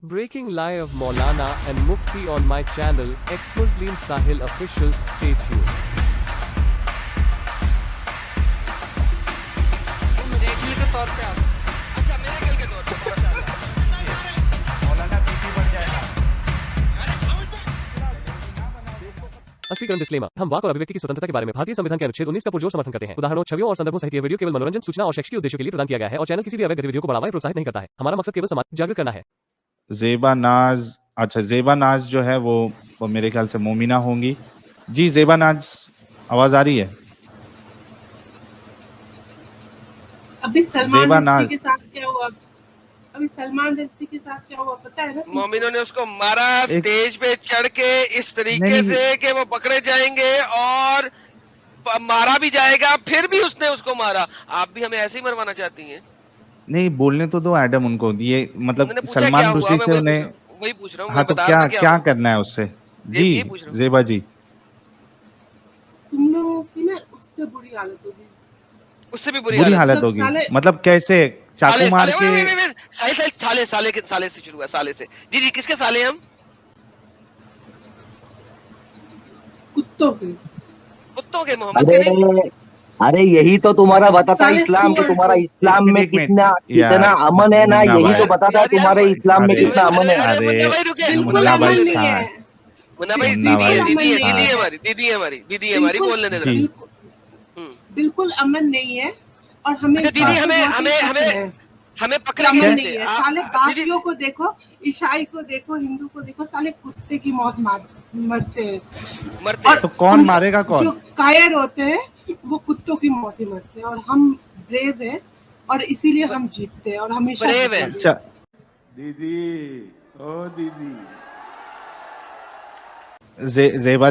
Breaking lie of Maulana and Mufti on my channel, ex-Muslim Sahil official, stay tuned. Miracle के तौर पे आप अच्छा मिरेकल के तौर पे मौलाना बीपी बढ़ जाएगा। स्पष्टीकरण डिस्क्लेमर। हम वाक और अभिव्यक्ति की स्वतंत्रता के बारे में भारतीय संविधान के अनुच्छेद 19 का पुरजोर समर्थन करते हैं। उदाहरणों, छवियों और संदर्भों सहित यह वीडियो केवल मनोरंजन, सूचना और शैक्षिक उद्देश्यों के लिए प्रदान किया गया है और चैनल किसी भी अवैध गतिविधियों को बढ़ावा या प्रोत्साहित नहीं करता है। हमारा मकसद केवल समाज जागरूक करना है। ज़ेबा नाज, अच्छा ज़ेबा नाज जो है वो मेरे ख्याल से मोमिना होंगी। जी ज़ेबा नाज, आवाज आ रही है? अभी सलमान रश्दी के साथ क्या हुआ? अभी सलमान रश्दी के साथ क्या हुआ पता है ना? मोमिनों ने उसको मारा स्टेज पे चढ़ के इस तरीके से कि वो पकड़े जाएंगे और मारा भी जाएगा, फिर भी उसने उसको मारा। आप भी हमें ऐसे ही मरवाना चाहती हैं? नहीं, बोलने तो दो एडम उनको। ये मतलब सलमान रुश्दी से उन्हें वही पूछ रहा हूँ। हाँ, तो क्या करना है उससे? जी ज़ेबा जी, तुम लोगों की ना उससे बुरी हालत होगी। उससे भी बुरी हालत होगी। मतलब कैसे? चाकू मार के? साले से शुरू हुआ, साले से। जी जी, किसके साले हम? कुत्तों के मोहम्मद के नहीं। अरे यही तो तुम्हारा बताता है इस्लाम कि तुम्हारा इस्लाम में कितना अमन है ना, यही तो बताता है तुम्हारे इस्लाम में कितना अमन है। अरे मुन्ना भाई साहब, मुन्ना भाई, दीदी है हमारी बोलने दे। बिल्कुल अमन नहीं है और हमें दीदी हमें पकड़ा कैसे? साले बाकियों को देखो, ईसाई को देखो, हिंदू को देखो, साले कुत्ते की मौत मरते हैं। तो कौन मारेगा कौन? जो कायर होते हैं वो कुत्तों की मौत ही मरते हैं और हम ब्रेव हैं और इसीलिए हम जीतते हैं और हमेशा ब्रेव है। अच्छा दीदी, ओ दीदी, ज़ेबा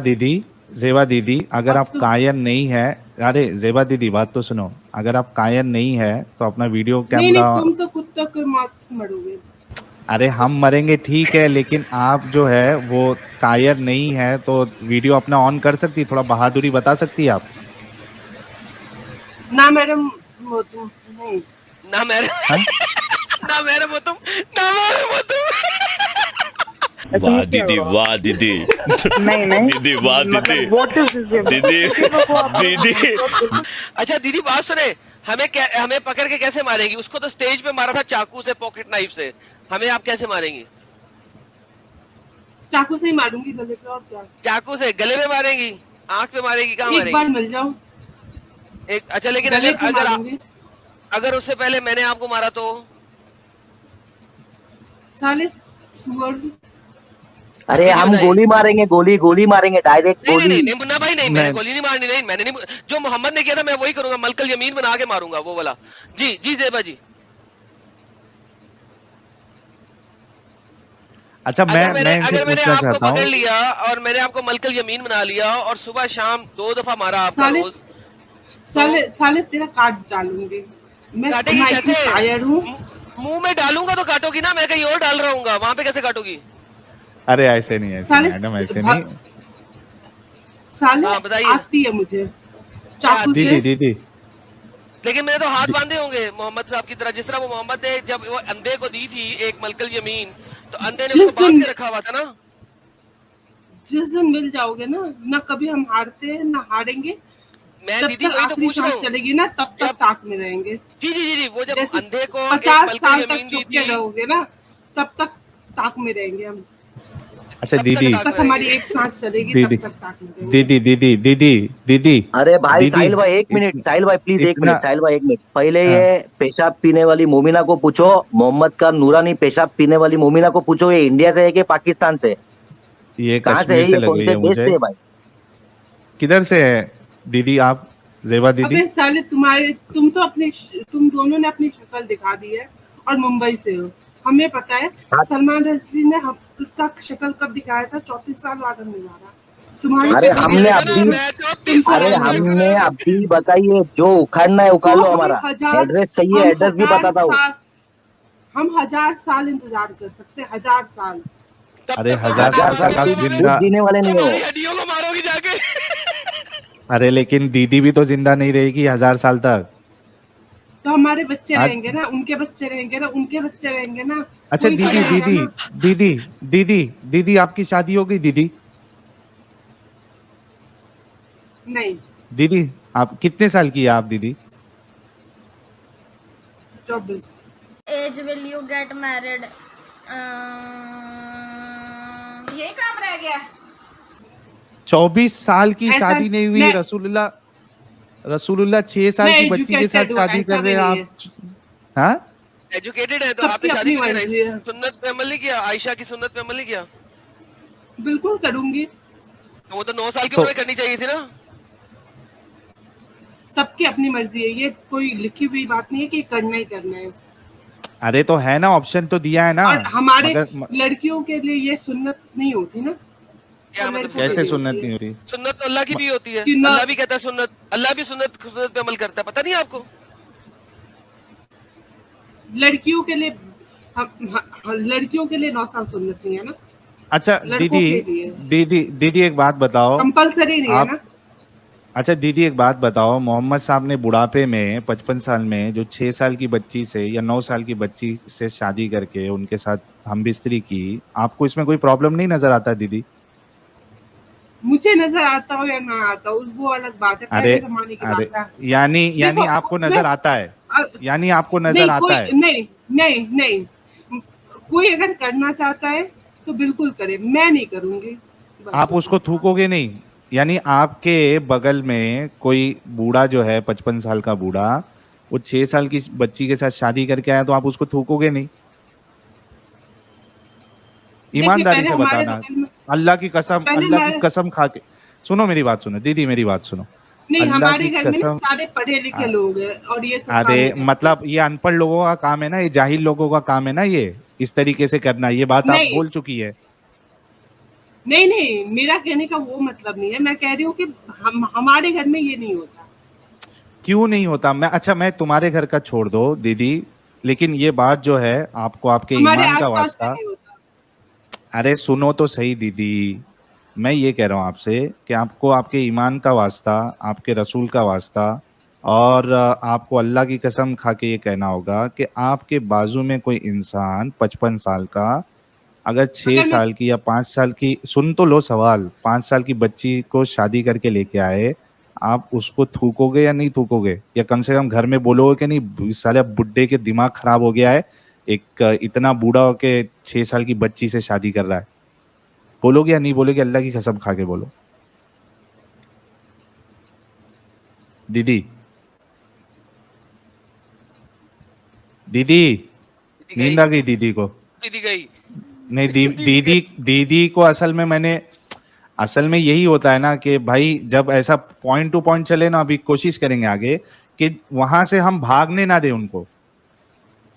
दीदी, अगर आप कायर नहीं है, अरे ज़ेबा दीदी बात तो सुनो, अगर आप कायर नहीं है तो अपना वीडियो कैमरा। नहीं, तुम तो कुत्तों की मौत मरोगे। अरे हम मरेंगे ठीक है, लेकिन आप जो है वो कायर नहीं है तो वीडियो अपना ऑन कर सकती, थोड़ा बहादुरी बता सकती है आप? ना मैडम वो तुम नहीं, ना मेरे ना मेरे वो तुम। वाह दीदी, वाह दीदी, नहीं दीदी वाह दीदी, दीदी। अच्छा दीदी बात सुने, हमें पकड़ के कैसे मारेंगी? उसको तो स्टेज पे मारा था चाकू से, पॉकेट नाइफ से। हमें आप कैसे मारेंगी? चाकू से ही मारूंगी गले पे, और क्या? चाकू से गले में मारेंगी? आंख पे मारेगी? कहाँ मारेगी? एक बार मिल जाओ। अच्छा, लेकिन अगर उससे पहले मैंने आपको मारा तो? साले सुअर। अरे हम गोली मारेंगे डायरेक्ट गोली। नहीं मुन्ना भाई, नहीं मैंने गोली नहीं मारनी। नहीं, मैंने नहीं, जो मोहम्मद ने किया था मैं वही करूंगा, मलकल यमीन बना के मारूंगा वो वाला। जी ज़ेबा जी। अच्छा, अगर मैंने आपको पकड़ लिया और मैंने आपको मलकल यमीन बना लिया और सुबह शाम 2 दफा मारा आपका रोज, साले तेरा काट डालूंगी मैं। काटेगी कैसे? कायर हूँ। मुंह में डालूंगा तो काटोगी ना, मैं कहीं और डाल रहा हूँ, वहां पे कैसे काटोगी? अरे ऐसे नहीं, मैडम ऐसे नहीं। साले बताइए। आती है मुझे चाकू से। दीदी लेकिन मैंने तो हाथ बांधे होंगे मोहम्मद साहब की तरह, जिस तरह वो मोहम्मद ने जब वो अंधे को दी थी एक मलकल यमीन, तो अंधे ने उसको बांध के रखा हुआ था ना। जिस दिन मिल जाओगे ना कभी हम हारते हैं ना हारेंगे। मैं दीदी वही तो पूछ रहा हूँ, चलेगी ना तब तक ताक में रहेंगे। जी, वो जब अंधे को 50 साल तक चुप के रहोगे ना तब तक ताक में रहेंगे हम। अच्छा दीदी, तब तक हमारी एक सांस चलेगी, तब तक ताक में रहेंगे। दीदी। अरे भाई साहिल भाई एक मिनट, साहिल भाई प्लीज एक मिनट। पहले ये पेशाब पीने वाली मोमिना को पूछो, मोहम्मद का नूरानी पेशाब पीने वाली मोमिना को पूछो, ये इंडिया से है कि पाकिस्तान से? ये कश्मीर से लग रही है मुझे। किधर से है दीदी आप, ज़ेबा दीदी? अबे साले तुम दोनों ने अपनी शक्ल दिखा दी है और मुंबई से हो, हमें पता है। सलमान रश्दी ने हम तक शक्ल कब दिखाया था? 34 साल बाद हमने मारा तुम्हारे। हमने अभी बताइए, जो उखाड़ना है उखाड़ लो, हमारा एड्रेस चाहिए, एड्रेस भी बताता हूँ। हम 1000 साल इंतजार कर सकते हैं, 1000 साल। अरे 1000 साल तक जिंदा जीने वाले नहीं हो। हड्डियों को मारोगी जाके। अरे लेकिन दीदी भी तो जिंदा नहीं रहेगी 1000 साल तक। तो हमारे बच्चे रहेंगे ना, उनके बच्चे रहेंगे ना, उनके बच्चे रहेंगे ना, अच्छा कोई दीदी करेगा दीदी ना। दीदी दीदी दीदी आपकी शादी हो गई दीदी? नहीं, दीदी आप कितने साल की है आप दीदी? 24। Age will you get married? यही काम रह गया? 24 साल की ऐसा शादी नहीं हुई। मैं- रसूलुल्लाह 6 साल मैं की बच्ची के साथ educated हूँ, शादी ऐसा कर रहे भी हैं नहीं आप? हाँ एजुकेटेड है तो सबकी आपने शादी अपनी क्यों नहीं मर्जी कराई? है। सुन्नत पे अमल नहीं किया? आयशा की सुन्नत पे अमल नहीं किया? बिल्कुल करूंगी। तो वो तो 9 साल की तो- उम्र में करनी चाहिए थी ना। सबकी अपनी मर्जी है, ये कोई लिखी हुई बात नहीं है कि करना ही करना है। अरे तो है ना, ऑप्शन तो दिया है ना। और हमारे मगर लड़कियों के लिए ये सुन्नत नहीं होती ना। क्या और मतलब लड़कों के कैसे लिए सुन्नत होती नहीं है। होती? सुन्नत तो अल्लाह की भी होती है। कि ना- अल्लाह भी कहता है सुन्नत, अल्लाह भी सुन्नत पे अमल करता है, पता नहीं आपको? लड़कियों के लिए लड़कियों के लिए 9 साल सुन्नत नहीं है ना, अच्छा लड़कों दीदी के लिए। दीदी एक बात बताओ। कंपलसरी नहीं है आप ना। अच्छा दीदी एक बात बताओ, मोहम्मद साहब ने बुढ़ापे में 55 साल में जो 6 साल की बच्ची से या 9 साल की बच्ची से शादी करके उनके साथ हमबिस्तरी की, आपको इसमें कोई प्रॉब्लम नहीं नजर आता दीदी? मुझे नजर आता हो या ना आता हो वो अलग बात है, अरे पहले जमाने की अरे बात है। यानी देखो, आपको उसमें- नजर आता है? यानी आपको नजर नहीं, आता कोई है? नहीं नहीं नहीं, कोई अगर करना चाहता है तो बिल्कुल करे, मैं नहीं करूंगी। बस। आप उसको थूकोगे नहीं? यानी आपके बगल में कोई बूढ़ा जो है 55 साल का बूढ़ा, वो 6 साल की बच्ची के साथ शादी करके आया तो आप उसको थूकोगे नहीं? देखिए, ईमानदारी पहले से हमारे बताना। बगल में- अल्लाह की कसम, पहले अल्लाह की हमारे- कसम खा के सुनो मेरी बात, सुनो दीदी मेरी बात सुनो। नहीं, अल्लाह हमारे की घर में ना कसम। सारे पढ़े लिखे लोग हैं और ये सब काम अरे नहीं करते। मतलब ये अनपढ़ लोगों का काम है ना, ये जाहिल लोगों का काम है ना, ये इस तरीके से करना। ये बात आप नहीं। बोल चुकी है। नहीं नहीं, मेरा कहने का वो मतलब नहीं है, मैं कह रही हूँ कि हमारे घर में ये नहीं होता। क्यों नहीं होता? मैं तुम्हारे घर का छोड़ दो दीदी, लेकिन ये बात जो है आपको आपके हमारे ईमान का आसपास वास्ता। नहीं होता। अरे सुनो तो सही दीदी, मैं ये कह रहा हूँ आपसे कि आपको आपके ईमान का वास्ता, आपके रसूल का वास्ता, और आपको अल्लाह की कसम खा के ये कहना होगा कि आपके बाजू में कोई इंसान 55 साल का अगर 6 अगर मैं- साल की या 5 साल की, सुन तो लो सवाल, 5 साल की बच्ची को शादी करके लेके आए, आप उसको थूकोगे या नहीं थूकोगे? या कम से कम घर में बोलोगे कि नहीं साले बुड्ढे के दिमाग खराब हो गया है, एक इतना बूढ़ा होके 6 साल की बच्ची से शादी कर रहा है? बोलोगे या नहीं बोलोगे? अल्लाह की कसम खा के बोलो दीदी। दीदी नींद आ गई दीदी को? दीदी गई। नहीं दीदी को असल में यही होता है ना कि भाई जब ऐसा पॉइंट टू पॉइंट चले ना, अभी कोशिश करेंगे आगे कि वहां से हम भागने ना दे उनको,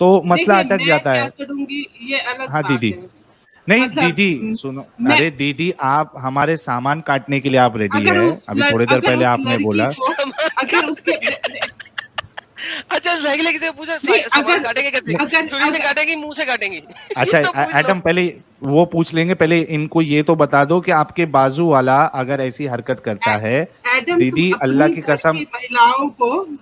तो मसला देखिए, अटक मैं जाता क्या है। करूंगी ये अलग हाँ बात दीदी, है। नहीं मतलब, दीदी सुनो, मैं- अरे दीदी आप हमारे सामान काटने के लिए आप रेडी अगर है? उस अभी थोड़ी देर अगर पहले उस आपने लड़की बोला। को- अगर उसके अच्छा रेगुलर से पूछा नहीं, सामान अगर- काटेंगे कैसे? अगर- छुरी से अगर- काटेंगी, मुंह से काटेंगी? अच्छा ये तो पूछ लो। एडम, पहले वो पूछ लेंगे, पहले इनको ये तो बता दो कि आपके बाजू वाला अगर ऐसी हरकत करता है, एडम, दीदी तुम अल्लाह अपनी की घर कसम। महिलाओं को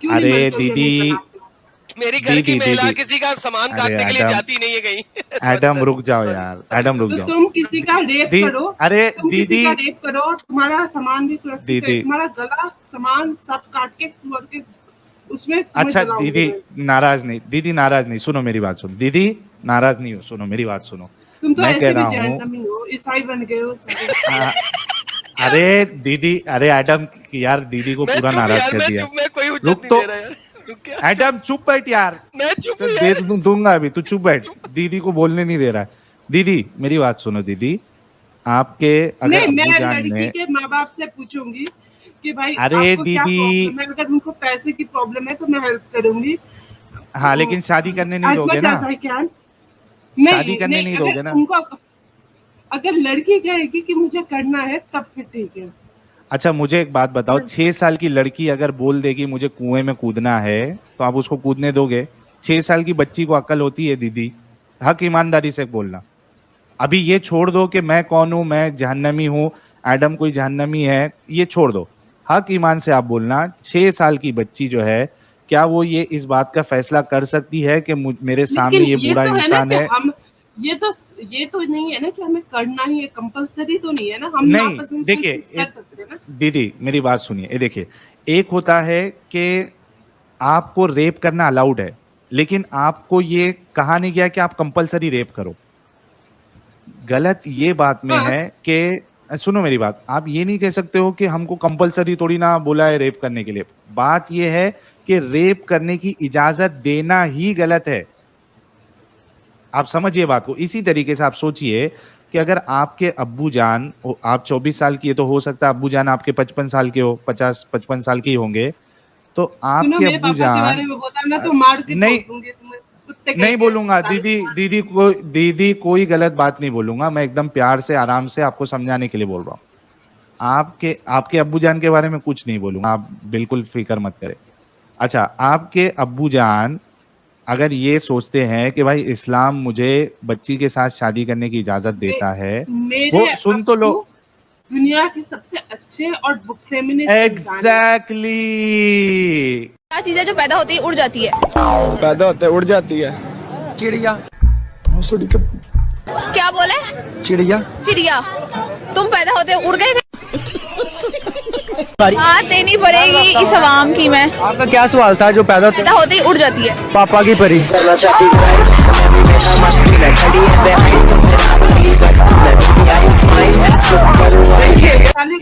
क्यों अरे नहीं मनसब दीदी, जमीन बनाते हो? मेरी घर की दीदी, महिला दीदी। किसी का सामान अरे काटने के लिए एडम, जाती नहीं है कहीं। एडम रुक जाओ यार, एडम रुक तो जाओ। तुम किसी का रेप करो, अरे तुम किसी दीदी, का रेप करो, तुम्हारा सामान भी सुरक्षित है, दीदी। तुम्हारा गला सामान सब काट के सुअर के उसमें तुम्हें अच्छा जलाऊंगी दीदी मैं। नाराज नहीं, दीदी नाराज नहीं, सुनो मेरी बात सुनो दीदी, नाराज नहीं हो, सुनो मेरी बात सुनो। तुम तो मैं ऐसे कह भी रहा हूँ, जहन्नमी हो, ईसाई बन गए हो सारे। अरे दीदी, अरे एडम यार दीदी को मैं पूरा चुप नाराज यार, कर मैं दिया। चुप, मैं कोई उज्जत रुक नहीं तो, दे रहा यार। रुक क्या? एडम चुप बैठ यार, मैं चुप तो हूँ दे यार। दूंगा अभी, तू चुप बैठ। दीदी को बोलने नहीं दे रहा है। दीदी मेरी बात सुनो दीदी, आपके अगर नहीं, मैं अब्बू जान लड़की ने, के माँ बाप से पूछूंगी कि भाई अरे आपको क्या दीदी- प्रॉब्लम है, अगर उनको पैसे की प्रॉब्लम है तो मैं हेल्प करूंगी। हाँ लेकिन शादी करने नहीं As दोगे much ना? as I can। शादी करने नहीं अगर दोगे ना? उनको अगर लड़की कहेगी कि मुझे करना है तब फिर ठीक है। अच्छा मुझे एक बात बताओ, 6 साल की लड़की अगर बोल देगी मुझे कुएं में कूदना है, तो आप उसको कूदने दोगे? 6 साल की बच्ची को अक्ल होती है दीदी? हक ईमानदारी से बोलना। अभी ये छोड़ दो कि मैं कौन हूं, मैं जहन्नमी हूं, एडम कोई जहन्नमी है, ये छोड़ दो। हक ईमान से आप बोलना, 6 साल की बच्ची जो है क्या वो ये इस बात का फैसला कर सकती है कि मेरे सामने लेकिन ये बुरा तो इंसान है है? ना कि हम ये तो नहीं है ना कि हमें करना ही है, कंपलसरी तो नहीं है ना, हम नहीं, नापसंद देखिए कर सकते हैं ना। दीदी मेरी बात सुनिए, ये देखिए, एक होता है कि आपको रेप करना अलाउड है, लेकिन आपको ये कहा नहीं गया कि आप कंपलसरी रेप करो। गलत ये बात में हाँ। है कि सुनो मेरी बात, आप ये नहीं कह सकते हो कि हमको कंपलसरी थोड़ी ना बोला है रेप करने के लिए। बात ये है कि रेप करने की इजाजत देना ही गलत है। आप समझिए बात को। इसी तरीके से आप सोचिए कि अगर आपके अब्बू जान, आप 24 साल की है तो हो सकता है अब्बू जान आपके 55 साल के हो, 50-55 साल के ही होंगे, तो सुनो, आपके मेरे अब्बू पापा के बारे जान में बोला ना तो मार के नहीं, ठोक दूंगी तुम्हें, कुत्ते नहीं कहीं बोलूंगा के। दीदी कोई गलत बात नहीं बोलूंगा, मैं एकदम प्यार से आराम से आपको समझाने के लिए बोल रहा हूँ। आपके अब्बू जान के बारे में कुछ नहीं बोलूंगा, आप बिल्कुल फिक्र मत करें। अच्छा, आपके अब्बू जान अगर ये सोचते हैं कि भाई इस्लाम मुझे बच्ची के साथ शादी करने की इजाजत देता है, वो सुन तो लो, दुनिया के सबसे अच्छे और फेमिनिस्ट एग्जैक्टली क्या चीज है जो पैदा होती है उड़ जाती है? पैदा होते उड़ जाती है चिड़िया। क्या बोले? चिड़िया। चिड़िया। तुम पैदा होते उड़ गए थे? बात देनी पड़ेगी इस अवाम की। मैं आपका क्या सवाल था? जो पैदा होते ही उड़ जाती है। पापा की परी।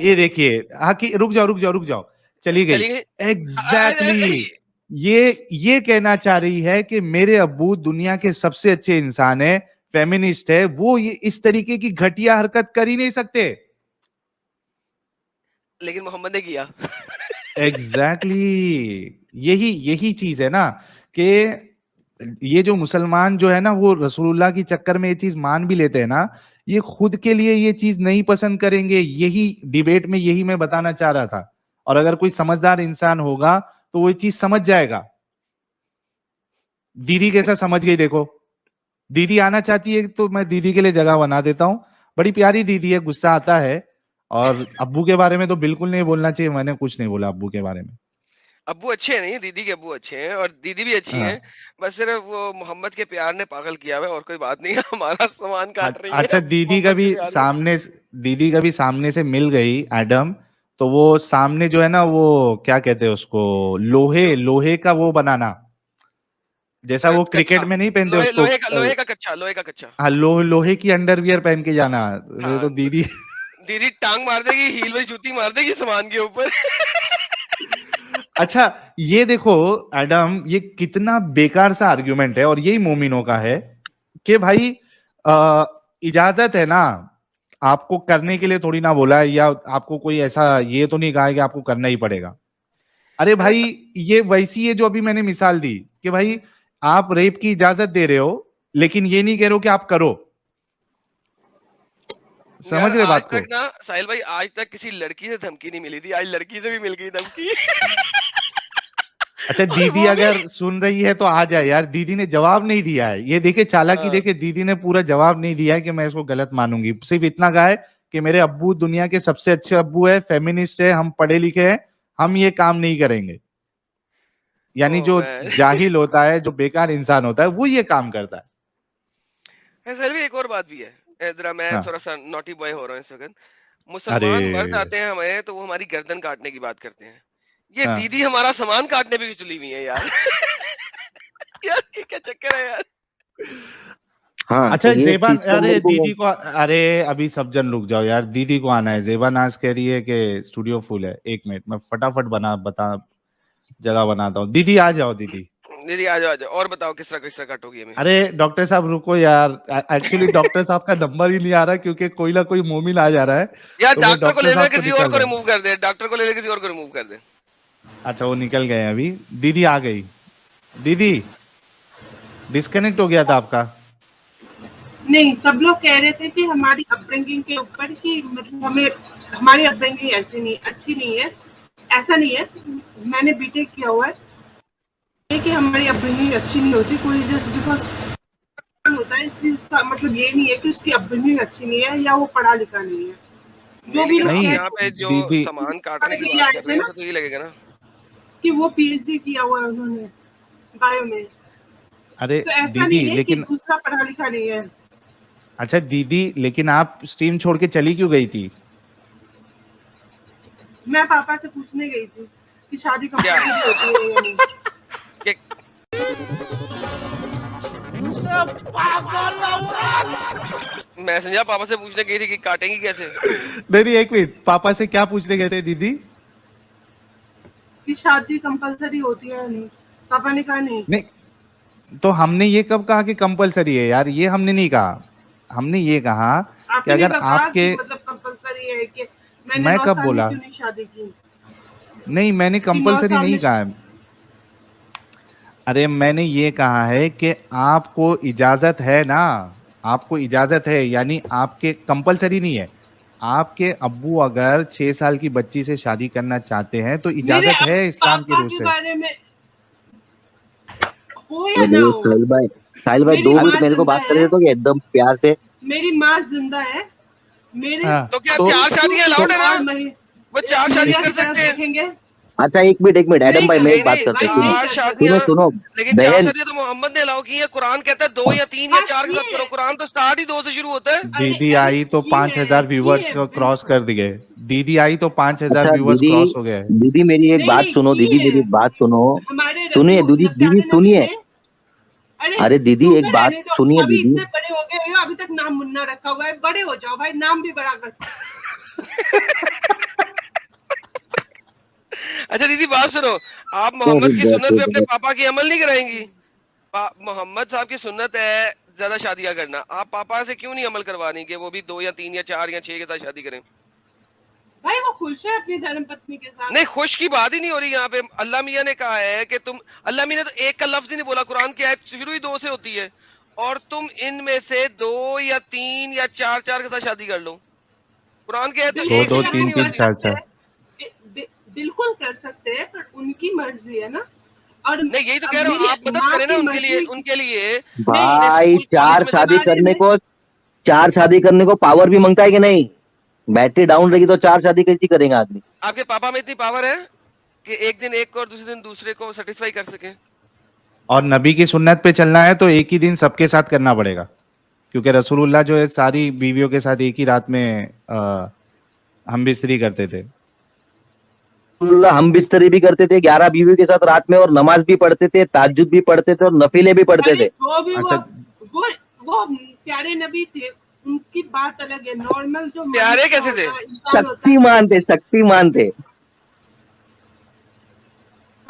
ये देखिए, हाँ कि रुक जाओ चली गई। एग्जैक्टली ये कहना चाह रही है कि मेरे अब्बू दुनिया के सबसे अच्छे इंसान है, फेमिनिस्ट है, वो ये इस तरीके की घटिया हरकत कर ही नहीं सकते। लेकिन मोहम्मद ने किया। एग्जैक्टली यही चीज है ना कि ये जो मुसलमान जो है ना, वो रसूलुल्लाह की चक्कर में ये चीज मान भी लेते हैं ना, ये खुद के लिए ये चीज नहीं पसंद करेंगे। यही डिबेट में यही मैं बताना चाह रहा था। और अगर कोई समझदार इंसान होगा तो वो ये चीज समझ जाएगा। दीदी कैसा समझ गई देखो, दीदी आना चाहती है तो मैं दीदी के लिए जगह बना देता हूँ। बड़ी प्यारी दीदी है, गुस्सा आता है। और अब्बू के बारे में तो बिल्कुल नहीं बोलना चाहिए, मैंने कुछ नहीं बोला अब्बू के बारे में। अब्बू अच्छे नहीं, दीदी के अब्बू अच्छे हैं और दीदी भी अच्छी हैं। बस सिर्फ वो मोहम्मद के प्यार ने पागल किया हुआ है, और कोई बात नहीं है। हमारा सामान काट रही है। अच्छा, दीदी कभी सामने से मिल गई एडम, तो वो सामने जो है ना, वो क्या कहते हैं उसको, लोहे का वो बनाना, जैसा वो क्रिकेट में नहीं पहनते उसको, लोहे का कच्चा। हाँ, लोहे की अंडरवियर पहन के जाना। हाँ, तो दीदी टांग मार देगी, हील वाली जूती मार देगी सामान के ऊपर। अच्छा, ये देखो एडम, ये कितना बेकार सा आर्ग्यूमेंट है, और यही मोमिनों का है कि भाई इजाजत है ना, आपको करने के लिए थोड़ी ना बोला है, या आपको कोई ऐसा ये तो नहीं कहा है कि आपको करना ही पड़ेगा। अरे भाई, ये वैसी है जो अभी मैंने मिसाल दी कि भाई आप रेप की इजाजत दे रहे हो, लेकिन ये नहीं कह रहे हो कि आप करो। समझ रहे बात को? आज तक ना साहिल भाई, आज तक किसी लड़की से धमकी नहीं मिली थी, आज लड़की से भी मिल गई धमकी। अच्छा, दीदी अगर सुन रही है तो आ जाए यार, दीदी ने जवाब नहीं दिया है। ये देखे चालाकी, देखे दीदी ने पूरा जवाब नहीं दिया है कि मैं इसको गलत मानूंगी। सिर्फ इतना कहा है कि मेरे अब्बू दुनिया के सबसे अच्छे अब्बू है, फेमिनिस्ट है, हम पढ़े लिखे हैं, हम ये काम नहीं करेंगे। यानी जो जाहिल होता है, जो बेकार इंसान होता है, वो ये काम करता है। साहिल भाई, एक और बात भी है। इधर मैं थोड़ा सा नॉटी बॉय हो रहा हूँ इस वक्त। मुसलमान मर्द आते हैं हमारे, तो वो हमारी गर्दन काटने की बात करते हैं। ये दीदी हमारा सामान काटने पे भी चली हुई है यार। यार ये क्या चक्कर है यार? हाँ, अच्छा, तो ज़ेबा, अरे दीदी को, अरे अभी सब जन रुक जाओ यार, दीदी को आना है। ज़ेबा नाज कह रही है कि स्टूडियो फुल है। 1 मिनट, मैं फटाफट जगह बनाता हूँ। दीदी आ जाओ, दीदी आ जाओ। और बताओ किस तरह काटोगी हमें? अरे डॉक्टर साहब रुको यार, एक्चुअली डॉक्टर साहब का नंबर ही नहीं आ रहा, क्योंकि कोई ना कोई मोमिन आ जा रहा है यार। तो डॉक्टर को ले ले, किसी और को रिमूव कर दे। डॉक्टर को ले ले, किसी और को रिमूव कर दे। अच्छा, वो निकल गए अभी। दीदी आ गई। दीदी डिस्कनेक्ट हो गया था आपका? नहीं, सब लोग कह रहे थे कि हमारी अपब्रिंगिंग के ऊपर कि मतलब हमारी अपब्रिंगिंग ऐसी नहीं, अच्छी नहीं है। ऐसा नहीं है, मैंने बीटेक किया हुआ है, कि हमारी अपब्रिंगिंग अच्छी नहीं होती। कोई जस्ट बिकॉज होता है इसलिए उसका मतलब ये नहीं है कि उसकी अपब्रिंगिंग अच्छी नहीं है या वो पढ़ा लिखा नहीं है। जो भी यहाँ पे जो सामान काटने की बात कर रहे हैं, तो ये लगेगा ना। कि वो पीएचडी किया हुआ है उन्होंने बायो में। अरे तो ऐसा दीदी नहीं है लेकिन कि दूसरा पढ़ा लिखा नहीं है। अच्छा दीदी, लेकिन आप स्ट्रीम छोड़ के चली क्यों गई थी? मैं पापा से पूछने गई थी कि शादी कब क्या? होती है या नहीं। मैं समझा पापा से पूछने गई थी कि काटेंगी कैसे। नहीं, एक मिनट, पापा से क्या पूछने गए थे दीदी? कि शादी कंपलसरी होती है या नहीं। पापा ने कहा नहीं। नहीं, तो हमने ये कब कहा कि कंपलसरी है यार? ये हमने नहीं कहा। हमने ये कहा कि आपने अगर कहा आपके, कि मतलब कंपलसरी है कि मैंने मैं 9 कब साल में बोला? क्यों नहीं शादी की। नहीं, मैंने कंपलसरी साल नहीं में कहा है। अरे मैंने ये कहा है कि आपको इजाजत है ना, आपको इजाजत है, यानी आपके कंपलसरी नहीं है। आपके अब्बू अगर 6 साल की बच्ची से शादी करना चाहते हैं तो इजाजत है इस्लाम की पापा रूह के से। बारे में हो या ना हो, साहिल भाई मेरी 2 माँ मिनट मेरे को जिंदा बात कर है। दे तो एकदम प्यार से। मेरी माँ जिंदा है। मेरे हाँ, तो क्या 4 शादियां अलाउड है ना? वो 4 शादियां कर सकते हैं। देखेंगे। अच्छा एक मिनट एडम भाई मैं एक बात नहीं, करता हूँ, नहीं, 4 नहीं, शादियां, सुनो लेकिन 4 बहन। शादियां तो मोहम्मद ने अलाउ की है। कुरान कहता है 2 या 3 या 4 के साथ करो। कुरान तो स्टार्ट ही 2 से शुरू होता है। दीदी अरे, आई तो ये 5000 है, व्यूवर्स ये को है, क्रॉस कर दिए। दीदी आई तो 5000 अच्छा व्यूवर्स दीदी, क्रॉस हो गए। दीदी मेरी एक नहीं, बात नहीं, सुनो, ये दीदी है। मेरी एक बात सुनो, हमारे सुनिए रसूल दीदी प्यारे नबी सुनिए। ने- अरे दीदी तुम एक तो बात रहने दो, सुनिए अभी दीदी। इतने बड़े हो गए हो, अभी तक नाम मुन्ना रखा हुआ है। बड़े हो जाओ भाई, नाम भी बड़ा कर। अच्छा दीदी बात सुनो, आप मोहम्मद की सुन्नत पे अपने पापा की अमल नहीं कराएंगी? मोहम्मद साहब की सुन्नत है ज्यादा शादियां करना, आप पापा से क्यों नहीं अमल करवानी कि वो भी 2 या 3 या 4 या 6 के साथ शादी करें? भाई वो खुश है अपनी धर्म पत्नी के साथ। नहीं, खुश की बात ही नहीं हो रही यहाँ पे। अल्लाह मियाँ ने कहा है कि तुम, अल्लाह मियाँ ने तो एक का लफ्ज ही नहीं बोला। कुरान की आयत शुरू ही 2 से होती है, और तुम इनमें से 2 या 3 या 4 के साथ शादी कर लो। कुरान की आयत तो दो एक दो से शुरू तीन नहीं तीन होती। चार चार। बिल्कुल कर सकते हैं, पर उनकी मर्जी है ना। और नहीं, यही तो कह रहा हूँ, आप मदद करें ना उनके लिए, उनके लिए। भाई स्कूल 4 कॉलेज में शादी सब- करने को, 4 शादी करने को पावर भी मांगता है कि नहीं? बैटरी डाउन रहेगी तो 4 शादी कैसी करेगा आदमी? आपके पापा में इतनी पावर है कि एक दिन एक को और दूसरे दिन दूसरे को सेटिस्फाई कर सके? और नबी की सुन्नत पे चलना है तो एक ही दिन सबके साथ करना पड़ेगा, क्योंकि रसूलुल्लाह जो है सारी बीवियों के साथ एक ही रात में हम बिस्तरी करते थे। हम बिस्तरी भी करते थे 11 बीवियों के साथ रात में, और नमाज भी पढ़ते थे, ताज्जुद भी पढ़ते थे, और नफीले भी पढ़ते थे। वो भी अच्छा। वो प्यारे नबी थे, उनकी बात अलग है। नॉर्मल जो प्यारे कैसे थे? शक्तिमान थे, शक्तिमान थे।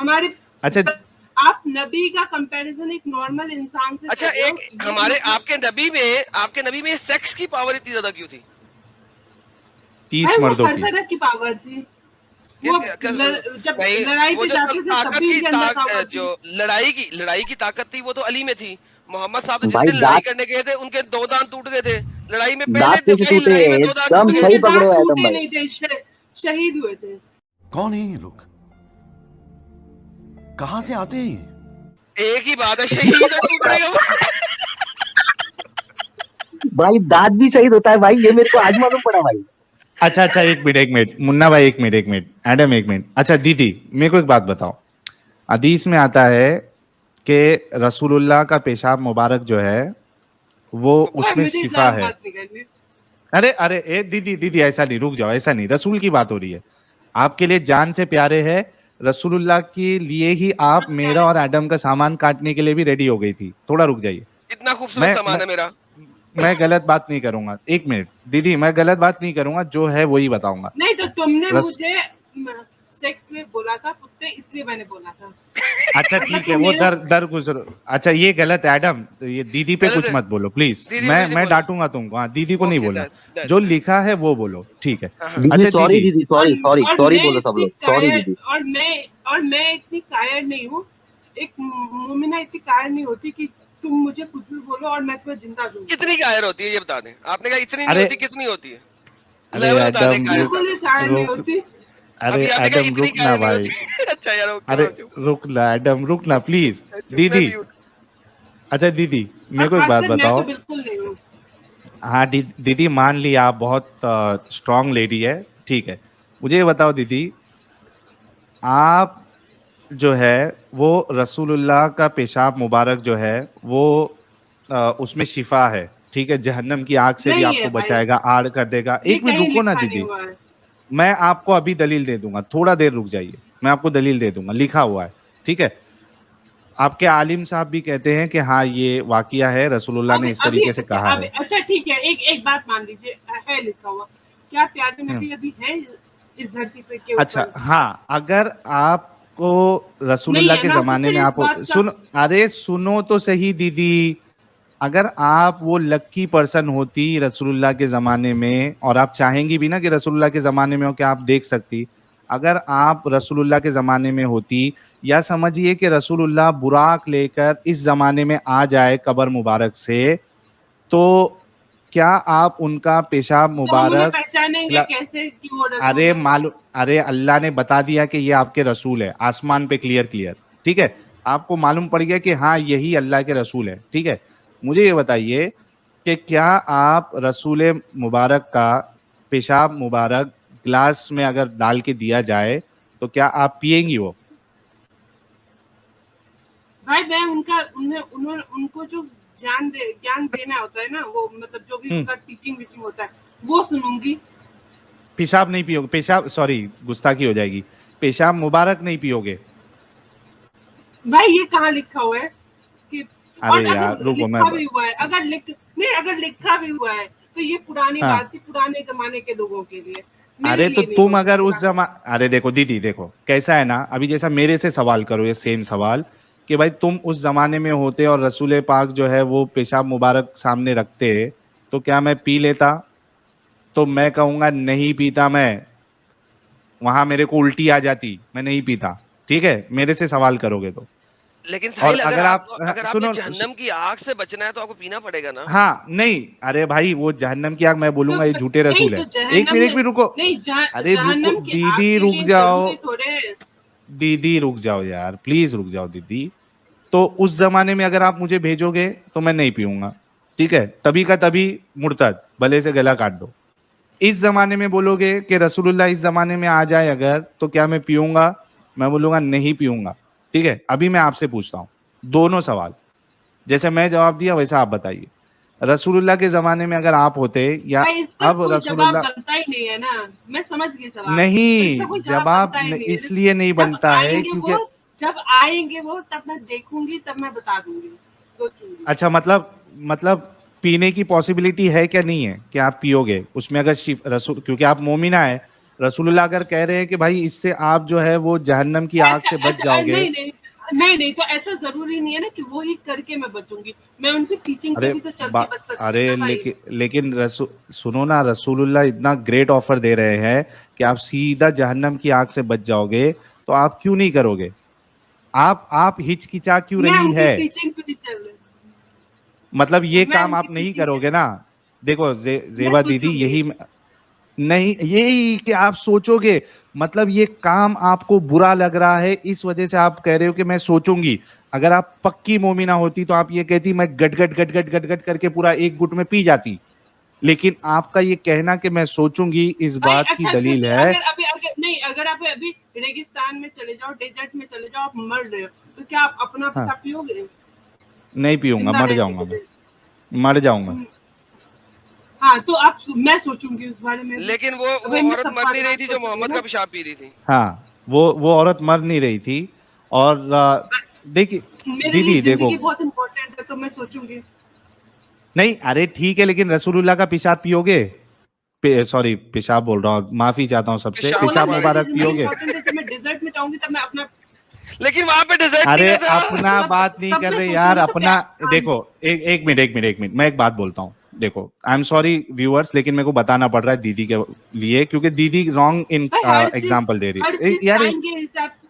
हमारे। अच्छा, आप नबी का कंपैरिजन एक नॉर्मल इंसान से अच्छा, कर रहे हो। एक हमारे आपके नबी में सेक्स की पावर इतनी ज्यादा क्यों थी? 30 मर्दों हर की। तरह की पावर थी। वो जब नहीं, लड़ाई वो पे जो जाते थे तब ताकत भी की उनके अंदर पावर थी। जो लड़ाई की ताकत थी वो तो अली में थी। मोहम्मद साहब जिस भाई दिन लड़ाई करने गए थे उनके 2 दांत टूट गए थे। लड़ाई में दांत पहले कैसे टूटे? लड़ाई में 2 दांत एकदम टूट गए सही थे। पकड़े हो आदम टूटे भाई। नहीं थे, शहीद हुए थे। कौन है ये लोग? कहां से आते हैं? एक ही बात है, शहीद और टूटने का। भाई दांत भी शहीद होता है भाई, ये मेरे को आज मालूम पड़ा भाई। अच्छा, एक मिनट मुन्ना भाई, एक मिनट एडम, एक मिनट। अच्छा दीदी, मेरे को एक बात बताओ। हदीस में आता है कि रसूलुल्लाह का पेशाब मुबारक जो है वो उसमें मुझे शिफा इस्लाम है। बात नहीं करनी। अरे ए दीदी ऐसा नहीं, रुक जाओ, ऐसा नहीं, रसूल की बात हो रही है। आपके लिए जान से प्यारे है रसूलुल्लाह के लिए ही आप मेरा और एडम का सामान काटने के लिए भी रेडी हो गई थी। थोड़ा रुक जाइए, इतना खूबसूरत सामान है मेरा। मैं गलत बात नहीं करूंगा। एक मिनट दीदी, मैं गलत बात नहीं करूंगा, जो है वही बताऊंगा। नहीं तो तुमने रस- मुझे सेक्स में बोला था कुत्ते, इसलिए मैंने बोला था। अच्छा ठीक है, वो दर गुजर। अच्छा ये गलत है एडम, ये दीदी पे गलत कुछ है। मत बोलो प्लीज। दीदी को नहीं मैं बोलो। डांटूंगा तुमको। हाँ, दीदी को नहीं ओके, बोलना, that- जो that- लिखा है वो बोलो, ठीक है। हाँ। दीदी अच्छा सॉरी, दीदी, दीदी सॉरी मैं बोलो सब इतनी लोग, सॉरी कायर- दीदी। और मैं इतनी कायर नहीं हूँ। एक मोमिना इतनी कायर नहीं होती कि तुम मुझे कुछ भी बोलो और मैं तुम्हें जिंदा दूं। कितनी कायर होती है ये बता दें? आपने कहा इतनी नहीं अरे- होती, कितनी होती है? अरे लेवल बता दें एडम, कायर बिल्कुल का। ही कायर नहीं रुक- होती। अरे अभी आपने कहा एडम इतनी रुक ना कायर नहीं भाई, होती। अच्छा यार, ओके, अरे ओके। रुक ना एडम, रुक ना प्लीज। चुप दीदी, मैं mute। अच्छा दीदी मेरे को एक और बात खासकर मैं बताओ। तो बिल्कुल नहीं हूँ। हाँ दीदी, मान लिया आप बहुत स्ट्रांग लेडी है, ठीक है। मुझे ये बताओ दीदी, आप जो है वो रसूलुल्लाह का पेशाब मुबारक जो है वो उसमें शिफा है, ठीक है, जहन्नम की आग से भी नहीं है आपको भाई, बचाएगा, आड़ कर देगा। ये एक मिनट कहीं रुको ना लिखा नहीं दीदी, हुआ है। मैं आपको अभी दलील दे दूंगा, थोड़ा देर रुक जाइए, मैं आपको दलील दे दूंगा, लिखा हुआ है, ठीक है। आपके आलिम साहब भी कहते हैं कि हाँ ये वाकिया है, रसूलुल्लाह ने इस तरीके से कहा है। अच्छा ठीक है, एक बात मान लीजिए, है लिखा हुआ, क्या प्यारे नबी अभी है इस धरती पे के ऊपर? अच्छा हाँ, अगर आपको रसूलुल्लाह नहीं है के ना, तो जमाने फिर में इस आप बात का- सुन, अरे सुनो तो सही दीदी, अगर आप वो लक्की पर्सन होती रसूलुल्लाह के ज़माने में, और आप चाहेंगी भी ना कि रसूलुल्लाह के ज़माने में हो कि आप देख सकती, अगर आप रसूलुल्लाह के ज़माने में होती, या समझिए कि रसूलुल्लाह बुराक लेकर इस ज़माने में आ जाए कब्र मुबारक से, तो क्या आप उनका पेशाब तो हम उन्हें मुबारक पहचानेंगे कैसे कि वो रसूल अरे है? मालूम, अरे अल्लाह ने बता दिया कि ये आपके रसूल है, आसमान पे क्लियर क्लियर, ठीक है, आपको मालूम पड़ गया कि हाँ यही अल्लाह के रसूल है, ठीक है। मुझे ये बताइए कि क्या आप रसूल मुबारक का पेशाब मुबारक ग्लास में अगर डाल के दिया जाए तो क्या आप पिएंगी वो? भाई मैं उनको जो ज्ञान देना होता है ना, वो मतलब जो भी उनका टीचिंग वीचिंग होता है वो सुनूंगी। पेशाब नहीं पियोगे? पेशाब, सॉरी गुस्ताखी हो जाएगी, पेशाब मुबारक नहीं पियोगे? भाई ये कहाँ लिखा हुआ है कि अरे और यार अगर रुको, लिखा भी हुआ है, अगर लिखा भी हुआ है तो ये पुरानी हाँ। बात थी, पुराने जमाने के लोगों के लिए, मेरे अरे तो लिए नहीं तुम होती अगर उस पुरानी। अरे देखो दीदी, देखो कैसा है ना, अभी जैसा मेरे से सवाल करो ये सेम सवाल कि भाई तुम उस जमाने में होते और रसूल पाक जो है वो पेशाब मुबारक सामने रखते, तो क्या मैं पी लेता? तो मैं कहूंगा नहीं पीता, मैं वहां मेरे को उल्टी आ जाती, मैं नहीं पीता, ठीक है, मेरे से सवाल करोगे तो। लेकिन और साहिल, अगर आप अगर आपने सुनो, जहन्नम की आग से बचना है तो आपको पीना पड़ेगा ना। हाँ नहीं, अरे भाई वो जहन्नम की आग मैं बोलूंगा ये झूठे नहीं रसूल तो है। जहन्नम एक मिनट रुको, नहीं, अरे रुको जहन्नम की आग दीदी, के रुक लिए जाओ जरूरी थोड़े। दीदी, रुक जाओ यार, प्लीज रुक जाओ दीदी। तो उस जमाने में अगर आप मुझे भेजोगे तो मैं नहीं पीऊंगा, ठीक है, तभी का तभी मुर्तद, भले से गला काट दो। इस जमाने में बोलोगे कि रसूलुल्लाह इस जमाने में आ जाए अगर, तो क्या मैं पीऊंगा? मैं बोलूंगा नहीं पीऊंगा, ठीक है। अभी मैं आपसे पूछता हूँ दोनों सवाल, जैसे मैं जवाब दिया वैसा आप बताइए। रसूलुल्लाह के जमाने में अगर आप होते, या भाई इसका अब कोई जवाब रसूलुल्लाह, बनता ही नहीं है ना, मैं समझ गई सवाल, तो इसका नहीं कोई जवाब बनता ही नहीं है। इसलिए नहीं बनता है क्योंकि जब आएंगे वो तब मैं देखूंगी, तब मैं बता दूंगी, सोचूंगी। अच्छा, मतलब पीने की पॉसिबिलिटी है क्या? नहीं है कि आप पियोगे उसमें अगर रसूल, क्योंकि आप मोमिना है, रसूलुल्लाह अगर कह रहे हैं कि भाई इससे आप जो है वो जहन्नम की आग से बच जाओगे। नहीं तो ऐसा जरूरी नहीं है ना कि वो ही करके मैं बचूंगी, मैं उनकी टीचिंग से अरे भी तो चल के बच सकती अरे हूँ ना भाई। लेकिन सुनो ना, रसूलुल्लाह इतना ग्रेट ऑफर दे रहे हैं कि आप सीधा जहन्नम की आग से बच जाओगे, तो आप क्यों नहीं करोगे? आप हिचकिचा क्यों मैं रही उनकी है? टीचिंग पे नहीं चल रही, मतलब ये मैं काम उनकी आप नहीं टीचिंग करोगे ना? देखो मैं जेबा दीदी, सोचूंगी। यही नहीं, यही कि आप सोचोगे, मतलब ये काम आपको बुरा लग रहा है, इस वजह से आप कह रहे हो कि मैं सोचूंगी। अगर आप पक्की मोमिना होती तो आप ये कहती मैं गट गट गट गट गट गट करके पूरा एक गुट में पी जाती, लेकिन आपका ये कहना कि मैं सोचूंगी, इस भाई बात की अच्छा, दलील तो है। अगर आप अभी रेगिस्तान में चले जाओ, डेजर्ट में चले जाओ, आप मर रहे हो, तो क्या आप अपना हाँ, पेशाब पियोगे? नहीं पीऊंगा, जिंदा मर रहने जाऊंगा के मैं, लिए। मर जाऊंगा। हाँ तो मैं सोचूंगी उस बारे में। लेकिन वो भाई मैं औरत सब मर नहीं रही थी जो सोचूंगी मोहम्मद ना। का पेशाब पी रही थी। हाँ, वो औरत मर नहीं रही थी। और देखिए मेरे दीदी लिए देखो, जिंदगी बहुत इम्पोर्टेंट है, तो मैं सोचूंगी। नहीं अरे ठीक है, लेकिन रसूलुल्लाह का पेशाब पियोगे? सॉरी पेशाब बोल रहा हूँ, माफी चाहता हूँ सबसे, पेशाब पेशाब मुबारक। मुबारक जिंदगी पियोगे? इम्पोर्टेंट है, जब मैं डेजर्ट में जाऊंगी तब मैं अपना लेकिन वहां पे डेजर्ट अरे नहीं था। अपना बात नहीं तब कर मैं रहे यार, सोचूंगी तो अपना क्या? देखो, एक मिनट मैं एक बात बोलता हूँ। देखो आई एम सॉरी व्यूअर्स, लेकिन मेरे को बताना पड़ रहा है दीदी के लिए, क्योंकि दीदी रॉन्ग इन भाई एग्जाम्पल दे हर रही है चीज यार। टाइम के हिसाब से,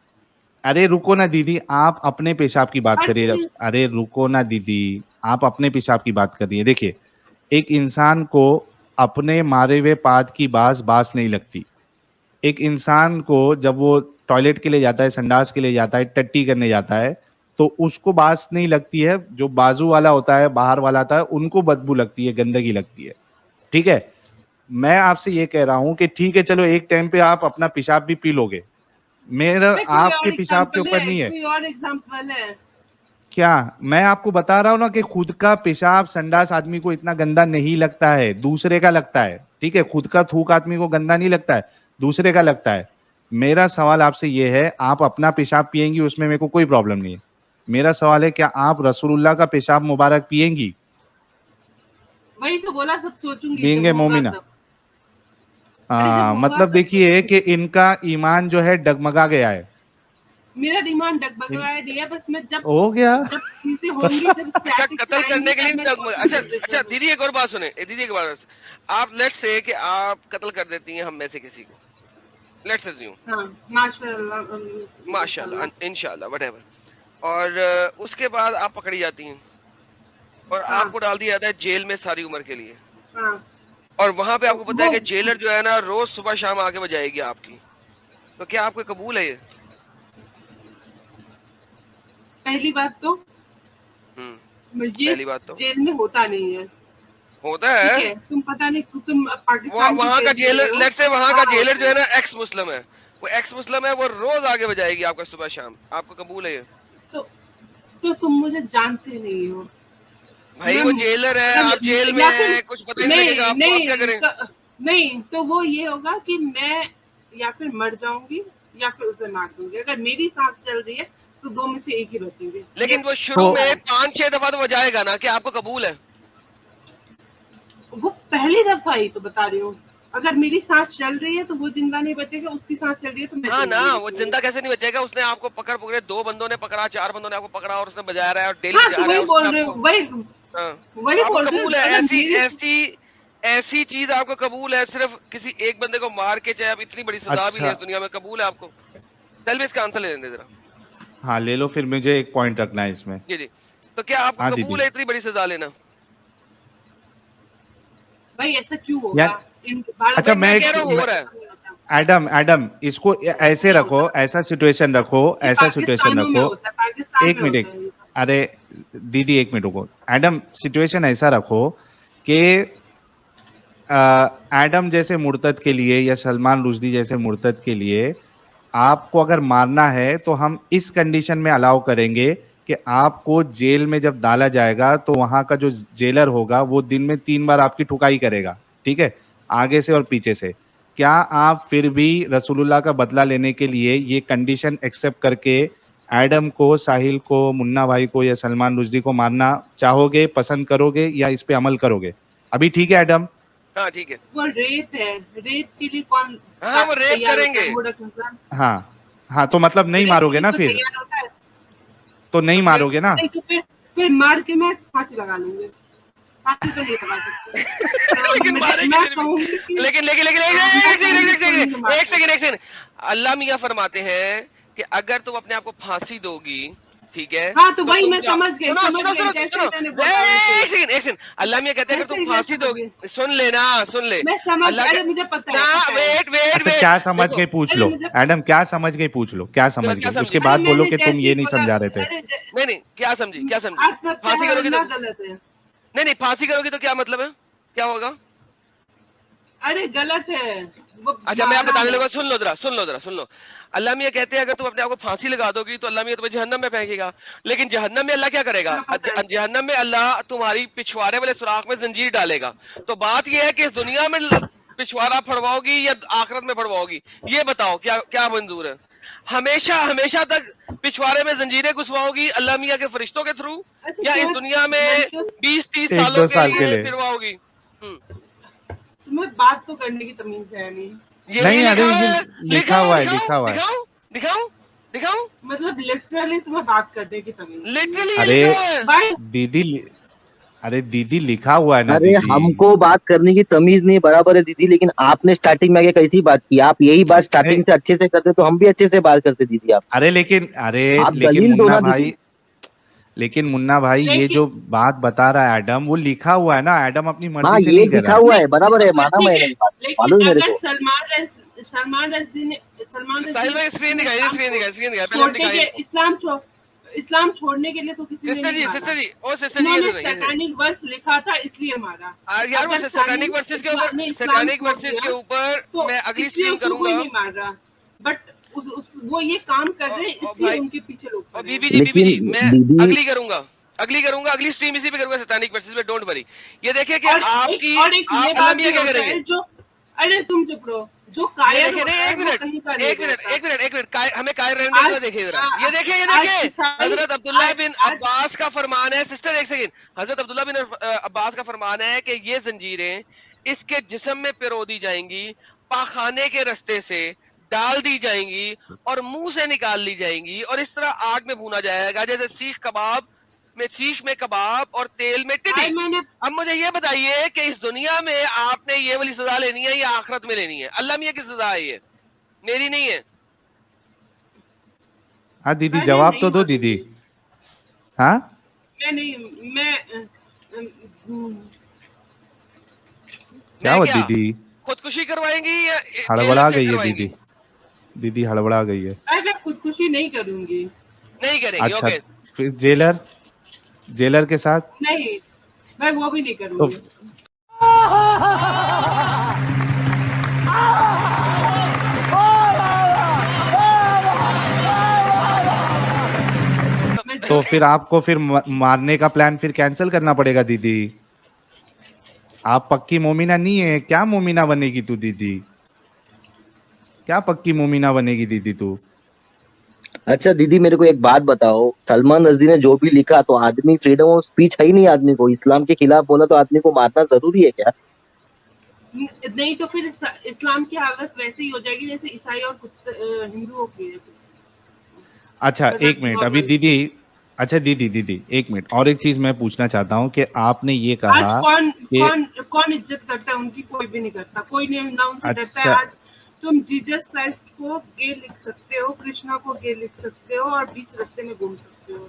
अरे रुको ना दीदी, आप अपने पेशाब की बात हर करिए। चीज अरे रुको ना दीदी, आप अपने पेशाब की बात करिए। देखिए, एक इंसान को अपने मारे हुए पाद की बास नहीं लगती। एक इंसान को जब वो टॉयलेट के लिए जाता है, संडास के लिए जाता है, टट्टी करने जाता है, तो उसको बास नहीं लगती है। जो बाजू वाला होता है, बाहर वाला होता है, उनको बदबू लगती है, गंदगी लगती है, ठीक है। मैं आपसे ये कह रहा हूं कि ठीक है चलो एक टाइम पे आप अपना पेशाब भी पी लोगे, मेरा कोई आपके और पेशाब के एग्जाम्पल ऊपर है, नहीं है कोई और एग्जाम्पल है। क्या। मैं आपको बता रहा हूँ ना कि खुद का पेशाब संडास आदमी को इतना गंदा नहीं लगता है, दूसरे का लगता है। ठीक है, खुद का थूक आदमी को गंदा नहीं लगता है, दूसरे का लगता है। मेरा सवाल आपसे ये है, आप अपना पेशाब पिएंगी उसमें मेरे को कोई प्रॉब्लम नहीं है। मेरा सवाल है, क्या आप रसूलुल्लाह का पेशाब मुबारक पिएंगी? वही तो बोला, सब सोचूंगी पिएंगे जब होगा मोमिना? तब। अरे जब होगा मतलब तब देखिए कि सोचूंगी। इनका ईमान जो है डगमगा गया है। मेरा डिमांड डगमगाया नहीं है, बस मैं जब हो गया। जब चीजें होंगी, जब अच्छा, स्टैटिक्स कत्ल करने के लिए आएंगी, तब मैं अच्छा सोचूंगी। अच्छा दीदी एक और बात सुने, दीदी एक बात, आप लेट्स से कि आप कत्ल कर देती हैं हम में से किसी को, लेट्स अज्यूम, हाँ, माशाल्लाह, माशाल्लाह इंशाल्लाह व्हाटएवर, और उसके बाद आप पकड़ी जाती हैं और हाँ। आपको डाल दिया जाता है जेल में सारी उम्र के लिए, हाँ, और वहां पे आपको पता है वो- कि जेलर जो है ना रोज सुबह शाम आके बजाएगी आपकी, तो क्या आपको कबूल है ये? पहली बात तो ये पहली बात तो जेल में होता नहीं है, होता ठीक है। है? तुम पता नहीं, तुम पाकिस्तान की वहाँ का जेल में जेलर, हो। लेट्स से वहाँ का हाँ, जेलर जो है ना एक्स मुस्लिम है, वो एक्स मुस्लिम है, वो रोज आगे बजाएगी आपका सुबह शाम, आपको कबूल है ये? तो तुम मुझे जानते नहीं हो भाई मैं- वो जेलर है, मैं- आप जेल में या हैं, फिर- कुछ पता ही नहीं लगेगा आपको, आप क्या करें? नहीं, तो वो ये होगा कि मैं या फिर मर जाऊंगी या फिर उसे मार दूंगी। अगर मेरी सांस चल रही है तो दो में से एक ही बचेंगे। लेकिन वो शुरू तो- में 5-6 दफा तो बजाएगा ना, कि आपको कबूल है? वो पहली दफा ही तो बता रही हूँ। अगर मेरी सांस चल रही है तो वो जिंदा नहीं बचेगा, उसकी सांस चल रही है तो मैं हाँ जिंदा ना, नहीं वो बचूंगी। जिंदा कैसे नहीं बचेगा? उसने आपको पकड़े, 2 बंदों ने पकड़ा, 4 बंदों ने आपको पकड़ा और उसने बजाया रहा है और डेली हाँ, जा तो रहा वही है बोल उसने रही आपको। हूँ, वही हाँ, वही आपको बोल रही हूँ। कबूल है अगर ऐसी मेरी- ऐसी ऐसी चीज आपको कबूल है, सिर्फ किसी एक बंदे को मार के, चाहे आप इतनी बड़ी सजा भी अच्छा। नहीं है दुनिया में, कबूल है आपको? चल भी इसका आंसर ले लेंगे जरा। हाँ ले लो, फिर मुझे एक पॉइंट रखना है इसमें। जी जी, तो क्या आपको हाँ, कबूल दीदी। है इतनी बड़ी सजा लेना? भाई ऐसा क्यों होगा? यार- इन भारत अच्छा, में मैं कह रहा हूँ हो रहा है। एडम इसको ऐसे रखो, ऐसा सिचुएशन रखो, ये ऐसा सिचुएशन पाकिस्तानों में रखो। होता है, पाकिस्तान एक में मिनट, होता है ये। अरे दीदी एक मिनट रुको। एडम सिचुएशन ऐसा रखो कि एडम जैसे मुर्तद के लिए या सलमान रुश्दी जैसे मुर्तद के लिए आपको अगर मारना है तो हम इस कंडीशन में अलाउ करेंगे कि आपको जेल में जब डाला जाएगा तो वहां का जो जेलर होगा वो दिन में 3 बार आपकी ठुकाई करेगा, ठीक है, आगे से और पीछे से। क्या आप फिर भी रसूलुल्लाह का बदला लेने के लिए ये कंडीशन एक्सेप्ट करके एडम को, साहिल को, मुन्ना भाई को या सलमान रुश्दी को मारना चाहोगे, पसंद करोगे या इस पे अमल करोगे? अभी ठीक है एडम? हाँ ठीक है। वो रेप है, रेप के लिए कौन हाँ, वो रेप तैयार होता है? करेंगे। मूर्ख इंसान। हाँ हाँ, तो मतलब नहीं रेप मारोगे के ना लिए तो फिर? तैयार होता है। तो नहीं मारोगे ना? नहीं तो फिर मार के मैं फांसी लगा लूंगी। फांसी तो नहीं लगा सकते। लेकिन मारेंगे मैं फिर भी। कहूंगी कि लेकिन एक सेकंड, अल्लाह मियां फरमाते हैं कि अगर तुम अपने आप को फांसी दोगी, ठीक है? हाँ, तो वही तुम मैं क्या- समझ गई, सुनो, समझ सुनो, गई, सुनो, जैसे सुनो, मैंने बोला वैसे। एक सेकंड, अल्लाह मियां कहते हैं अगर जैसे तुम मैं फांसी समझ दोगी, गई। सुन लेना, सुन ले। मैं समझ, अल्लाह अरे के- मुझे पता ना, है, पता है। वेट अच्छा, क्या समझ देखो, गए पूछ अरे लो मुझे- एडम, क्या समझ गए पूछ लो, क्या समझ क्या गए? समझ उसके गए? बाद अरे बोलो मैंने कि तुम जैसे ये नहीं बोला- समझा रहे थे। अरे नहीं क्या समझी, क्या समझी? आत्महत्या फांसी है, करोगी अल्लाह तो गलत है। नहीं फांसी करोगी तो क्या मतलब है, क्या होगा? अरे गलत है वो। अच्छा मैं आप मारना बताने है। लगा, सुन लो। अल्लाह मियां कहते हैं अगर तुम अपने आप को फांसी लगा दोगी तो अल्लाह मियां तुम्हें जहन्नम में फेंकेगा। लेकिन जहन्नम में अल्लाह क्या करेगा? हाँ, पता है। जहन्नम में अल्लाह तुम्हारी पिछवाड़े वाले सुराख में जंजीर डालेगा। तो बात यह है कि इस दुनिया में पिछवाड़ा फड़वाओगी या आखिरत में फड़वाओगी, ये बताओ क्या क्या मंजूर है? हमेशा तक पिछवाड़े में जंजीरें घुसवाओगी अल्लाह मियां के फरिश्तों के थ्रू, अच्छा, या इस तो दुनिया में 20-30 1-2 सालों साल के के लिए लिए। फिरवाओगी? तुम्हें बात तो करने की तमीज है नहीं। ये नहीं, अरे लिखा ये है, लिखा हुआ है, दिखाओ, लिखा हुआ है। दिखाओ मतलब लिटरली तुम्हें बात करने की तमीज। लिटरली अरे लिखा है। भाई दीदी, अरे दीदी लिखा हुआ है ना अरे दीदी। हमको बात करने की तमीज नहीं, बराबर है दीदी, लेकिन आपने स्टार्टिंग में आगे कैसी बात की? आप यही बात स्टार्टिंग से अच्छे से करते तो हम भी अच्छे से बात करते दीदी। आप अरे लेकिन आप दलील दो मुन्ना ना भाई, दीदी। लेकिन मुन्ना भाई ये लेकिन- जो बात बता रहा है एडम, वो लिखा हुआ है ना। एडम अपनी हाँ, मर्जी से ये नहीं कर लिखा रहा। हुआ है, बराबर है, माना ठीक मैंने है, बात, लेकिन मालूम है मेरे अगर को। सलमान रश्दी ने साहिल भाई स्क्रीन दिखाई, पहले छोड़ने दिखाई। के इस्लाम छोड़ने के लिए तो किसी ने सिस्टर नहीं जी, मारा। सिस्टर जी, ओ सिस्टर जी, उन्होंने ये सुनिए। सैतानिक वर्स लिखा था इसलिए मारा। यार वो अगर सैतानिक साली वर्सेस के इस्लाम ऊपर, ने इस्लाम सैतानिक छोड़ वर्सेस दिया, के ऊपर तो मैं अगली इसलिए स्ट्रीम उसको कोई करूंगा। नहीं मार रहा। बट वो ये काम कर रहे हैं और इसलिए भाई, उनके पीछे लोग और खड़े हैं। बीबी जी मैं दीदी अगली करूंगा अगली स्ट्रीम इसी पे करूंगा सैतानिक वर्सेस पे, डोंट वरी। ये देखिए कि और आपकी एक ये आप बात अलमिया भी क्या होता करेंगे? है जो, अरे तुम चुप रहो, जो ये कायर देखिए होता नहीं, है एक वो मिनट कहीं का नहीं रहता। एक मिनट हमें कायर रहने दो। आज देखिए जरा, आ- ये देखिए आज हजरत अब्दुल्ला आज बिन आज अब्बास का फरमान है। सिस्टर एक सेकंड, हजरत अब्दुल्ला बिन अब्बास का फरमान है कि ये जंजीरें इसके जिस्म में पिरो दी जाएंगी, पाखाने के रास्ते से डाल दी जाएंगी और मुंह से निकाल ली जाएंगी, और इस तरह आग में भूना जाएगा जैसे सीख में कबाब और तेल में टिड्डी। आज मैंने अब मुझे ये बताइए कि इस दुनिया में आपने ये वाली सजा लेनी है या आखिरत में लेनी है? अल्लाह मियां की सजा है ये, मेरी नहीं है। हाँ दीदी अरे जवाब नहीं तो दो मारूंगी। दीदी। हाँ मैं नहीं मैं क्या मैं हुआ क्या दीदी? खुदकुशी करवाएंगी या हड़बड़ा जेलर से गई है करवाएंगी? दीदी, दीदी हड़बड़ा गई है। अरे मैं खुदकुशी नहीं करूंगी, नहीं करेंगे, अच्छा ओके। फिर जेलर के साथ नहीं मैं वो भी नहीं तो करूंगी। तो फिर आपको फिर मारने का प्लान फिर कैंसिल करना पड़ेगा दीदी। आप पक्की मोमिना नहीं है क्या? मोमिना बनेगी तू दीदी? क्या पक्की मोमिना बनेगी दीदी तू? अच्छा दीदी मेरे को एक बात बताओ, सलमान रश्दी ने जो भी लिखा तो आदमी फ्रीडम ऑफ स्पीच है ही नहीं, आदमी को इस्लाम के खिलाफ बोला तो आदमी को मारना जरूरी है क्या? नहीं तो फिर इस्लाम की हालत वैसे ही हो जाएगी जैसे ईसाई और हिंदुओं की है। अच्छा मतलब एक मिनट अभी नॉर्मल। दीदी, अच्छा दीदी एक मिनट और एक चीज मैं पूछना चाहता हूँ कि आपने ये आज कहा कि कौन इज्जत करता है उनकी? कोई भी नहीं करता, कोई नहीं ना उनसे डरता है। अच्छा आज तुम जीसस क्राइस्ट को गे लिख सकते हो, कृष्णा को गे लिख सकते हो और बीच रास्ते में घूम सकते हो।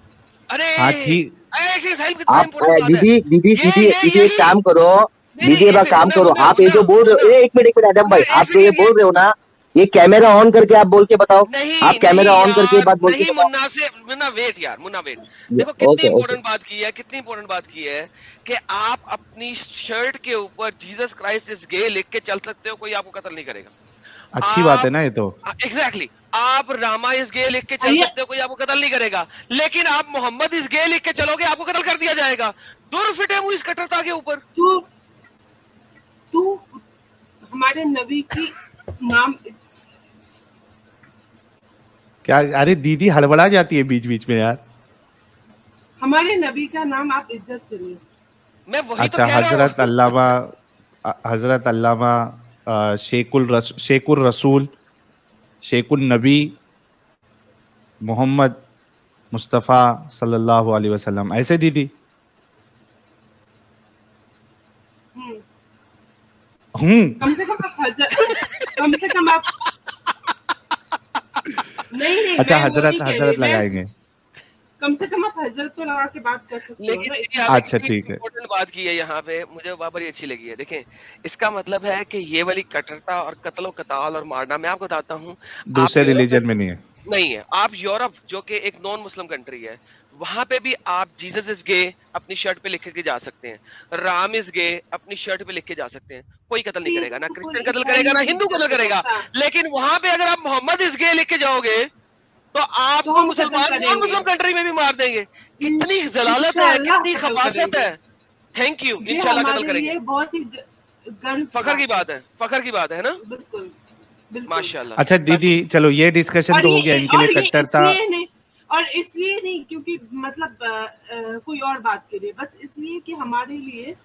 अरे हाँ ठीक, ऐसे साहिब कितना आप इंपॉर्टेंट बात है। दीदी दीदी ये दीदी ये दीदी ये एक काम करो, दीदी एक काम मुन्ना, करो, मुन्ना, आप ये जो बोल रहे हो, मुन्ना, एक मिनट आदम भाई, मुन्ना, आप एक जो ये सेकंड, बोल रहे हो ना, ये कैमरा ऑन करके आप बोल के बताओ, नहीं आप कैमरा ऑन करके ये बात बोल के नहीं बताओ। मुन्ना वेट यार, मुन्ना वेट। देखो कितनी ओके इंपॉर्टेंट बात की है, कितनी इंपॉर्टेंट बात की है कि आप अपनी शर्ट के ऊपर जीसस क्राइस्ट इज गे लिख के चल सकते हो, कोई आपको कत्ल नहीं करेगा। अच्छी बात है ना ये तो। एग्जैक्टली आप रामा इज गे लिख के चल आइए। सकते हो, कोई आपको कत्ल नहीं करेगा। लेकिन आप मोहम्मद इज गे लिख के चलोगे, आपको कत्ल कर दिया जाएगा। दूर फिटे मुंह इस कट्टरता के ऊपर। तू हमारे नबी की नाम क्या? अरे दीदी हड़बड़ा जाती है बीच बीच में यार। हमारे नबी का नाम आप इज्जत से ले। मैं वही अच्छा तो कह रहा हूँ। हजरत अल्लामा शेकुर रसूल शेकुल नबी मोहम्मद मुस्तफ़ा सल्लल्लाहु अलैहि वसल्लम, ऐसे दीदी? कम से कम आप नहीं अच्छा मैं वो हजरत नहीं कह रही, हजरत मैं लगाएंगे। कम से कम आप हजरत तो लगा के बात कर सकते हो लेकिन ना। देखिए, आपने अच्छा, कितनी ठीक है। इम्पोर्टेंट बात की है यहाँ पे, मुझे वहाँ बड़ी अच्छी लगी है। देखें, इसका मतलब है कि ये वाली कट्टरता और कत्लो कताल और मारना, मैं आपको बताता हूँ, दूसरे आप यूरोप रिलीजन में नहीं है। नहीं है। आप यूरोप जो कि एक नॉन मुस्लिम कंट्री है, वहां पे भी आप जीसस इज गे अपनी शर्ट पे लिख के जा सकते हैं, राम इज गे अपनी शर्ट पे लिख के जा सकते हैं, कोई कत्ल नहीं करेगा, ना क्रिश्चियन कत्ल करेगा, ना हिंदू कत्ल करेगा। लेकिन वहां पे अगर आप मोहम्मद इज गे लिख के जाओगे तो आपको हम मुसलमान कत्ल नॉन करेंगे। मुस्लिम कंट्री में भी मार देंगे। कितनी जलालत है, इंशाअल्लाह कितनी कत्ल खबासत करेंगे। है। थैंक यू, ये इंशाल्लाह कत्ल हमारे करेंगे। लिए बहुत ही गर्व फखर की बात है, फखर की बात है ना। बिल्कुल बिल्कुल। माशाल्लाह। अच्छा दीदी चलो ये डिस्कशन और तो हो गया इनके लिए कट्टरता। इसलिए नहीं क्योंकि मतलब कोई और बात के लिए, बस इसलिए कि हमारे लिए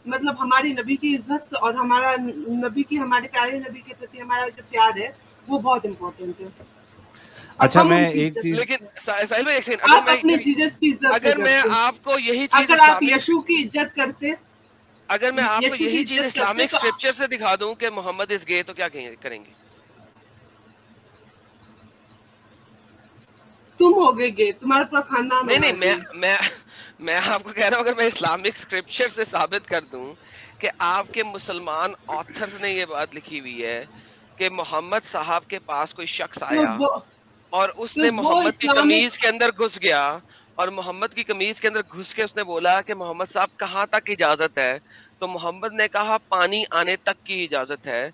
मतलब हमारे नबी की इज्जत और हमारा नबी की, हमारे प्यारे नबी के प्रति हमारा जो प्यार है वो बहुत इम्पोर्टेंट है। अच्छा मैं एक चीज, लेकिन साहिल भाई एक सेकंड, आप अपने जीसस की इज्जत अगर मैं आपको यही चीज अगर आप यीशु की इज्जत करते, अगर मैं आपको यीशु की यही इज्जत चीज करते इस्लामिक तो स्क्रिप्चर से दिखा दूं कि मोहम्मद इज गे, तो क्या करेंगे? तुम हो गए, तुम्हारा पूरा खानदान नहीं मैं आपको कह रहा हूँ, अगर मैं इस्लामिक स्क्रिप्चर से साबित कर दूं कि आपके मुसलमान ऑथर्स ने ये बात लिखी हुई है कि मोहम्मद साहब के पास कोई शख्स आया और उसने मोहम्मद की कमीज के अंदर घुस गया, और मोहम्मद की कमीज के अंदर घुस के उसने बोला कि मोहम्मद साहब कहाँ तक इजाजत है, तो मोहम्मद ने कहा पानी आने तक की इजाजत है,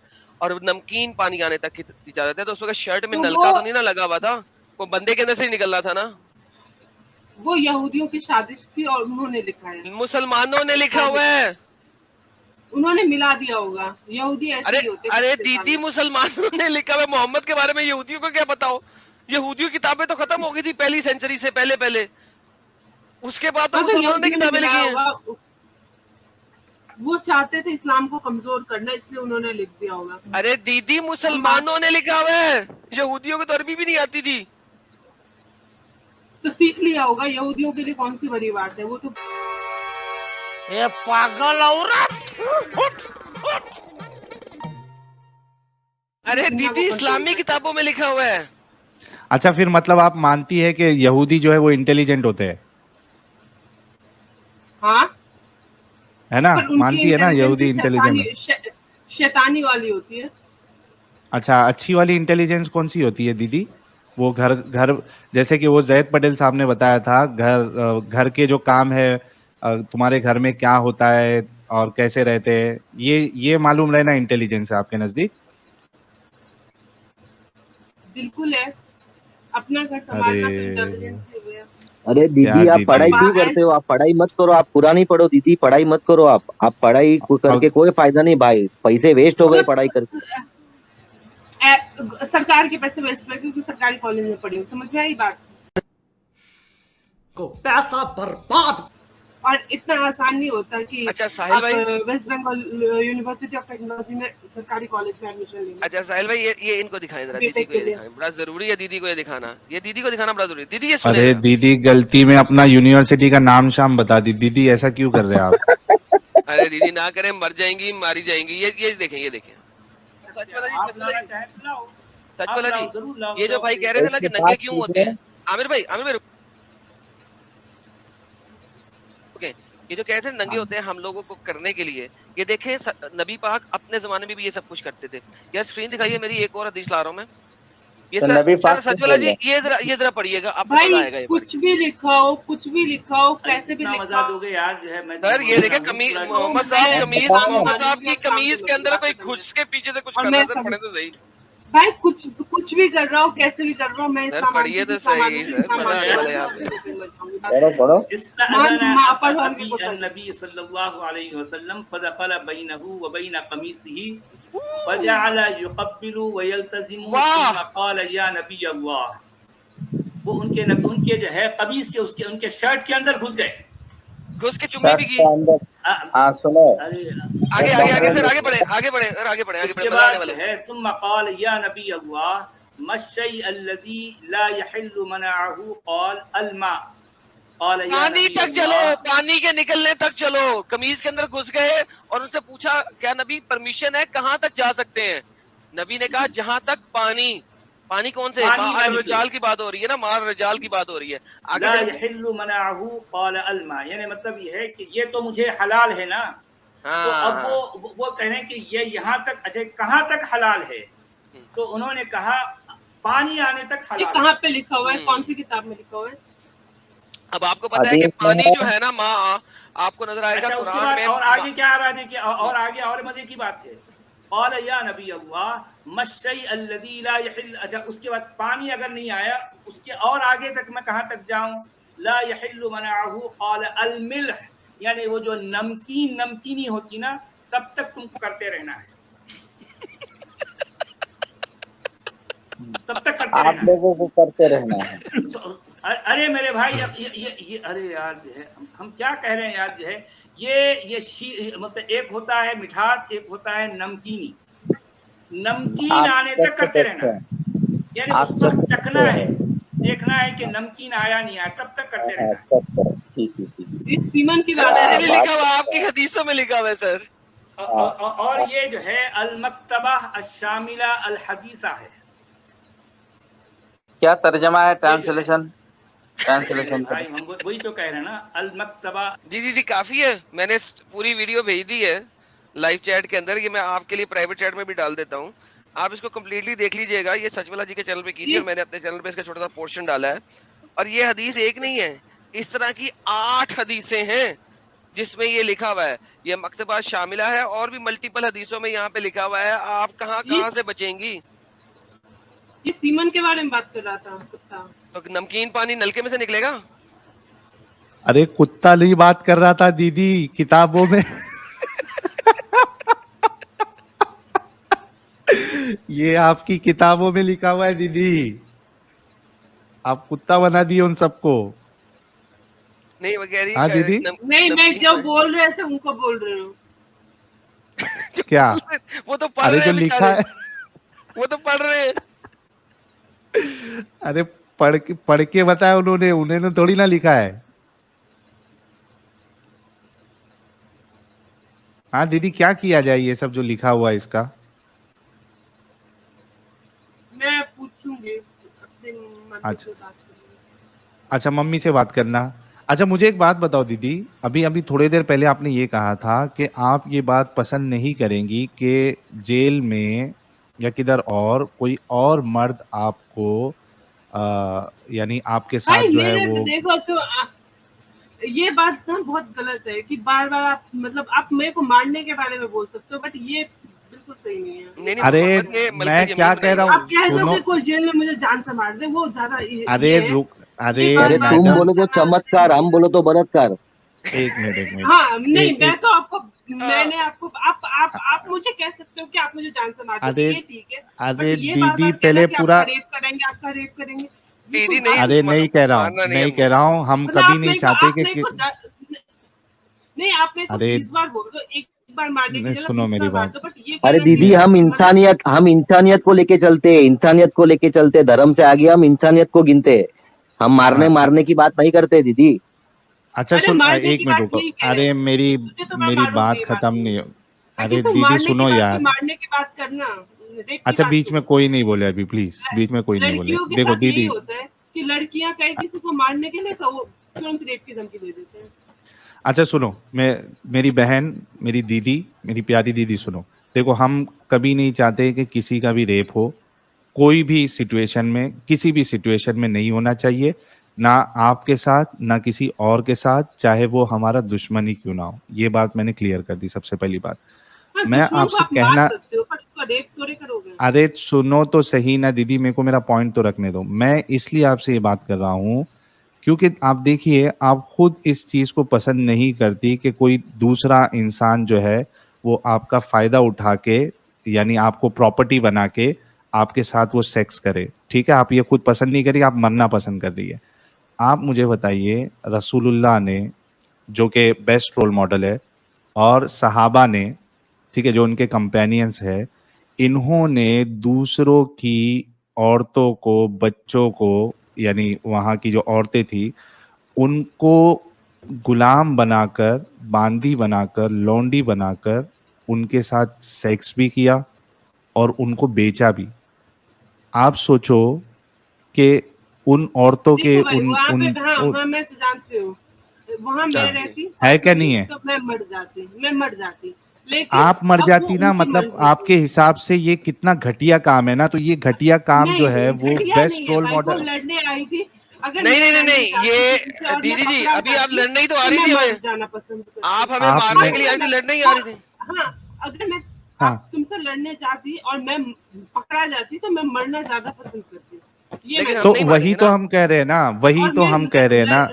और नमकीन पानी आने तक की इजाजत है। तो उस वक्त शर्ट में तो नलका वो- तो नहीं ना लगा हुआ था, वो बंदे के अंदर से ही निकल रहा था ना। वो यहूदियों की साजिश थी और उन्होंने लिखा है, मुसलमानों ने लिखा हुआ है। उन्होंने मिला दिया होगा। यहूदी ऐसे अरे ही होते हैं, अरे कुछ दीदी, शैतान। मुसलमानों ने लिखा हुआ है। मोहम्मद के बारे में यहूदियों को क्या बताओ? यहूदियों की किताबें तो खत्म हो गई थी पहली सेंचुरी से पहले पहले, उसके बाद तो हाँ, तो मुसलमानों ने यहूदियों ने किताबें लिखी मिलाया हैं। होगा। वो चाहते थे इस्लाम को कमजोर करना, इसलिए उन्होंने लिख दिया होगा। अरे दीदी, मुसलमानों ने लिखा हुआ है, यहूदियों को तो अरबी भी नहीं आती थी। तो सीख लिया होगा। यहूदियों के लिए कौन सी बड़ी बात है, वो तो ये पागल औरत। अरे दीदी, इस्लामी किताबों में लिखा हुआ है। अच्छा, फिर मतलब आप मानती है कि यहूदी जो है वो इंटेलिजेंट होते हैं, हाँ, है ना? पर उनकी मानती है ना यहूदी इंटेलिजेंसी इंटेलिजेंट? शैतानी वाली होती है। अच्छा, अच्छी वाली इंटेलिजेंस कौन सी होती है दीदी? वो घर घर जैसे कि वो जैद पटेल साहब ने बताया था, घर के जो काम है, तुम्हारे घर में क्या होता है और कैसे रहते हैं, ये मालूम रहना इंटेलिजेंस है आपके नजदीक? बिल्कुल है, अपना घर संभालना तो इंटेलिजेंस ही है। अरे दीदी, आप दीदी? पढ़ाई क्यों करते हो? आप पढ़ाई मत करो, आप कुरान ही पढ़ो दीदी, पढ़ाई मत करो। आप पढ़ाई करके कोई फायदा नहीं भाई, पैसे वेस्ट हो गए पढ़ाई करके। सरकार के पैसे वेस्ट हुए क्योंकि सरकारी कॉलेज में पढ़ी हूँ, समझ में आई बात? को पैसा बर्बाद। और इतना आसान नहीं होता कि अच्छा साहिल भाई, west Bengal university of technology में सरकारी कॉलेज में एडमिशन लेंगे। अच्छा साहिल भाई, ये इनको दिखाएं जरा, बेटे दीदी को ये के लिए। दिखाएं, बड़ा जरूरी है दीदी को ये दिखाना, ये दीदी को दिखाना बड़ा जरूरी है। दीदी ये अरे सुने, दीदी, गलती में अपना यूनिवर्सिटी का नाम शाम बता दी दीदी, ऐसा क्यों कर रहे हैं आप? अरे दीदी ना करें, मर जाएंगी, मारी जाएंगी। ये देखें, ये देखें। सच वाला जी, सच वाला जी, ये जो भाई कह रहे थे ना कि नंगे क्यों होते हैं, आमिर भाई ओके, ये जो कह रहे थे नंगे होते हैं हम लोगों को करने के लिए, ये देखें नबी पाक अपने जमाने में भी ये सब कुछ करते थे। यार स्क्रीन दिखाइए मेरी, एक और हदीस ला रहा हूँ मैं। ये तो नबी पाक सच वाला जी, ये जरा पढ़िएगा, आपको मजा आएगा। भाई ये कुछ भी लिखा हो, कुछ भी लिखा हो, कैसे भी लिखा हो। दोगे यार जो है मैं सर ये देखे कमीज, मोहम्मद साहब की कमीज के अंदर कोई घुस के पीछे से कुछ और करना, मैं सर पढ़े तो सही। भाई कुछ भी कर रहा हो, कैसे भी कर रहा हूँ, मैं सर इस्लाम पढ़िए तो सही, सर मजा आने वाला है यहाँ पे। पढ़ो। नबी सल्लल्लाहु अलैहि वसल्लम फदखल बैनहु व बैन कमीसिही फजअल युक़ब्बिलु व यल्तज़िमु थुम्मा क़ाल या नबी अल्लाह। वो उनके जो है कमीज के उनके शर्ट के अंदर घुस गए, घुस के चुम्मी भी की। हाँ सुनो, आगे सर, आगे बढ़े। उसके बाद है सुम्मा क़ाल या नबी अल्लाह मश्शै अल्लज़ी ला यहिल्लु मनाअहु क़ाल अलमा। पानी तक चलो, पानी के निकलने तक चलो। कमीज के अंदर घुस गए और उनसे पूछा क्या नबी परमिशन है, कहाँ तक जा सकते हैं? नबी ने कहा जहां तक पानी कौन से? मार रजाल की बात हो रही है ना, मार रजाल की बात हो रही है। आगे यानी मतलब ये है कि ये तो मुझे हलाल है ना। तो अब वो कह रहे हैं कि ये यहाँ तक, अच्छा कहाँ तक हलाल है? तो उन्होंने कहा पानी आने तक हलाल। कहाँ पे लिखा हुआ है, कौन सी किताब में लिखा हुआ है? अब आपको पता है कि पानी जो है ना माँ, आपको नजर आएगा कुरान में। और आगे क्या आ रहा है देखिए, और आगे और मजे की बात है, क़ाल या नबी अल्लाह मश्शै अल्लज़ी ला यहिल। अच्छा उसके बाद पानी अगर नहीं आया, उसके और आगे तक मैं कहाँ तक जाऊं? ला यहिल्लु मनाअहु क़ाल अल मिल्ह, यानी वो जो नमकीनी होती ना, तब तक तुमको करते रहना है, तब तक करते आप लोगों को करते रहना है। अरे मेरे भाई, ये अरे यार जो है हम क्या कह रहे हैं यार जो है, ये मतलब एक होता है मिठास, एक होता है नमकीन आने तक करते रहना है, यानी उस पर चखना है, देखना है कि नमकीन आया नहीं आया, तब तक करते रहना है। सीमन की बात मैंने नहीं लिखा हुआ, आपकी हदीसों में लिखा हुआ है सर। और ये जो है अल मक्तबा अश-शामिला अल हदीसा है। क्या तर्जमा है, ट्रांसलेशन? भाई हम वही तो कह रहे हैं ना, अल मक्तबा। जी काफी है, मैंने पूरी वीडियो भेज दी है लाइव चैट के अंदर, ये मैं आपके लिए प्राइवेट चैट में भी डाल देता हूँ, आप इसको कम्प्लीटली देख लीजिएगा। ये सचवाला जी के चैनल पे कीजिए, और मैंने अपने चैनल पे इसका छोटा सा पोर्शन डाला है। और ये हदीस एक नहीं है, इस तरह की 8 हदीसें हैं जिसमें ये लिखा हुआ है। ये मकतबा शामिला है और भी मल्टीपल हदीसों में यहाँ पे लिखा हुआ है। आप कहाँ से बचेंगी? ये सीमन के बारे में बात कर रहा था कुत्ता। तो नमकीन पानी नलके में से निकलेगा? अरे कुत्ता नहीं बात कर रहा था दीदी, किताबों में ये आपकी किताबों में लिखा हुआ है दीदी, आप कुत्ता बना दिए उन सबको। नहीं वो कह रही हाँ दीदी, नहीं मैं जो बोल रहे थे उनको बोल रही हूँ। क्या? वो तो पढ़ अरे रहे जो हैं लिखा है, वो तो पढ़ रहे हैं। अरे पढ़ के बताया उन्होंने थोड़ी ना लिखा है। हाँ दीदी, क्या किया जाए ये सब जो लिखा हुआ है इसका? मैं पूछूंगी अपने मम्मी से बात करूंगी। अच्छा मम्मी से बात करना। अच्छा मुझे एक बात बताओ दीदी, अभी थोड़ी देर पहले आपने ये कहा था कि आप ये बात पसंद नहीं करेंगी कि जेल में या किधर और कोई और मर्द आपको यानी आपके साथ जो है वो। देखो तो ये बात ना बहुत गलत है कि बार बार आप मतलब आप मेरे को मारने के बारे में बोल सकते हो, बट ये बिल्कुल सही नहीं है। नहीं, अरे मैं क्या कह रहा हूँ, आप कह दो कि कोई जेल में मुझे जान से मार दे, वो ज्यादा अरे तुम बोलो तो चमत्कार, हम बोलो तो बलात्कार। एक मिनट हाँ नहीं मैं तो आपको मैंने आपको आप मुझे कह सकते हो कि आप मुझे जान से मार दो, ये ठीक है। अरे दीदी पहले पूरा आपका रेप करेंगे दीदी नहीं, अरे नहीं कह रहा हूँ हम कभी नहीं चाहते कि नहीं आपने तो 20 बार बोल दो, एक बार मारने की जगह सुनो मेरी बात। अरे दीदी हम इंसानियत को लेके चलते, धर्म से आगे हम इंसानियत को गिनते, हम मारने की बात नहीं करते दीदी। अच्छा सुन, एक मिनट रुको, अरे मेरी बात खत्म नहीं। अरे दीदी सुनो यार, मारने की बात करना। अच्छा बीच में कोई नहीं बोले अभी, प्लीज बीच में कोई नहीं बोले। देखो दीदी होता है कि लड़कियां कहीं किसी को मारने के लिए तो वो तुरंत रेप की धमकी दे देते हैं। अच्छा सुनो, मेरी बहन, मेरी दीदी, मेरी प्यारी दीदी सुनो, देखो हम कभी नहीं चाहते कि किसी का भी रेप हो, कोई भी सिचुएशन में, किसी भी सिचुएशन में नहीं होना चाहिए, ना आपके साथ ना किसी और के साथ, चाहे वो हमारा दुश्मन ही क्यों ना हो। ये बात मैंने क्लियर कर दी सबसे पहली बात। मैं आपसे कहना, अरे सुनो तो सही ना दीदी, मेरे को मेरा पॉइंट तो रखने दो। मैं इसलिए आपसे ये बात कर रहा हूँ क्योंकि आप देखिए, आप खुद इस चीज को पसंद नहीं करती कि कोई दूसरा इंसान जो है वो आपका फायदा उठा के, यानी आपको प्रॉपर्टी बना के आपके साथ वो सेक्स करे, ठीक है? आप ये खुद पसंद नहीं करिए, आप मरना पसंद कर रही है। आप मुझे बताइए, रसूलुल्लाह ने जो कि बेस्ट रोल मॉडल है, और सहाबा ने, ठीक है, जो उनके कंपेनियंस है, इन्होंने दूसरों की औरतों को, बच्चों को, यानी वहाँ की जो औरतें थी उनको गुलाम बनाकर, बांदी बनाकर, लौंडी बनाकर उनके साथ सेक्स भी किया और उनको बेचा भी। आप सोचो कि उन औरतों के मैं जानती हूँ, वहाँ मैं रहती है क्या नहीं है, तो मैं मर जाती। आप मर जाती ना, मतलब आपके हिसाब से ये कितना घटिया काम है ना, तो ये घटिया काम जो है वो बेस्ट रोल मॉडल। लड़ने आई थी, अगर नहीं, ये दीदी जी अभी आप लड़ने ही तो आ रही थी हमें, जाना पसंद करती। आप हमें मारने के लिए आई थी, लड़ने ही आ रही थी। हाँ अगर मैं तुमसे लड़ने जाती और मैं पकड़ा जाती तो मैं मरना ज्यादा पसंद करती। तो वही तो हम कह रहे हैं ना, वही तो हम कह रहे हैं ना,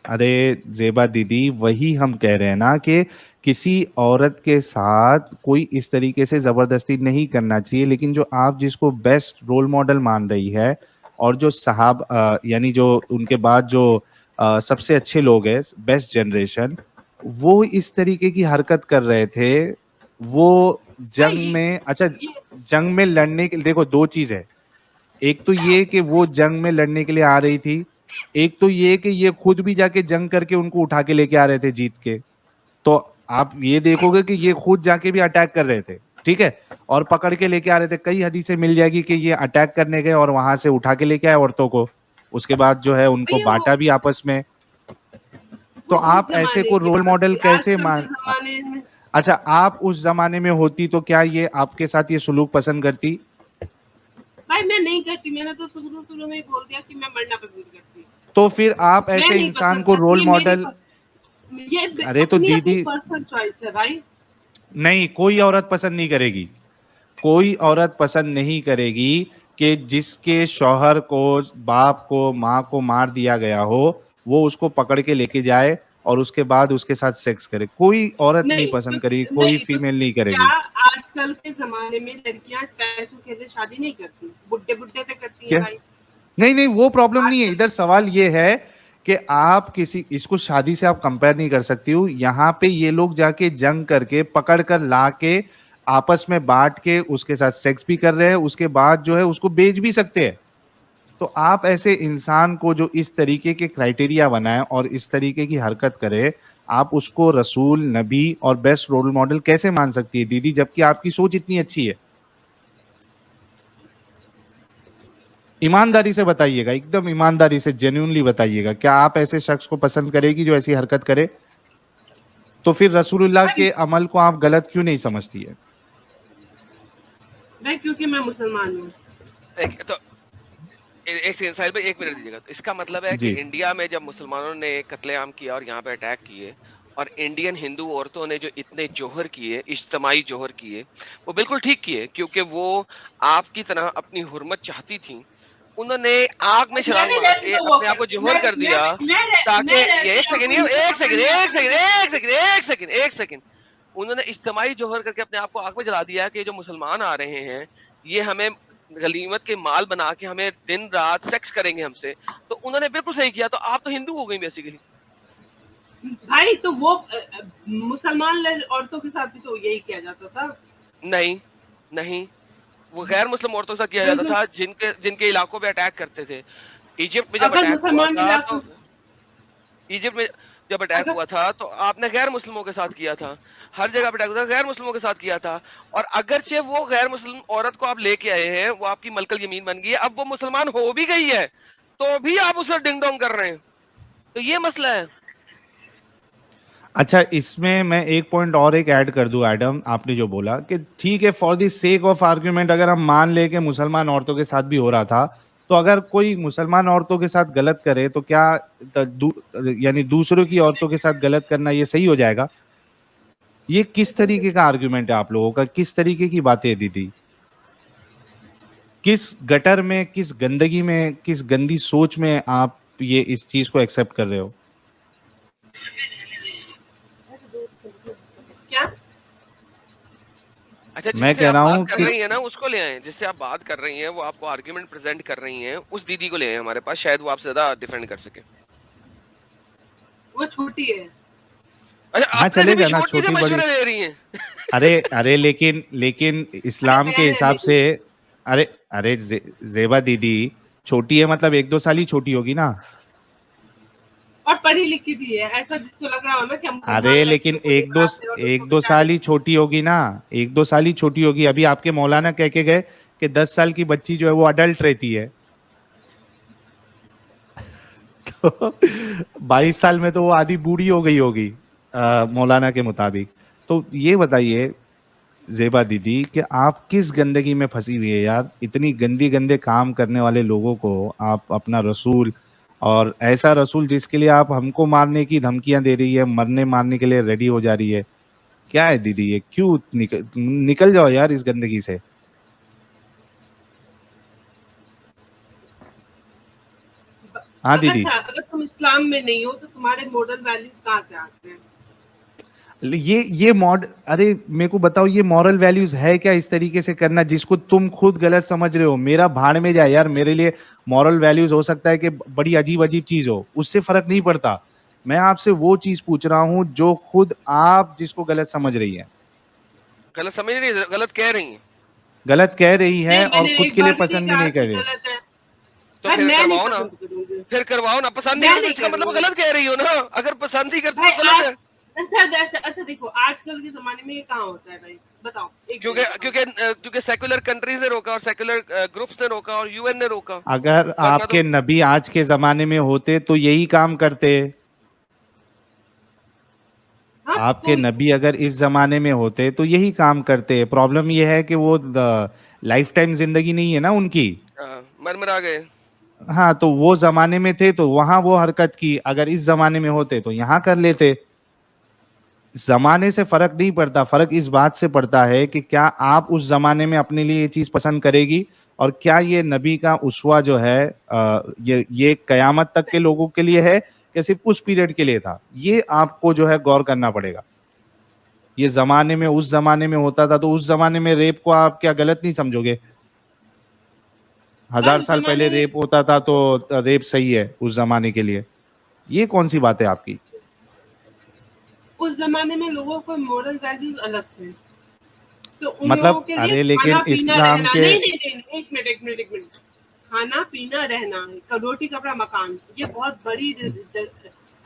अरे जेबा दीदी वही हम कह रहे हैं ना कि किसी औरत के साथ कोई इस तरीके से जबरदस्ती नहीं करना चाहिए। लेकिन जो आप जिसको बेस्ट रोल मॉडल मान रही है, और जो साहब यानी जो उनके बाद जो सबसे अच्छे लोग हैं, बेस्ट जनरेशन, वो इस तरीके की हरकत कर रहे थे। वो जंग में, अच्छा जंग में लड़ने के, देखो दो चीज है, एक तो ये कि वो जंग में लड़ने के लिए आ रही थी, एक तो ये कि ये खुद भी जाके जंग करके उनको उठा के लेके आ रहे थे जीत के। तो आप ये देखोगे कि ये खुद जाके भी अटैक कर रहे थे, ठीक है, और पकड़ के लेके आ रहे थे। कई हदीसें मिल जाएगी कि ये अटैक करने गए और वहां से उठा के लेके आए औरतों को, उसके बाद जो है उनको बांटा भी आपस में। तो आप ऐसे को रोल मॉडल कैसे मान, अच्छा आप उस जमाने में होती तो क्या ये आपके साथ ये सुलूक पसंद करती? भाई मैं नहीं करती, मैंने तो शुरू में बोल दिया कि मैं मरना पसंद करती। तो फिर आप ऐसे इंसान को रोल मॉडल, ये अरे तो दीदी पर्सनल चॉइस है भाई। नहीं, कोई औरत पसंद नहीं करेगी, कोई औरत पसंद नहीं करेगी कि जिसके शौहर को, बाप को, माँ को मार दिया गया हो, वो उसको पकड़ के लेके जाए और उसके बाद उसके साथ सेक्स करे। कोई औरत नहीं पसंद करेगी, कोई फीमेल नहीं करेगी। क्या आजकल के जमाने में लड़कियां पैसों के लिए शादी नहीं करती, बुड्ढे बुड्ढे पे करती हैं भाई। नहीं नहीं, वो प्रॉब्लम नहीं है। इधर सवाल ये है कि आप किसी, इसको शादी से आप कंपेयर नहीं कर सकती हो। यहाँ पे ये लोग जाके जंग करके पकड़ कर ला के आपस में बांट के उसके साथ सेक्स भी कर रहे हैं, उसके बाद जो है उसको बेच भी सकते हैं। तो आप ऐसे इंसान को जो इस तरीके के क्राइटेरिया बनाए और इस तरीके की हरकत करे, आप उसको रसूल, नबी और बेस्ट रोल मॉडल कैसे मान सकती है दीदी, जबकि आपकी सोच इतनी अच्छी है? ईमानदारी से बताइएगा, एकदम ईमानदारी से, जेन्युइनली बताइएगा, क्या आप ऐसे शख्स को पसंद करेगी जो ऐसी हरकत करे? तो फिर रसूलुल्लाह के अमल को आप गलत क्यों नहीं समझती है? नहीं, क्योंकि मैं मुसलमान हूँ। एक सेकंड साहिल भाई, एक मिनट दीजिएगा। तो इसका मतलब है कि इंडिया में जब मुसलमानों ने कत्लेआम किया और यहाँ पे अटैक किए, और इंडियन हिंदू औरतों ने जो इतने जोहर किए, इज्तमाई जोहर किए, वो बिल्कुल ठीक किए, क्योंकि वो आपकी तरह अपनी हुर्मत चाहती थी। उन्होंने आग में शराब मार के अपने आप को जोहर कर दिया ताकि एक सेकंड उन्होंने इज्तमाई जोहर करके अपने आप को आग में जला दिया कि जो मुसलमान आ रहे हैं ये हमें गनीमत के माल बना के हमें दिन रात सेक्स करेंगे हमसे। तो उन्होंने बिल्कुल सही किया। तो आप तो हिंदू हो गई बेसिकली भाई। तो वो मुसलमान औरतों के साथ भी तो यही किया जाता था। नहीं, वो गैर मुस्लिम औरतों के साथ किया जाता था जिनके इलाकों पे अटैक करते थे। इजिप्ट में जब अटैक हुआ था तो आपने गैर मुस्लिमों के साथ किया था। हर जगह अटैक हुआ था, गैर मुस्लिमों के साथ किया था। और अगरचे वो गैर मुस्लिम औरत को आप लेके आए हैं, वो आपकी मलकल यमीन बन गई है, अब वो मुसलमान हो भी गई है तो भी आप उसे डिंग डोंग कर रहे हैं। तो ये मसला है। अच्छा, इसमें मैं एक पॉइंट और एक ऐड कर दूं एडम, आपने जो बोला कि ठीक है, for the sake of argument अगर हम मान ले कि मुसलमान औरतों के साथ भी हो रहा था, तो अगर कोई मुसलमान औरतों के साथ गलत करे तो क्या यानी दूसरों की औरतों के साथ गलत करना ये सही हो जाएगा? ये किस तरीके का आर्ग्यूमेंट है आप लोगों का? किस तरीके की बातें है दीदी? किस गटर में, किस गंदगी में, किस गंदी सोच में आप ये इस चीज को एक्सेप्ट कर रहे हो? अच्छा, मैं कह रहा हूँ कर रही है ना, उसको ले आए। जिससे आप बात कर रही हैं, वो आपको आर्गुमेंट प्रेजेंट कर रही हैं, उस दीदी को ले आए हमारे पास, शायद वो आपसे ज्यादा डिफेंड कर सके। वो छोटी है। अच्छा, हाँ चलेगा ना, छोटी बड़ी ले रही हैं। अरे लेकिन इस्लाम के हिसाब से, अरे जेबा दीदी छोटी है मतलब 1-2 साल ही छोटी होगी ना। और पढ़ी लिखी भी है, ऐसा जिसको लग रहा हो ना कि हम, अरे लेकिन 1-2 साल ही छोटी होगी ना, 1-2 साल ही छोटी होगी। अभी आपके मौलाना कह के गए कि 10 साल की बच्ची जो है वो अडल्ट रहती है। तो 22 साल में तो वो आधी बूढ़ी हो गई होगी मौलाना के मुताबिक। तो ये बताइए जेबा दीदी कि आप किस गंदगी में फंसी हुई है यार? इतनी गंदे काम करने वाले लोगों को आप अपना रसूल, और ऐसा रसूल जिसके लिए आप हमको मारने की धमकियां दे रही है, मरने मारने के लिए रेडी हो जा रही है। क्या है दीदी ये? क्यों निकल जाओ यार इस गंदगी से। हाँ दीदी, अगर तुम इस्लाम में नहीं हो तो तुम्हारे मॉरल वैल्यूज कहाँ से आते हैं? ये अरे मेरे को बताओ, ये मॉरल वैल्यूज है क्या इस तरीके से करना जिसको तुम खुद गलत समझ रहे हो? मेरा भाड़ में जाए यार, मेरे लिए मॉरल वैल्यूज हो सकता है कि बड़ी अजीब चीज हो, उससे फर्क नहीं पड़ता। मैं आपसे वो चीज पूछ रहा हूँ जो खुद आप जिसको गलत समझ रही है। गलत समझ रही है, गलत कह रही है, गलत कह रही है और खुद के लिए पसंद भी नहीं कर रही। तो फिर करवाओ ना। पसंद नहीं करती इसका मतलब गलत कह रही हो ना। अगर पसंद ही करती तो गलत है। अच्छा देखो, आजकल के जमाने में ये कहाँ होता है भाई, बताओ? क्योंकि सेक्युलर कंट्रीज ने रोका और सेक्युलर ग्रुप्स ने रोका और यूएन ने रोका। अगर आपके नबी आज के जमाने में होते तो यही काम करते। आपके नबी अगर इस जमाने में होते तो यही काम करते। प्रॉब्लम ये है कि वो लाइफ टाइम जिंदगी नहीं है ना उनकी, मर आ गए। हाँ, तो वो जमाने में थे तो वहां वो हरकत की, अगर इस जमाने में होते तो यहाँ कर लेते। जमाने से फर्क नहीं पड़ता, फर्क इस बात से पड़ता है कि क्या आप उस जमाने में अपने लिए ये चीज पसंद करेगी, और क्या ये नबी का उसवा जो है ये कयामत तक के लोगों के लिए है कि सिर्फ उस पीरियड के लिए था। ये आपको जो है गौर करना पड़ेगा। ये जमाने में उस जमाने में होता था तो उस जमाने में रेप को आप क्या गलत नहीं समझोगे? 1000 साल पहले रेप होता था तो रेप सही है उस जमाने के लिए? ये कौन सी बात है आपकी? उस जमाने में लोगों को मोरल वैल्यूज अलग थे, तो उन मतलब लोगों के लिए अरे लेकिन खाना, पीना, इस्लाम रहना, के नहीं, एक मिनट, खाना पीना रहना, रोटी कपड़ा मकान, ये बहुत बड़ी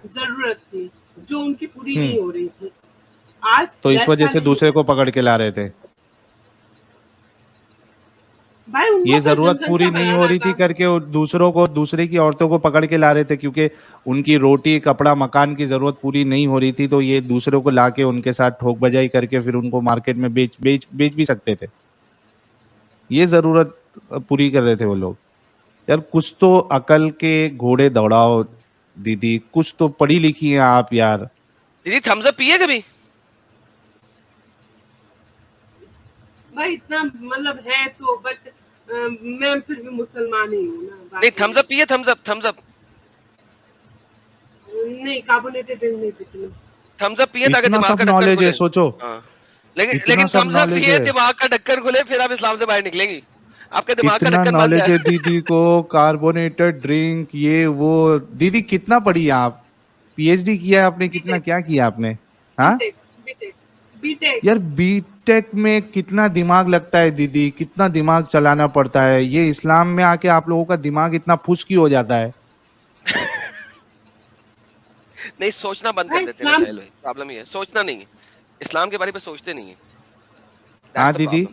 जरूरत थी जो उनकी पूरी नहीं हो रही थी। आज तो इस वजह से दूसरे को पकड़ के ला रहे थे। भाई ये जरूरत पूरी नहीं हो रही थी करके दूसरों को, दूसरे की औरतों को पकड़ के ला रहे थे, क्योंकि उनकी रोटी कपड़ा मकान की जरूरत पूरी नहीं हो रही थी, तो ये दूसरों को लाके उनके साथ ठोक बजाई करके फिर उनको मार्केट में बेच भी सकते थे। ये जरूरत पूरी कर रहे थे वो लोग। यार कुछ तो अकल के घोड़े दौड़ाओ दीदी, कुछ तो पढ़ी लिखी है आप यार। दीदी थम्स अप पिए कभी? भाई इतना मतलब है तो, बट मैं फिर भी मुसलमान ही हूँ ना। नहीं थम्स अप पिए, थम्स अप नहीं, कार्बोनेटेड ड्रिंक नहीं पीती। थम्स अप पिए ताकि इतना दिमाग सब का ढक्कन नॉलेज खुले। है, सोचो। लेकिन सब थम्स अप knowledge पिए, है। दिमाग का ढक्कन खुले, फिर आप इस्लाम से बाहर निकलेंगी। आपके दिमाग का कितना ढक्कन बंद नॉलेज है। है दीदी को, कार्बोनेटेड ड्रिंक ये वो। दीदी कितना पढ़ी है आप? पीएचडी किया है आपने? कितना क्या किया आपने? हाँ बीटेक। यार बीटेक में कितना दिमाग लगता है दीदी, कितना दिमाग चलाना पड़ता है। ये इस्लाम में आके आप लोगों का दिमाग इतना फुसकी हो जाता है। नहीं सोचना बंद कर देते हैं साहिल भाई, प्रॉब्लम ये है, सोचना नहीं है, इस्लाम के बारे में सोचते नहीं है। हाँ दीदी,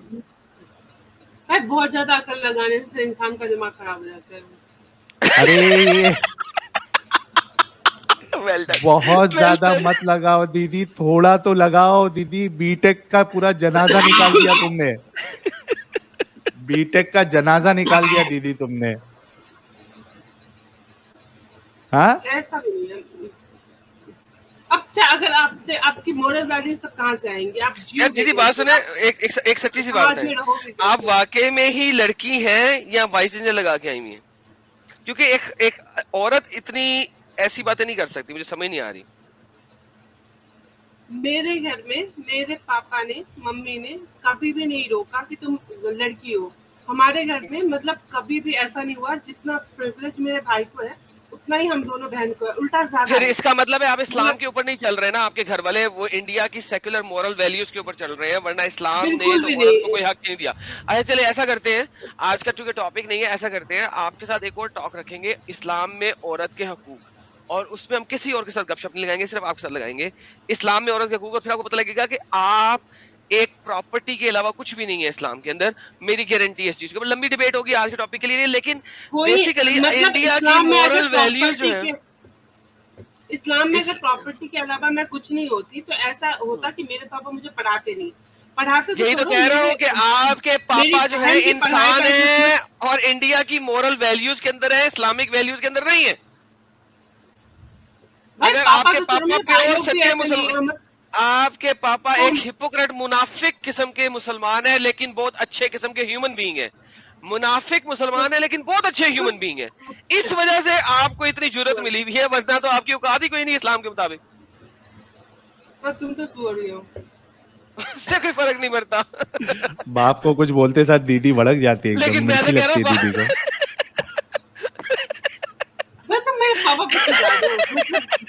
भाई बहुत ज्यादा अकल लगाने से इंसान का दिमाग खराब हो जाता है। अरे well done. बहुत ज्यादा मत लगाओ दीदी, थोड़ा तो लगाओ दीदी। बीटेक का पूरा जनाजा निकाल दिया तुमने। बीटेक का जनाजा निकाल दिया दीदी तुमने। हाँ ऐसा भी नहीं है। अब क्या अगर आपकी मोरल वैल्यूज तक कहाँ से आएंगे? आप यार दीदी बात सुने, एक सच्ची सी बात है, आप वाकई में ही लड़की हैं या वाइस जेंडर लगा के आई हुई हैं? क्योंकि एक औरत इतनी ऐसी बातें नहीं कर सकती, मुझे समझ नहीं आ रही। मेरे घर में मेरे पापा ने, मम्मी ने कभी भी नहीं रोका कि तुम लड़की हो। हमारे घर में मतलब कभी भी ऐसा नहीं हुआ। जितना प्रिविलेज मेरे भाई को है उतना ही हम दोनों बहन को है, उल्टा ज्यादा। फिर इसका मतलब है आप इस्लाम के ऊपर नहीं चल रहे ना, आपके घर वाले वो इंडिया की सेक्युलर मॉरल वैल्यूज के ऊपर चल रहे हैं, वरना इस्लाम ने तो औरत को कोई हक नहीं दिया। अच्छा चले ऐसा करते हैं, आज का चूंकि टॉपिक नहीं है, ऐसा करते हैं आपके साथ एक और टॉक रखेंगे इस्लाम में औरत के हकूक, और उसमें हम किसी और के साथ गपशप नहीं लगाएंगे, सिर्फ आपके साथ लगाएंगे इस्लाम में औरत के हकूक। और फिर आपको पता लगेगा कि आप एक प्रॉपर्टी के अलावा कुछ भी नहीं है इस्लाम के अंदर। मेरी गारंटी है इस चीज के ऊपर। लंबी डिबेट होगी आज के टॉपिक के लिए, लेकिन बेसिकली इंडिया की मॉरल वैल्यूज जो है, इस्लाम में अगर प्रॉपर्टी के अलावा मैं कुछ नहीं होती तो ऐसा होता कि मेरे पापा मुझे पढ़ाते नहीं, पढ़ाते। यही तो कह रहा हूँ कि आपके पापा जो है इंसान है और इंडिया की मॉरल वैल्यूज के अंदर है, इस्लामिक वैल्यूज के अंदर नहीं है। अगर आपके पापा प्योर सच्चे मुसलमान, आपके पापा एक हिपोक्रेट मुनाफिक किस्म के मुसलमान है लेकिन बहुत अच्छे किस्म के ह्यूमन बीइंग है, मुनाफिक मुसलमान है लेकिन बहुत अच्छे ह्यूमन बीइंग है, इस वजह से आपको इतनी जुर्रत मिली हुई है, वरना तो आपकी औकात ही कोई नहीं इस्लाम के मुताबिक। तुम तो सुअर हो, उससे कोई फर्क नहीं पड़ता। बाप को कुछ बोलते साथ दीदी भड़क जाती है, लेकिन मैं तो कह रहा हूँ दीदी को। मैं तो मेरे पापा पे जा रहा हूँ।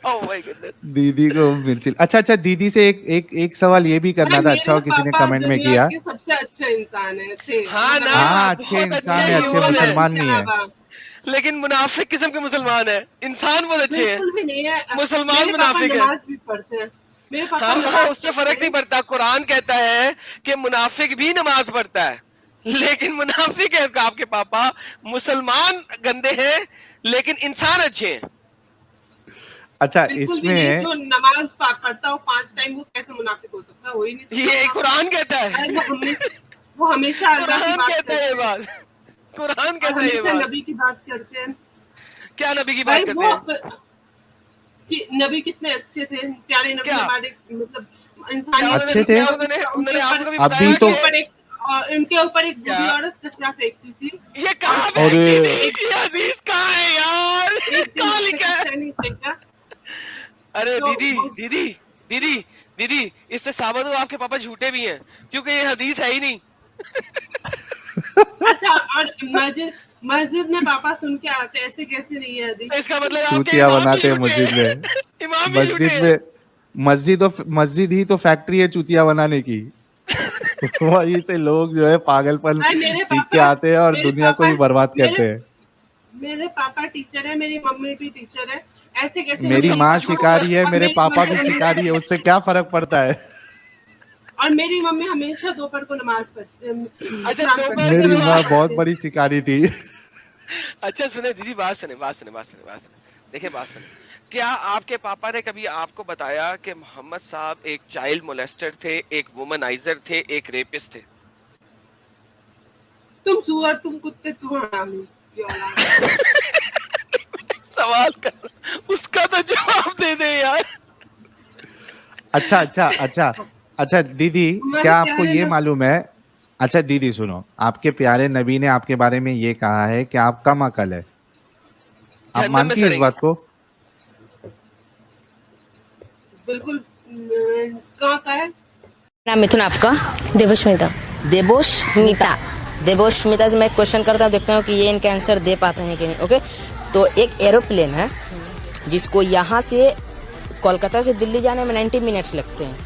Oh my goodness. दीदी को मिर्ची। अच्छा दीदी से एक सवाल ये भी करना था। अच्छा किसी ने कमेंट में किया, सबसे अच्छे इंसान है थे। हाँ ना, हाँ अच्छे इंसान है, अच्छे मुसलमान नहीं है, लेकिन मुनाफिक किस्म के मुसलमान है। इंसान बहुत अच्छे हैं, भी नहीं है, मुसलमान मुनाफिक है। नमाज भी पढ़ते हैं मेरे पापा। हाँ, उससे फर्क नहीं पड़ता। कुरान कहता है कि मुनाफिक भी नमाज पढ़ता है, लेकिन मुनाफिक है आपके पापा। मुसलमान गंदे हैं लेकिन इंसान अच्छे हैं। अच्छा इसमें जो नमाज पढ़ता हो 5 टाइम वो कैसे मुनाफिक हो सकता है? हो ही नहीं। ये कुरान कहता है, वो हमेशा अल्लाह की बात कहता है ये बात, कुरान कहता है ये बात। नबी की बात करते हैं। क्या नबी की भाई बात वो करते हैं? कि नबी कितने अच्छे थे, प्यारे नबी क्या? हमारे मतलब क्या इंसानियत अच्छे थे? क्या उन्होंने आपको कभी अभी बताया तो- कि इनके ऊपर एक क्या? बूढ़ी औरत कचरा फेंकती थी। ये कहाँ और फेंकती थी? ये हदीस कहाँ है यार? एक दिन कहाँ उसने लिखा है? कचरा नहीं फेंका। अरे तो दीदी वो- दीदी दीदी दीदी, इससे साबित हो आपके पापा झूठे भी हैं, क्योंकि ये हदीस है ही नहीं। अच्छा, और मस्जिद में पापा सुन के आते, ऐसे कैसे नहीं है हदीस? तो इसका मतलब आपके चूतिया इमाम भी बनाते हैं झूठे मस्जिद हैं। में। इमाम भी झूठे मस्जिद हैं। में मस्जिद ही तो फैक्ट्री है चूतिया बनाने की। वहीं से लोग जो है पागलपन भाई मेरे सीख के पापा- आते हैं और मेरे दुनिया को ही पापा- बर्बाद मेरे- करते हैं। मेरे पापा टीचर है, मेरी मम्मी भी टीचर है, ऐसे कैसे? मेरी नहीं? माँ शिकारी है, और मेरे मेरी पापा मम्मी भी हमेशा- शिकारी है, उससे क्या फर्क पड़ता है? और मेरी मम्मी हमेशा दोपहर को नमाज पढ़ती। अच्छा, दोपहर को मेरी नमाज माँ बहुत बड़ी शिकारी थी। अच्छा सुने दीदी, बात सुने। देखिए बात सुने, क्या आपके पापा ने कभी आपको बताया कि मोहम्मद साहब एक चाइल्ड मोलेस्टर थे, एक वुमनाइजर थे, एक रेपिस्ट थे? तुम सुअर, तुम कुत्ते, तुम हरामी, ये औलाद। सवाल कर, उसका तो जवाब दे दे यार। अच्छा दीदी, हमारे क्या आपको प्यारे ये नबी- मालूम है? अच्छा दीदी सुनो, आपके प्यारे नबी ने आपके बारे में ये कहा है कि आप कम अकल है। आप जहन्नम में मानती है इस सड़ेंगे। बात को? बिल्कुल। कहाँ का है? नाम मिथुन आपका? देवस्मिता। देवोष्मिता। देवोष्मिता से मैं क्वेश्चन करता हूँ, देखता हूँ कि ये इनका आंसर दे पाते हैं कि नहीं। ओके, तो एक एरोप्लेन है जिसको यहाँ से कोलकाता से दिल्ली जाने में 90 मिनट्स लगते हैं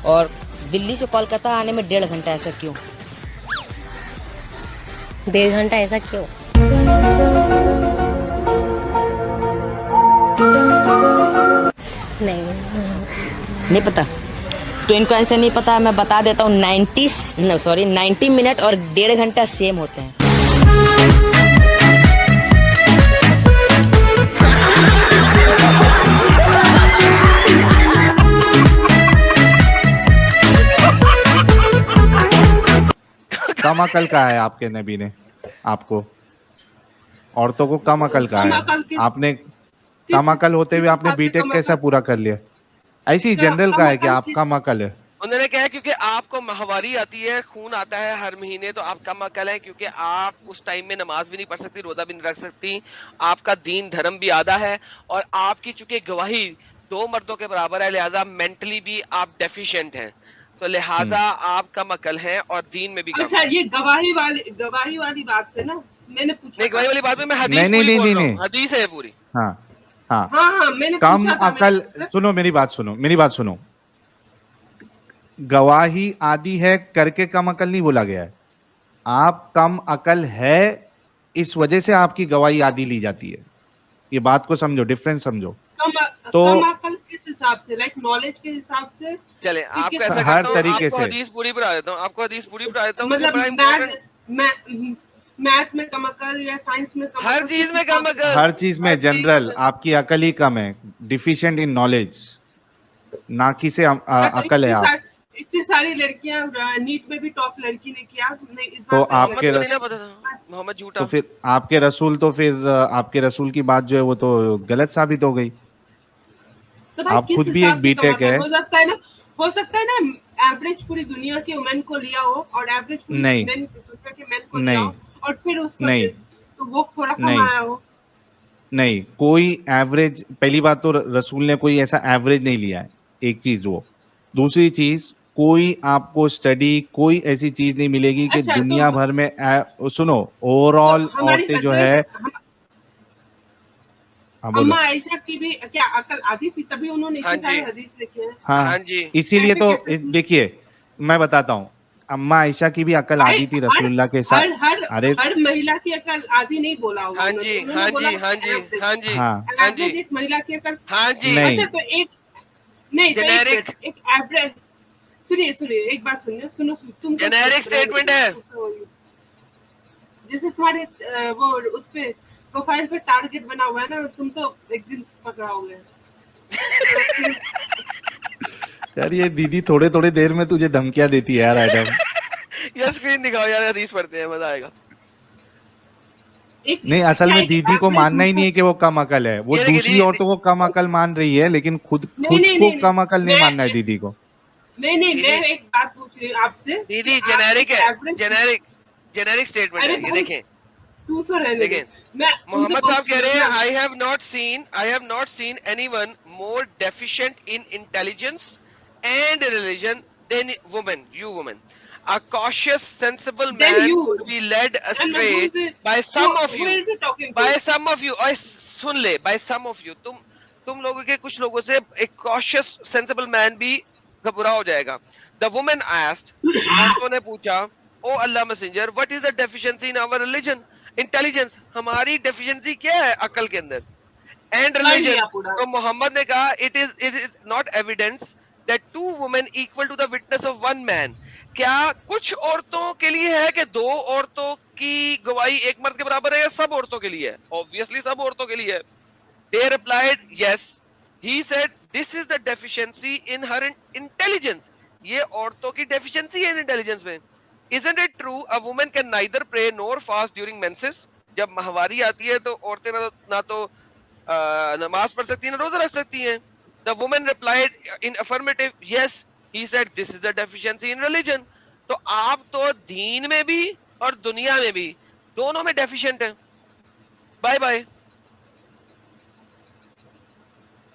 और दिल्ली से कोलकाता आने में 1.5 घंटा, ऐसा क्यों? 1.5 घंटा ऐसा क्यों? नहीं पता? तो इनको आंसर नहीं पता, मैं बता देता हूँ। 90 मिनट और 1.5 घंटा सेम होते हैं। कम अकल का है आपके नबी ने आपको? औरतों को कम अकल का कम है? अकल किस- आपने कम अकल होते हुए आपने हिसाब से बीटेक कम कैसा अकल? पूरा कर लिया? ऐसी क्या जनरल कम का है कि अकल आप किस- कम अकल है? उन्होंने कहा क्योंकि आपको माहवारी आती है, खून आता है हर महीने, तो आप कम अकल हैं, क्योंकि आप उस टाइम में नमाज भी नहीं पढ़ सकती, रोजा भी नहीं रख सकती, आपका दीन धर्म भी आधा है, और आपकी चूंकि गवाही 2 मर्दों के बराबर है, लिहाजा मेंटली भी आप डेफिशिएंट हैं, तो लिहाजा आप कम अकल हैं और दीन में भी कम अच्छा, हैं। ये गवाही वाली बात है ना, मैंने पूछा नहीं, गवाही था। वाली बात में मैं हदीस नहीं, पूरी नहीं, बोल नहीं, रहा हूँ, नहीं। हदीस है पूरी। हाँ हाँ, हाँ, मैंने कम पूछा था, अकल। सुनो मेरी बात सुनो। गवाही आदि है करके कम अकल नहीं बोला गया है। आप कम अकल है, इस वजह से आपकी गवाही आदि ली जाती है। ये बात को समझो, डिफरेंस समझो। तो कम अकल किस हिसाब से? लाइक नॉलेज के हिसाब से? चले आपको किस- ऐसा हर करता हूँ, तरीके आपको से। हदीस पूरी पढ़ा देता हूँ, मतलब बड़ा important- मैथ में कम अकल या साइंस में कम हर अकल, चीज किस में हिसाब कम से? अकल। हर चीज में हर चीज जनरल में। आपकी अकल ही कम है, डिफिशिएंट इन नॉलेज, ना कि से अकल है आप। इतनी सारी लड़कियां नीट में भी टॉप लड़की ने किया नहीं, इस तो बार आपके मोहम्मद को नहीं रस- ना पता था, मोहम्मद झूठा। तो फिर आपके रसूल की बात जो है वो तो गलत साबित हो गई। तो भाई आप किस खुद भी हिसाब एक से कम बीटेक अकल? है। हो सकता है ना एवरेज पूरी दुनिया के वुमेन को लिया हो और एवरेज पूरी नहीं। दुनिया के मेन को नहीं। लिया हो और फिर उसको नहीं। तो वो थोड़ा कम नहीं। आया हो। नहीं, कोई एवरेज, पहली बात तो रसूल ने कोई ऐसा एवरेज नहीं लिया है, एक चीज वो। दूसरी चीज, कोई आपको स्टडी, कोई ऐसी चीज नहीं मिलेगी कि अच्छा, दुनिया तो- भर में सुनो, ओवरऑल तो हमारी औरतें जो है। हाँ, बोलो। अम्मा आयशा की भी क्या अकल आधी थी, तभी उन्होंने हाँ इतने सारे जी। हदीस लिखे हैं। हाँ हाँ जी। इसीलिए ऐसे तो कैसे? देखिए, मैं बताता हूँ, अम्मा आयशा की भी अकल भाई, आधी थी रसूलुल्लाह के साथ। अरे हर महिला की अकल आधी नहीं बोला होगा हाँ उन्होंने। जी, उन्होंने हाँ बोला जी, हाँ जी, average। हाँ जी, हाँ। हाँ Average जी, एक महिला की अकल। हाँ जी। नहीं। अच्छा, तो एक नहीं, तो Generic। एक एवरेज। सुनिए एक बार सुनो तुम तो- Generic statement है। जैसे तुम्हारे वो उस पे प्रोफाइल पे टारगेट बना हुआ है ना, तुम तो एक दिन पकड़ाओगे। यार ये दीदी थोड़े थोड़े देर में तुझे धमकियां देती है यार, एडम। यार स्क्रीन दिखाओ यार, हदीस पढ़ते हैं, मजा आएगा। नहीं, असल में दीदी को मानना ही नहीं है कि वो कम अकल है, वो दूसरी औरतों को कम अकल मान रही है, लेकिन खुद को कम अकल नहीं मानना है दीदी को। नहीं, मैं एक बात पूछ रही हूँ आपसे। दीदी जेनेरिक है, जेनेरिक स्टेटमेंट है ये, देखें तू तो रहने दे। मोहम्मद साहब कह रहे हैं I have not seen anyone more deficient in intelligence and religion than women, you women. A cautious, sensible man would be led astray by some of you. By some of you. और सुन ले, by some of you. तुम लोगों के कुछ लोगों से एक cautious, sensible man भी घबरा हो जाएगा। The woman asked, औरतों ने पूछा, ओ अल्लाह messenger, what is the deficiency in our religion? Intelligence, हमारी deficiency क्या है अकल के अंदर? And religion, तो मोहम्मद ने कहा, it is not evidence that two women equal to the witness of one man. क्या कुछ औरतों के लिए है कि दो औरतों की गवाही एक मर्द के बराबर है, या सब औरतों के लिए है? ऑब्वियसली सब औरतों के लिए है। They replied, yes. He said, this is the deficiency in her intelligence. ये औरतों की deficiency है इंटेलिजेंस में। Isn't it true? A woman can neither pray nor fast during menses. जब माहवारी आती है तो औरतें ना तो नमाज पढ़ सकती हैं ना रोजा रख सकती हैं। The woman replied in affirmative, yes. He said, this is the deficiency in religion. तो आप तो दीन में भी और दुनिया में भी दोनों में डेफिशिएंट हैं। Bye bye.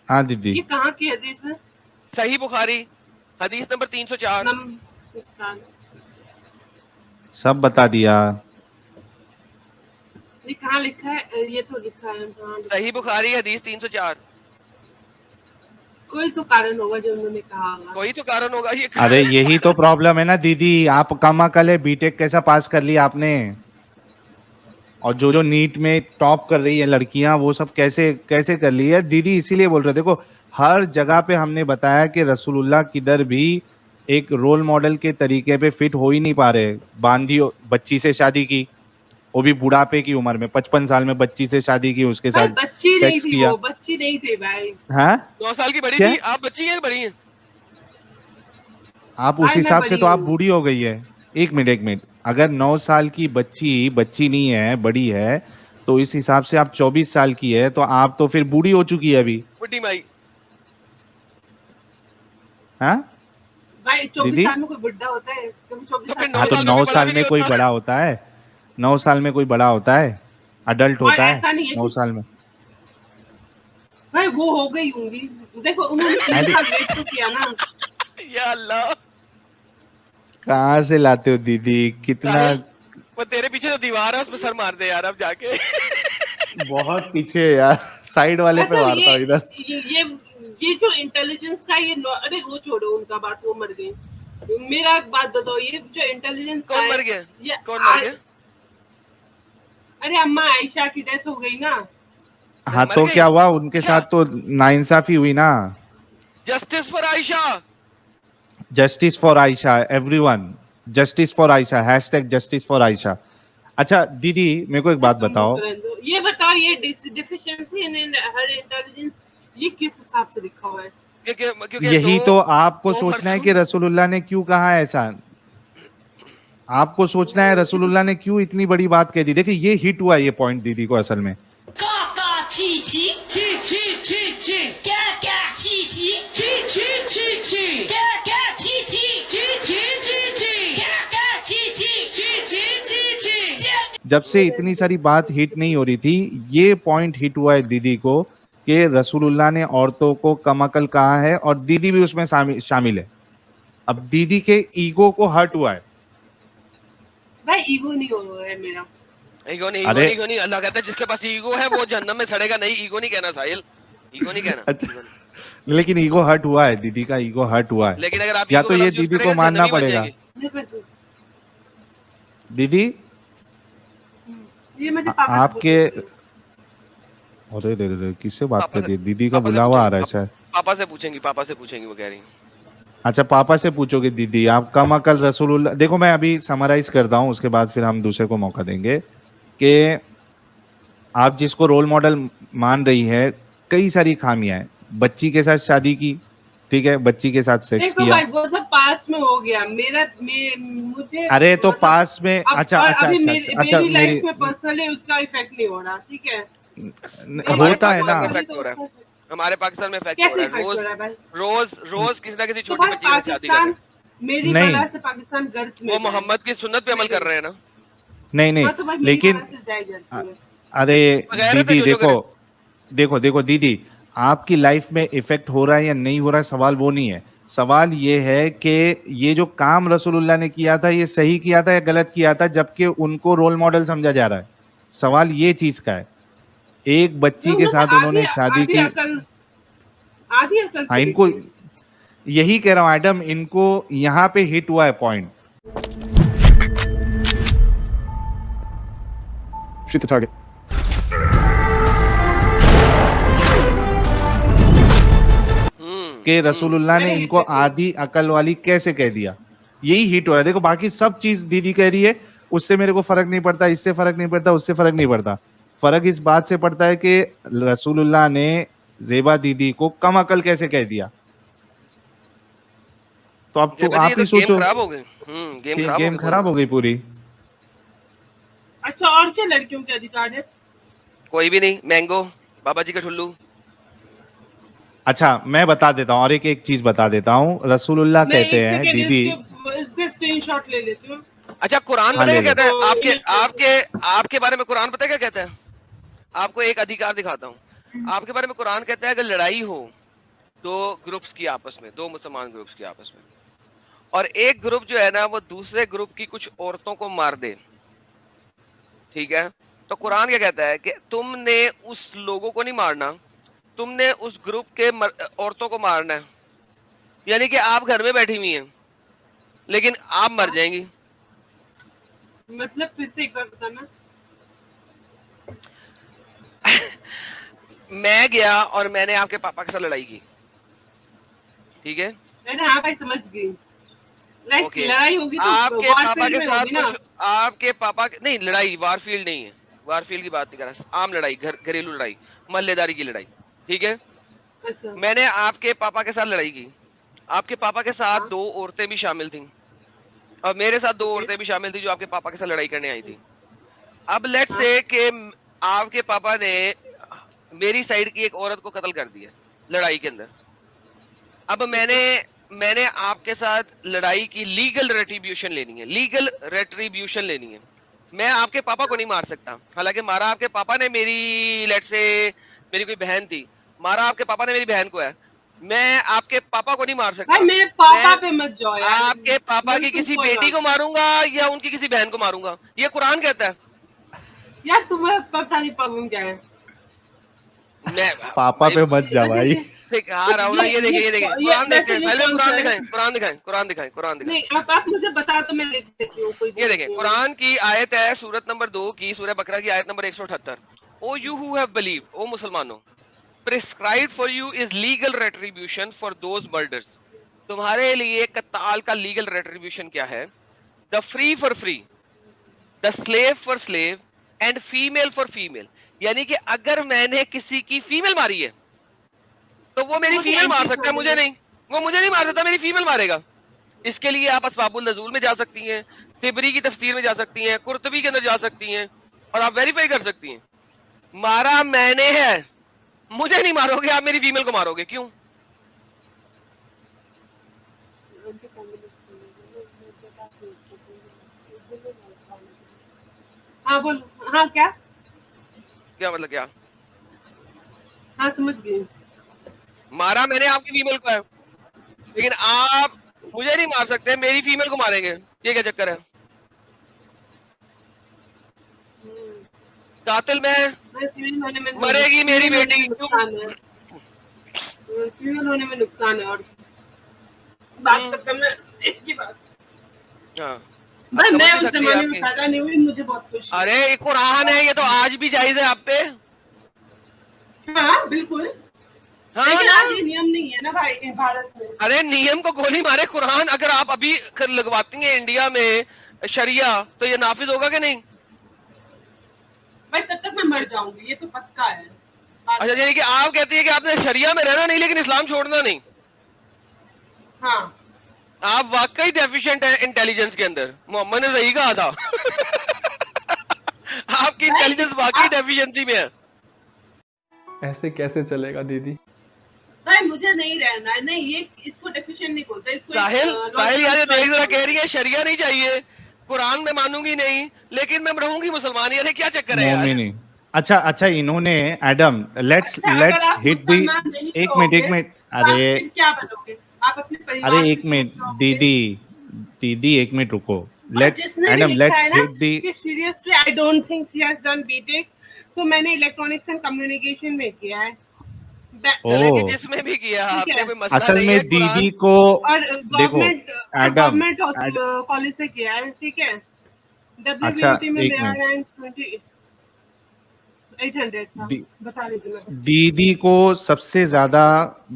हाँ दीदी, ये कहाँ की हदीस है? सही बुखारी हदीस नंबर 304। सब बता दिया। ये कहाँ लिखा है? ये तो लिखा है सही बुखारी हदीस 304। कोई तो कारण होगा जो उन्होंने कहा होगा। कोई तो कारण होगा ये। अरे यही तो प्रॉब्लम है ना दीदी, आप कम अकल है, बीटेक कैसा पास कर लिया आपने? और जो नीट में टॉप कर रही है लड़कियां, वो सब कैसे कर ली है दीदी? इसीलिए बोल रहे, देखो हर जगह पे हमने बताया कि रसूलुल्लाह किधर भी एक रोल मॉडल के तरीके पे फिट हो ही नहीं पा रहे। बांधी बच्ची से शादी की, वो भी बुढ़ापे की उम्र में, 55 साल में बच्ची से शादी की, उसके साथ बच्ची सेक्स किया। वो बच्ची नहीं थी भाई। हाँ 9 साल की बड़ी क्या? थी। आप बच्ची हैं बड़ी हैं? आप उस हिसाब से तो आप बूढ़ी हो गई है। एक मिनट, अगर 9 साल की बच्ची नहीं है, बड़ी है, तो इस हिसाब से आप 24 साल की है, तो आप तो फिर बूढ़ी हो चुकी है अभी। बुढ़ी माई। हाँ भाई 24 दीदी? साल में कोई बुढ़ा होता है? कभी 24 साल हाँ तो 9 साल में कोई बड़ा होता है? 9 साल में कोई बड़ा होता है? अडल्ट होता है 9 साल में? भाई वो हो गई होंगी। देखो उन्होंने 3 साल वेट तो किया ना। या अल्लाह, कहाँ से लाते हो दीदी? कितना वो तेरे पीछे जो दीवार है उसमें सर मार दे यार अब जाके। बहुत पीछे यार, साइड वाले पे मारता हूँ इधर। ये जो इंटेलिजेंस का ये अरे वो छोड़ो उनका बात, वो मर गई। मेरा बात बताओ, ये जो इंटेलिजेंस कौन मर गया? कौन मर गया? अरे अम्मा आयशा की डेथ हो गई ना। हाँ तो क्या हुआ उनके साथ? तो नाइंसाफी हुई ना। Justice for Ayesha, justice for Ayesha, everyone justice for Ayesha, hashtag justice for Ayesha. अच्छा दीदी मेरे को एक बात बताओ, ये बताओ ये डिफिशिएंसी इन हर इंटेलिजेंस ये किस हिसाब से लिखा हुआ है? क्योंकि यही तो आपको सोचना है कि रसूलुल्लाह ने क्यों कहा ऐसा। आपको सोचना है रसूलुल्लाह ने क्यों इतनी बड़ी बात कह दी। देखिए ये हिट हुआ ये पॉइंट दीदी को असल में। जब से इतनी सारी बात हिट नहीं हो रही थी, ये पॉइंट हिट हुआ है दीदी को कि रसूलुल्लाह ने औरतों को कम अकल कहा है, और दीदी भी उसमें शामिल है। अब दीदी के ईगो को हर्ट हुआ है। भाई ईगो नहीं हो रहा है मेरा। ईगो नहीं। अल्लाह कहता है जिसके पास ईगो है वो जहन्नम में सड़ेगा। नहीं, ईगो नहीं कहना साहिल, ईगो नहीं कहना। अच्छा लेकिन ईगो हर्ट हुआ है, दीदी का ईगो हर्ट हुआ है। लेकिन अगर आप या तो ये दीदी को मानना पड़ेगा। दीदी ये मुझे आपके अरे किससे बात कर रही है? दीदी का बुलावा आ रहा है शायद। पापा से पूछेंगी वो कह रही। अच्छा पापा से पूछोगे दीदी आप कम अकल रसूलुल्लाह। देखो मैं अभी समराइज करता हूँ, उसके बाद फिर हम दूसरे को मौका देंगे कि आप जिसको रोल मॉडल मान रही है, कई सारी खामियां हैं। बच्ची के साथ शादी की, ठीक है, बच्ची के साथ सेक्स देखो किया। भाई वो सब पास में हो गया, मुझे अरे तो मतलब पास में अब अच्छा और अच्छा अभी अच्छा मेरी अच्छा लाइफ में पर्सनली उसका इफेक्ट नहीं हो रहा, ठीक है। होता है ना। हमारे पाकिस्तान में इफेक्ट कैसे हो इफेक्ट हो रहा रहा है है भाई? रोज किसी ना किसी तो छोटी भाई बच्ची के साथ शादी कर रहे पाकिस्तान हैं। मेरी नहीं। वजह से पाकिस्तान गर्द में वो गया है। मोहम्मद की सुन्नत पे अमल कर रहे हैं ना। नहीं नहीं हाँ तो भाई मेरी लेकिन वजह से जाए गर्द में। अरे बगैर है तो दीदी जो देखो देखो देखो दीदी, आपकी लाइफ में इफेक्ट हो रहा है या नहीं हो रहा है, सवाल वो नहीं है। सवाल ये है कि ये जो काम रसूलुल्लाह ने किया था ये सही किया था या गलत किया था, जबकि उनको रोल मॉडल समझा जा रहा है। सवाल ये चीज का है। एक बच्ची के साथ उन्होंने शादी की। आधी अकल हाँ, इनको यही कह रहा हूं एडम, इनको यहाँ पे हिट हुआ है पॉइंट। Shoot the target. कि रसूलुल्लाह ने इनको आधी अकल वाली कैसे कह दिया, यही हिट हो रहा है। देखो बाकी सब चीज दीदी कह रही है, उससे मेरे को फर्क नहीं पड़ता, इससे फर्क नहीं पड़ता, उससे फर्क नहीं पड़ता। फर्क इस बात से पड़ता है कि रसूलुल्लाह ने जेबा दीदी को कम अकल कैसे कह दिया। तो अब तो आप ही सोचो, खराब हो गई। गेम खराब हो गई पूरी। अच्छा और क्या लड़कियों के अधिकार है? कोई भी नहीं, मैंगो बाबा जी का ठुल्लू। अच्छा मैं बता देता हूँ, और एक एक चीज बता देता हूँ। रसूलुल्लाह कहते हैं दीदी, इसके स्क्रीनशॉट ले लेती हूँ। अच्छा कुरान हाँ, पता क्या ले लो। कहता है आपके आपके आपके बारे में? कुरान पता क्या कहता है? आपको एक अधिकार दिखाता हूँ। आपके बारे में कुरान कहता है अगर लड़ाई हो दो ग्रुप्स की आपस में, दो मुसलमान ग्रुप्स की आपस में, और एक ग्रुप जो है ना वो दूसरे ग्रुप की कुछ औरतों को मार दे, ठीक है, तो कुरान क्या कहता है कि तुमने उस लोगों को नहीं मारना, तुमने उस ग्रुप के औरतों को मारना है। यानी कि आप घर में बैठी हुई हैं लेकिन आप मर जाएंगी। मतलब फिर से एक बार बताना। मैं गया और मैंने आपके पापा के साथ लड़ाई की, ठीक है, मैंने हाँ भाई समझ गई। ओके। लड़ाई होगी तो आपके पापा के साथ होगी ना? कुछ आपके पापा के नहीं, लड़ाई वारफील्ड नहीं है, वारफील्ड की बात नहीं कर रहा, आम लड़ाई, घरेलू लड़ाई, मल्लेदारी की लड़ाई, ठीक है। अच्छा। मैंने आपके पापा के साथ लड़ाई की, आपके पापा के साथ दो औरतें भी शामिल थीं और मेरे साथ दो औरतें भी शामिल थी जो आपके पापा के साथ लड़ाई करने आई थी। अब लेट्स से कि आपके पापा ने मेरी साइड की एक औरत को कत्ल कर दिया लड़ाई के अंदर। अब मैंने आपके साथ लड़ाई की, लीगल रेट्रीब्यूशन लेनी है, लीगल रेट्रीब्यूशन लेनी है। मैं आपके पापा को नहीं मार सकता, हालांकि मारा आपके पापा ने मेरी, लेट्स से मेरी कोई बहन थी, मारा आपके पापा ने मेरी बहन को है, मैं आपके पापा को नहीं मार सकता। भाई मेरे पापा पे मत जाओ यार। आपके पापा की किसी बेटी को मारूंगा या उनकी किसी बहन को मारूंगा, ये कुरान कहता है। यार तुम्हें पता नहीं प्रॉब्लम क्या है। मैं पापा पे मत जा भाई। हाँ राहुल, ये देखिए कुरान देखते हैं, पहले कुरान दिखाएं। नहीं आप मुझे बता तो मैं लिख देती हूँ। ये देखें कुरान की आयत है, सूरत नंबर 2 की, सूरह बकरा की आयत number 178। O you who have believed, O मुसलमानों, prescribed for you is legal retribution for those murders। तुम्हारे लिए कत्ताल का लीगल रेट्रीब्यूशन क्या है? The free for free, the slave for slave and female for female. यानी कि अगर मैंने किसी की फीमेल मारी है तो वो मेरी फीमेल मार सकता है, मुझे नहीं, वो मुझे नहीं मार सकता, मेरी फीमेल मारेगा। इसके लिए आप अस्बाबुल नज़ूल में जा सकती हैं, तिबरी की तफसीर में जा सकती हैं, कुर्तबी के अंदर जा सकती हैं और आप वेरीफाई कर सकती हैं। मारा मैंने है, मुझे नहीं मारोगे, आप मेरी फीमेल को मारोगे, क्यों? हाँ बोलो। हाँ क्या मतलब क्या? हाँ समझ गई। मारा मैंने आपकी फीमेल को है लेकिन आप मुझे नहीं मार सकते, मेरी फीमेल को मारेंगे, ये क्या चक्कर है? कातिल मैं, मरेगी मेरी बेटी, फीमेल होने में नुकसान है। और बात करता मैं इसकी बात। हाँ भाई मैं उस जमाने में पैदा नहीं हुई, मुझे बहुत खुशी। अरे ये कुरान है, ये तो आज भी जायज है आप पे। हाँ बिल्कुल। हाँ लेकिन ना, आज ये नियम नहीं है ना भाई भारत में। अरे नियम को गोली मारे कुरान, अगर आप अभी लगवाती हैं इंडिया में शरिया तो ये नाफिज होगा कि नहीं? भाई तब तक मैं मर जाऊंगी, ये तो पक्का है। अच्छा, यानी कि आप कहती है कि आपने शरिया में रहना नहीं लेकिन इस्लाम छोड़ना नहीं। हाँ आप वाकई डेफिशिएंट है इंटेलिजेंस के अंदर, मोहम्मद ने सही कहा था। आपकी इंटेलिजेंस वाकई डेफिशिएंसी में है। ऐसे कैसे चलेगा दीदी? भाई मुझे नहीं रहना है, नहीं ये इसको डेफिशिएंट नहीं बोलते, इसको साहिल यार ये देख जरा, कह रही है शरिया नहीं चाहिए, कुरान में मानूंगी नहीं, लेकिन मैं रहूंगी मुसलमान। यार क्या चक्कर है यार? अच्छा इन्होंने एडम लेट्स हिट दी, एक मिनट अरे क्या बनोगे आप अपने परिवार? अरे एक मिनट दीदी एक मिनट रुको, लेट्स एडम लेट्स हिट दी। Seriously I don't think she has done BTech, so मैंने इलेक्ट्रॉनिक्स एंड कम्युनिकेशन में किया है। चलेगी जिसमें भी किया आपने, कोई मसला असल नहीं में है। दीदी को और देखो गवर्नमेंट कॉलेज से किया है, ठीक है। अच्छा, WBUT में एक मेरा मिनट। रैंक 800 था, बता रही थी मैं। दीदी को सबसे ज्यादा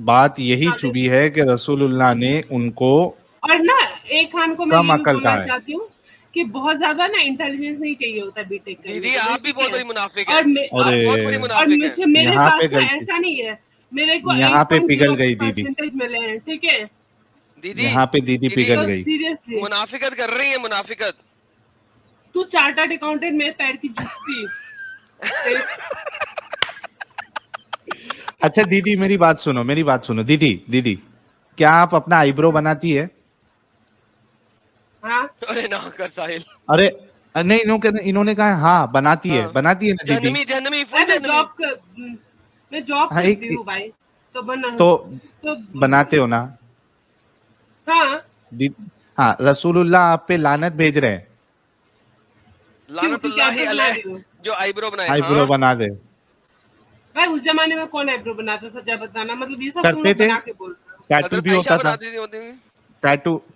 बात यही चुभी है कि रसूलुल्लाह ने उनको, और ना एक खान को मैं कम ये भी अकल बोलना का है। चाहती हूँ कि बहुत ज्यादा ना इंटेलिजेंस नहीं चाहिए होता बीटेक के लिए। दीदी आप भी बहुत बड़ी मुनाफिक है, और आप बहुत बड़ी अरे और मुनाफिक है। मुझे मेरे यहाँ पास पे ना गलती। ऐसा नहीं है, मेरे को यहाँ पे पिघल गई 8.0% दीदी। परसेंटेज मिले हैं, ठीक है। दीदी यहाँ पे दीदी पिघल गई। सीरियसली मुनाफिकत कर रही है, मुनाफिकत। तू चार्टर्ड अकाउंटेंट मेरे पैर की जूती। अच्छा दीदी मेरी बात सुनो दीदी क्या आप अपना आईब्रो बनाती है? हाँ अरे ना कर साहिल। अरे नहीं इन्होंने कहा हाँ बनाती है ना दीदी। जन्मी मैं जॉब हाँ, करती हूँ भाई, तो तो बनाते हो ना? हाँ हाँ, रसूलुल्लाह आप पे लानत भेज रहे हैं, लानतुल्लाहि अलैह, जो आईब्रो बनाए। आईब्रो हाँ? बना दे। भाई उस जमाने में कौन आईब्रो बनाता था, जब बताना, मतलब ये सब करते थे, बना के बोल रहे हो। टैटू भी होता था,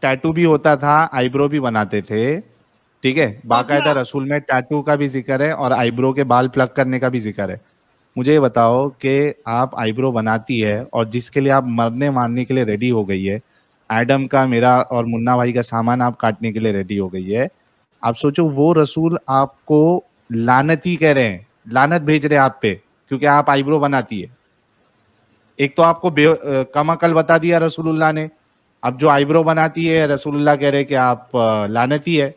टैटू भी होता था, आईब्रो भी बनाते थे, ठीक है। बाकायदा रसूल में टैटू का भी जिक्र है और आईब्रो के बाल प्लग करने का भी जिक्र है। मुझे ये बताओ कि आप आईब्रो बनाती है और जिसके लिए आप मरने मारने के लिए रेडी हो गई है, एडम का, मेरा और मुन्ना भाई का सामान आप काटने के लिए रेडी हो गई है, आप सोचो वो रसूल आपको लानती कह रहे हैं, लानत भेज रहे हैं आप पे, क्योंकि आप आईब्रो बनाती है। एक तो आपको कम अकल बता दिया रसूलुल्लाह ने, अब जो आईब्रो बनाती है रसूलुल्लाह कह रहे हैं कि आप लानती है।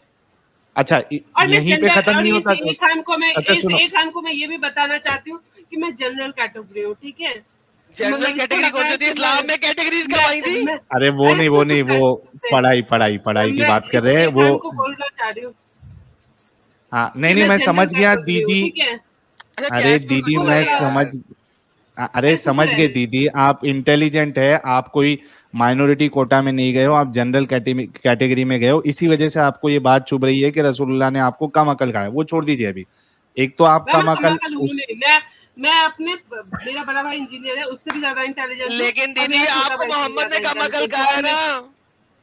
अच्छा यहीं पे खत्म नहीं होता। एक खान को मैं अच्छा, सुनो। एक खान को मैं ये भी बताना चाहती हूँ कि मैं जनरल कैटेगरी हूँ, ठीक है। जनरल कैटेगरी कौन सी होती है? इस्लाम में कैटेगरीज कब आई थी? अरे वो नहीं वो पढ़ाई की बात कर रहे हैं वो। बोलना चाह रही हूँ। हाँ नहीं मैं समझ गया दीदी। अरे दीदी मैं समझ गए दीदी, आप इंटेलिजेंट है, आप कोई माइनॉरिटी कोटा में नहीं गए हो, आप जनरल कैटेगरी में गए हो, इसी वजह से आपको ये बात चुभ रही है कि रसूलुल्लाह ने आपको कम अकल कहा है। वो छोड़ दीजिए अभी। एक तो आप कम अकल, मैं अपने, मेरा बड़ा भाई इंजीनियर है, उससे भी ज्यादा इंटेलिजेंट। लेकिन दीदी आपको मोहम्मद ने कम अकल कहा है ना,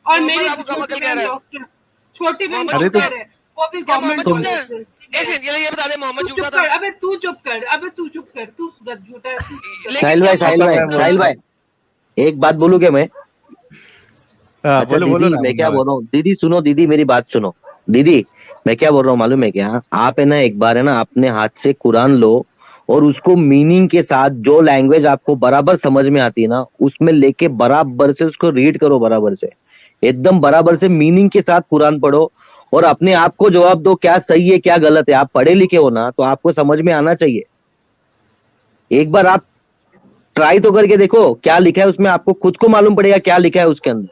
और मेरी छोटी बहन डॉक्टर, छोटी बहन डॉक्टर है, वो भी गवर्नमेंट। ये बता दे मोहम्मद झूठा था। अबे तू चुप कर, तू झूठा है। साहिल भाई एक बात बोलूं क्या मैं? अच्छा बोलो दीदी मैं क्या बोल रहा हूँ, दीदी सुनो, दीदी मेरी बात सुनो। दीदी मैं क्या बोल रहा हूँ मालूम है क्या? आप है ना एक बार है ना अपने हाथ से कुरान लो और उसको मीनिंग के साथ, जो लैंग्वेज आपको बराबर समझ में आती है ना, उसमें लेके बराबर से उसको रीड करो, बराबर से, एकदम बराबर से मीनिंग के साथ कुरान पढ़ो और अपने आप को जवाब दो क्या सही है क्या गलत है। आप पढ़े लिखे हो ना, तो आपको समझ में आना चाहिए। एक बार आप ट्राई तो करके देखो क्या लिखा है उसमें, आपको खुद को मालूम पड़ेगा क्या लिखा है उसके अंदर।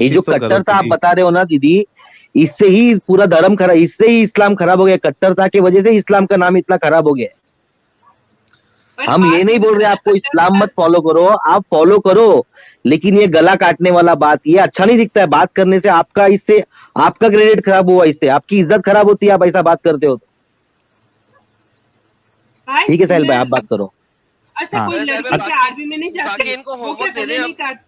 ये जो कट्टरता आप बता रहे हो ना दीदी, इससे ही पूरा धर्म खराब, इससे ही इस्लाम खराब हो गया। कट्टरता की वजह से इस्लाम का नाम इतना खराब हो गया। हम ये नहीं बोल रहे आपको इस्लाम मत फॉलो करो, आप फॉलो करो, लेकिन ये गला काटने वाला बात, ये अच्छा नहीं दिखता है। बात करने से आपका, इससे आपका क्रेडिट खराब हुआ, इससे आपकी इज्जत खराब होती है, आप ऐसा बात करते हो। ठीक है साहिल भाई आप बात करो। अच्छा कोई लड़की आर्मी में नहीं जाती? इनको होमवर्क दे दें,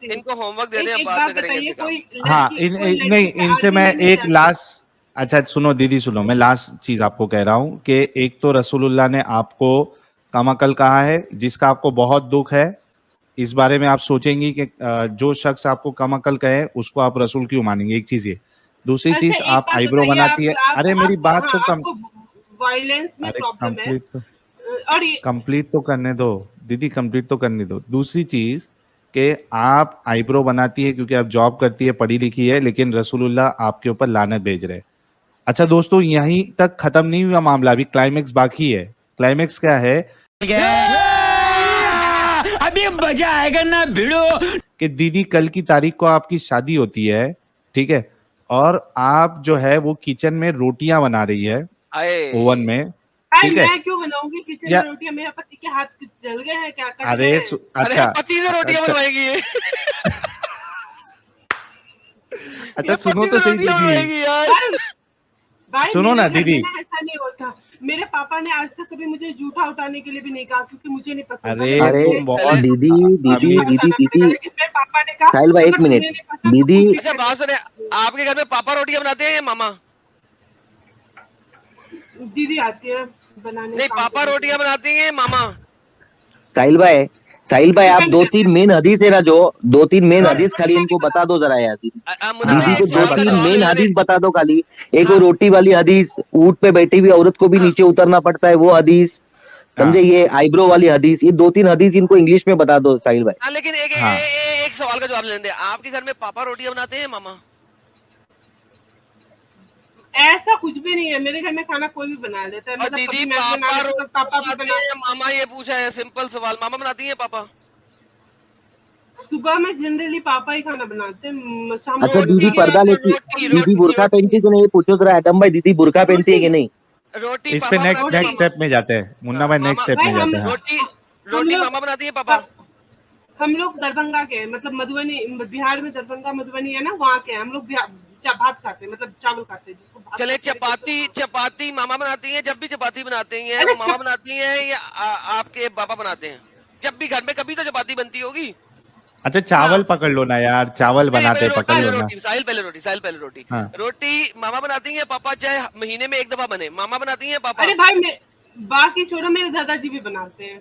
इनको होमवर्क दे दें, एक बाद बात में करेंगे बताइए, हाँ नहीं इनसे मैं एक लास्ट, अच्छा सुनो दीदी सुनो, मैं लास्ट चीज आपको कह रहा हूँ कि एक तो रसूलुल्लाह ने आपको कम अकल कहा है, जिसका आपको बहुत दुख है। इस बारे में आप सोचेंगी कि जो शख्स आपको कम अकल कहे उसको आप रसूल क्यों मानेंगे, एक चीज ये। दूसरी चीज आप आईब्रो बनाती है, अरे मेरी बात तो वायलेंस में प्रॉब्लम है, और कंप्लीट तो करने दो दीदी, कंप्लीट तो करने दो। दूसरी चीज कि आप आईब्रो बनाती है क्योंकि आप जॉब करती है, पढ़ी लिखी है, लेकिन रसूलुल्लाह आपके ऊपर लानत भेज रहे हैं। अच्छा दोस्तों, यहीं तक खत्म नहीं हुआ मामला, अभी क्लाइमेक्स बाकी है। क्लाइमेक्स क्या है? अभी मजा आएगा ना भिड़ो। कि दीदी कल की तारीख को आपकी शादी होती है, ठीक है, और आप जो है वो किचन में रोटियां बना रही है ओवन में, ठीक है। मैं क्यों बनाऊंगी किचन में रोटियां? मेरे पति के हाथ जल गए हैं क्या? अरे अच्छा, पति से रोटियां बनवाएगी ये। अच्छा सुनो तो सही दीदी, भाई सुनो ना दीदी। ऐसा नहीं होता। मेरे पापा ने आज तक कभी मुझे जूठा उठाने के लिए भी नहीं कहा, क्योंकि मुझे नहीं पसंद। अरे दीदी पापा ने कहा साहिल भाई एक मिनट, दीदी बात सुने, आपके घर में पापा रोटियां बनाते हैं या मामा? दीदी आती है बनाने। नहीं, पापा रोटियां बनाती हैं मामा? साहिल भाई आप 2-3 मेन हदीस है ना, जो 2-3 मेन हदीस खाली इनको बता दो जरा यार। दीदी को 2-3 मेन हदीस बता दो खाली। एक वो रोटी वाली हदीस, ऊंट पे बैठी हुई औरत को भी नीचे उतरना पड़ता है, वो हदीस समझे। ये आईब्रो वाली हदीस, ये 2-3 हदीस इनको इंग्लिश में बता दो साहिल भाई। लेकिन एक सवाल का जवाब लेने दे, आपके घर में पापा रोटियां बनाते हैं मामा? ऐसा कुछ भी नहीं है, मेरे घर में खाना कोई भी बना लेता है। मतलब दीदी पापा भी बनाते हैं मामा? ये पूछा है, सिंपल सवाल। मामा बनाती हैं पापा? सुबह में जनरली पापा ही खाना बनाते हैं। अच्छा दीदी पर्दा लेती, दीदी बुर्का पहनती तो नहीं? पूछो जरा एडम भाई, दीदी बुर्का पहनती है कि नहीं? रोटी इस पे नेक्स्ट स्टेप में जाते हैं मुन्ना भाई, नेक्स्ट स्टेप में जाते हैं। रोटी मामा बनाती है पापा? हम लोग दरभंगा के, मतलब मधुबनी, बिहार में दरभंगा मधुबनी है ना, वहाँ के हम लोग भात खाते हैं, मतलब चावल खाते हैं जिसको। चले, चपाती मामा बनाती हैं? जब भी चपाती बनाती हैं वो मामा बनाती हैं या आपके पापा बनाते हैं? जब भी घर में कभी तो चपाती बनती होगी। अच्छा चावल पकड़ लो ना यार, चावल बनाते पकड़ लो ना। साहिल पहले रोटी। रोटी मामा बनाती हैं पापा, चाहे महीने में एक दफा बने, मामा बनाती हैं पापा? अरे भाई बाकी छोड़ो, मेरे दादाजी भी बनाते हैं।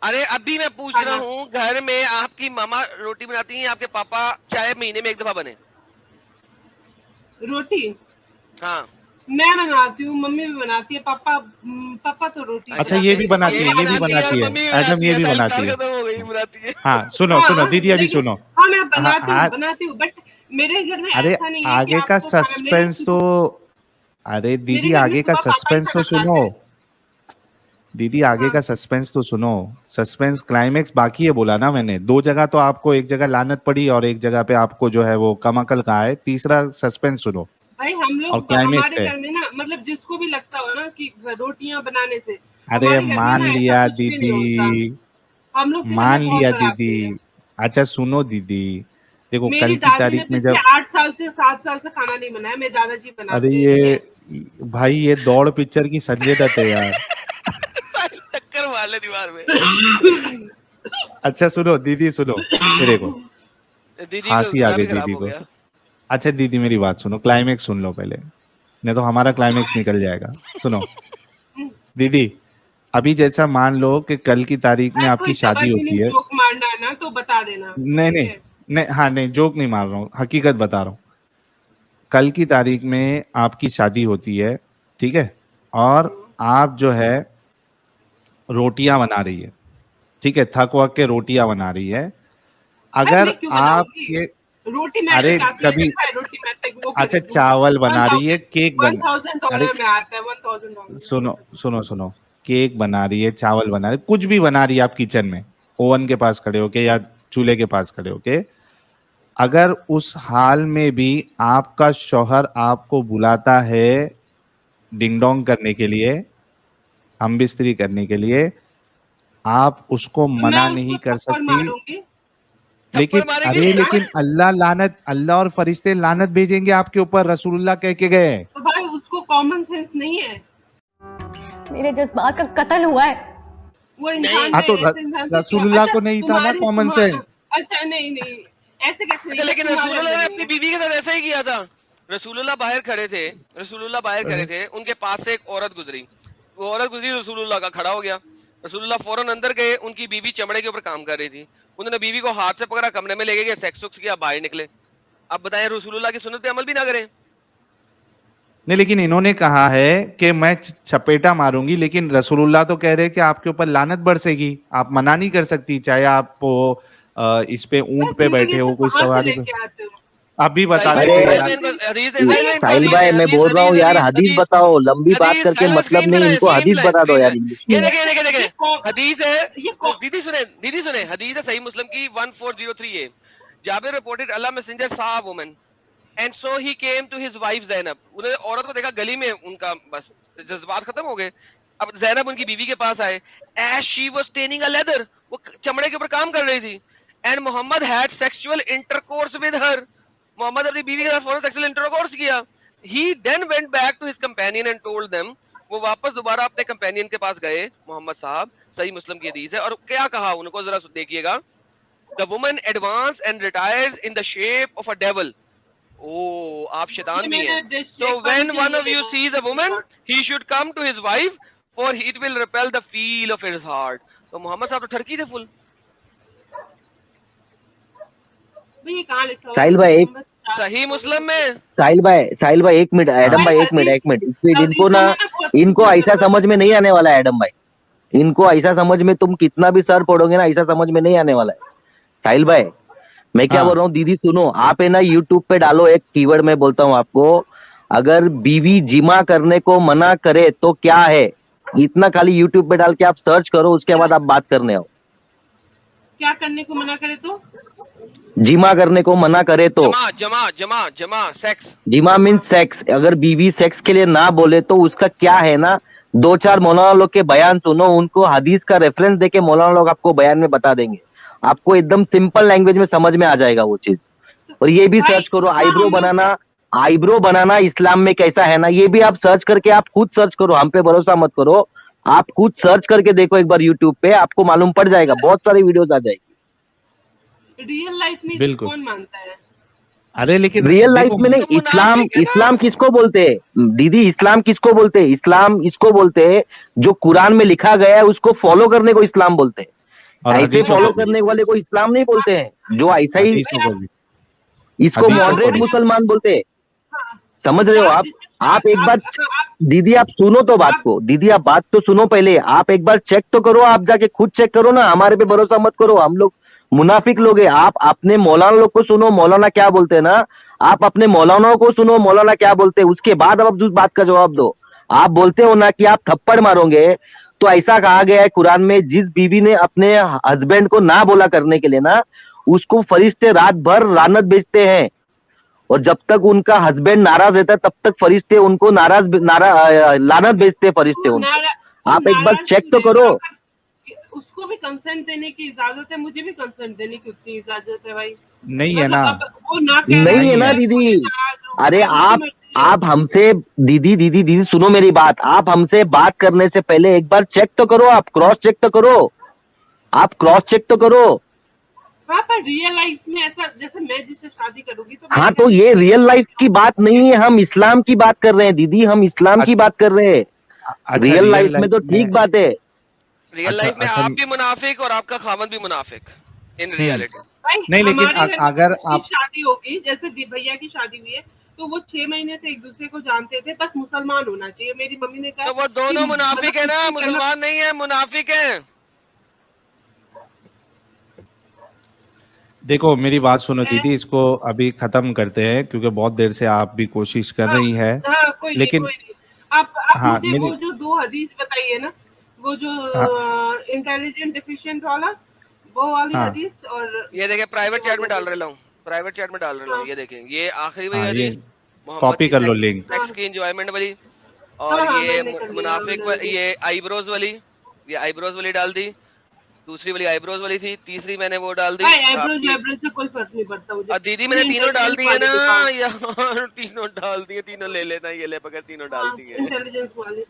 अरे अभी मैं पूछ रहा हूँ, घर में आपकी मामा रोटी बनाती हैं, आपके पापा चाहे महीने में एक दफा बने? रोटी हाँ मैं बनाती हूँ, मम्मी भी बनाती है, पापा तो रोटी। अच्छा ये भी बनाती है, ये भी बनाती है एडम, ये भी बनाती है। हाँ सुनो दीदी, अभी सुनो। हाँ मैं बनाती हूँ, बट मेरे घर में अरे ऐसा नहीं है आगे का सस्पेंस तो, अरे दीदी आगे का सस्पेंस तो सुनो दीदी, आगे का सस्पेंस तो सुनो। सस्पेंस क्लाइमेक्स बाकी है बोला ना मैंने। 2 जगह तो आपको, एक जगह लानत पड़ी और एक जगह पे आपको जो है वो कमाकल कहा है। तीसरा सस्पेंस सुनो भाई। हम लोग हमारे घर में ना, मतलब जिसको भी लगता हो ना कि रोटियां बनाने से, अरे मान लिया दीदी, हम लोग मान लिया दीदी। अच्छा सुनो दीदी, देखो कल की तारीख में जब 8 साल से 7 साल से खाना नहीं बनाया, मेरे दादाजी बनाते। अरे ये भाई, ये दौड़ पिक्चर की संजय दत्त है यार। टक्कर मार ले दीवार में। अच्छा सुनो दीदी, सुनो मेरे को, हंसी आ गई दीदी को। अच्छा दीदी मेरी बात सुनो, क्लाइमेक्स सुन लो पहले, नहीं तो हमारा क्लाइमेक्स निकल जाएगा। सुनो दीदी, अभी जैसा मान लो कि कल की तारीख में आपकी शादी होती है। जोक मारना है ना तो बता देना। नहीं हाँ नहीं, जोक नहीं मार रहा हूँ, हकीकत बता रहा हूँ। कल की तारीख में आपकी शादी होती है, ठीक है, और आप जो है रोटियां बना रही है, ठीक है, थक वक के रोटियां बना रही है। अगर आप ये रोटी, अरे कभी, अच्छा चावल बना रही है, केक बना, अरे सुनो केक बना रही है, चावल बना रही है, कुछ भी बना रही है आप किचन में, ओवन के पास खड़े होके या चूल्हे के पास खड़े होके। अगर उस हाल में भी आपका शौहर आपको बुलाता है डिंग डोंग करने के लिए, हम बिस्तरी करने के लिए, आप उसको मना नहीं कर सकती। लेकिन अरे लेकिन अल्लाह और फरिश्ते लानत भेजेंगे आपके ऊपर, रसूलुल्लाह कह के गए। तो भाई उसको कॉमन सेंस नहीं है। मेरे जज्बात का कत्ल हुआ है। वो इंसान हाँ तो रसूलुल्लाह को नहीं था ना कॉमन सेंस। अच्छा नहीं ऐसे कैसे? लेकिन रसूलुल्लाह ने अपनी बीवी के साथ ऐसा ही किया था। रसूलुल्लाह बाहर खड़े थे, उनके पास से एक औरत गुजरी, वो औरत गुजरी, रसूलुल्लाह का खड़ा हो गया। रसूलुल्लाह फौरन अंदर गए, उनकी बीवी चमड़े के ऊपर काम कर रही थी, उन्होंने बीवी को हाथ से पकड़ा, कमरे में लेके गए, सेक्स किया, बाहर निकले। अब बताएं रसूलुल्लाह की सुन्नत पे अमल भी ना करें? नहीं, लेकिन इन्होंने कहा है कि मैं चपेटा मारूंगी, लेकिन रसूलुल्लाह तो कह रहे हैं कि आपके ऊपर लानत बरसेगी, आप मना नहीं कर सकती, चाहे आप इस पे ऊंट पे बैठे हो, कोई सवारी पे अभी बता अरे साहिल भाई मैं बोल रहा हूँ यार, हदीस बताओ, लंबी बात करके मतलब नहीं, इनको हदीस बता दो यार इंग्लिश में। ये देखे हदीस है, दीदी सुने हदीस है सही मुस्लिम की 1403A। Jabir reported Allah messenger saw a woman and so he came to his wife Zainab। उन्होंने औरत को देखा गली में, उनका बस जज्बात खत्म हो गए। अब जैनब उनकी बीवी के पास आए, as she was tanning a leather, वो चमड़े के ऊपर काम कर रही थी, and Muhammad had sexual intercourse with her। Mohammad अपनी बीवी के साथ फौरन सेक्सुअल इंटरकोर्स किया। He then went back to his companion and told them, वो वापस दोबारा अपने कंपेनियन के पास गए मोहम्मद साहब, सही मुस्लिम की हदीस है, और क्या कहा उनको जरा देखिएगा। The woman advanced and retires in the shape of a devil। ओ आप शैतान भी हैं। So when one of you sees a woman, he should come to his wife, for it will repel the feel of his heart। तो मोहम्मद साहब तो ठरकी थे full. साहिल भाई एक सही मुस्लिम में, साहिल भाई एक मिनट, एडम भाई एक मिनट, इनको ना, इनको ऐसा समझ में नहीं आने वाला है एडम भाई, इनको ऐसा समझ में, तुम कितना भी सर पढ़ोगे ना, ऐसा समझ में नहीं आने वाला है। साहिल भाई मैं क्या बोल रहा हूँ, दीदी सुनो, आप है ना यूट्यूब पे डालो एक कीवर्ड, मैं बोलता हूँ आपको, अगर बीवी जिमा करने को मना करे तो क्या है, इतना खाली यूट्यूब पे डाल के आप सर्च करो, उसके बाद आप बात करने आओ। क्या करने को मना करे तो? जिमा करने को मना करे तो जमा सेक्स, जिमा मीन्स सेक्स। अगर बीवी सेक्स के लिए ना बोले तो उसका क्या है ना, 2-4 मौलाना लोग के बयान सुनो, उनको हदीस का रेफरेंस देके मौलाना लोग आपको बयान में बता देंगे, आपको एकदम सिंपल लैंग्वेज में समझ में आ जाएगा वो चीज। और ये भी सर्च करो, आईब्रो बनाना इस्लाम में कैसा है ना, ये भी आप सर्च करके, आप खुद सर्च करो, हम पे भरोसा मत करो, आप खुद सर्च करके देखो एक बार यूट्यूब पे, आपको मालूम पड़ जाएगा, बहुत सारी वीडियोस आ जाएगी। रियल लाइफ में कौन मानता है? अरे लेकिन रियल लाइफ में नहीं, इस्लाम किसको बोलते हैं दीदी, इस्लाम किसको बोलते हैं? इस्लाम इसको बोलते हैं जो कुरान में लिखा गया है उसको फॉलो करने को इस्लाम बोलते हैं। ऐसे फॉलो करने वाले को इस्लाम नहीं बोलते हैं, जो ऐसा ही इसको मॉडरेट मुसलमान बोलते हैं। समझ रहे हो आप एक बार दीदी आप सुनो तो बात को, दीदी आप बात तो सुनो पहले, आप एक बार चेक तो करो, आप जाके खुद चेक करो ना, हमारे पे भरोसा मत करो, हम लोग मुनाफिक लोग हैं। आप अपने मौलाना लोग को सुनो, मौलाना क्या बोलते हैं ना, आप अपने मौलानाओं को सुनो, मौलाना क्या बोलते हैं, उसके बाद आप उस बात का जवाब दो। आप बोलते हो ना कि आप थप्पड़ मारोगे, तो ऐसा कहा गया है कुरान में, जिस बीवी ने अपने हस्बैंड को ना बोला करने के लिए ना, उसको फरिश्ते रात भर लानत भेजते हैं, और जब तक उनका हस्बैंड नाराज रहता है तब तक फरिश्ते उनको लानत भेजते हैं फरिश्ते उनको। आप एक बार चेक तो करो। उसको भी कंसेंट देने की इजाजत है, मुझे भी कंसेंट देने की उतनी इजाजत है भाई। नहीं है ना, वो ना नहीं है ना दीदी। अरे आप हमसे दीदी सुनो मेरी बात, आप हमसे बात करने से पहले एक बार चेक तो करो, आप क्रॉस चेक तो करो, आप क्रॉस चेक तो करो। हाँ पर रियल लाइफ में ऐसा, जैसे मैं जिससे शादी करूंगी तो हाँ, तो ये रियल लाइफ की बात नहीं है, हम इस्लाम की बात कर रहे हैं दीदी, हम इस्लाम की बात कर रहे हैं। रियल लाइफ में तो ठीक बात है, रियल लाइफ में आप भी मुनाफिक और आपका खामन भी मुनाफिक इन रियलिटी। नहीं लेकिन अगर आप शादी होगी, जैसे भैया की शादी हुई है, तो वो 6 महीने से एक दूसरे को जानते थे, बस मुसलमान होना चाहिए। मेरी मम्मी ने कहा तो वो दोनों मुनाफिक है ना, मुसलमान नहीं है, मुनाफिक है। देखो मेरी बात सुनो दीदी, इसको अभी खत्म करते हैं क्योंकि बहुत देर से आप भी कोशिश कर रही है। लेकिन आप मुझे वो जो 2 हदीस बताई है ना, वो जो इंटेलिजेंट डिफिशिएंट वाला, वो वाली हदीस, और ये देखिए प्राइवेट चैट में डाल रहा हूँ, प्राइवेट चैट में डाल रहा हूँ, ये देखें, ये आखिरी वाली हदीस, कॉपी कर लो लिंक, सेक्स की एंजॉयमेंट वाली, और ये मुनाफिक, ये आईब्रोज वाली, ये आईब्रोज वाली डाल दी, दूसरी वाली आईब्रोज वाली थी, तीसरी मैंने वो डाल दी। आईब्रोज से कोई फर्क नहीं पड़ता मुझे। और दीदी मैंने तीनों डाल दी है ना यार, तीनों डाल दिए, तीनों ले लेना, ये ले पकड़, तीनों डाल दिए, इंटेलिजेंस वाले,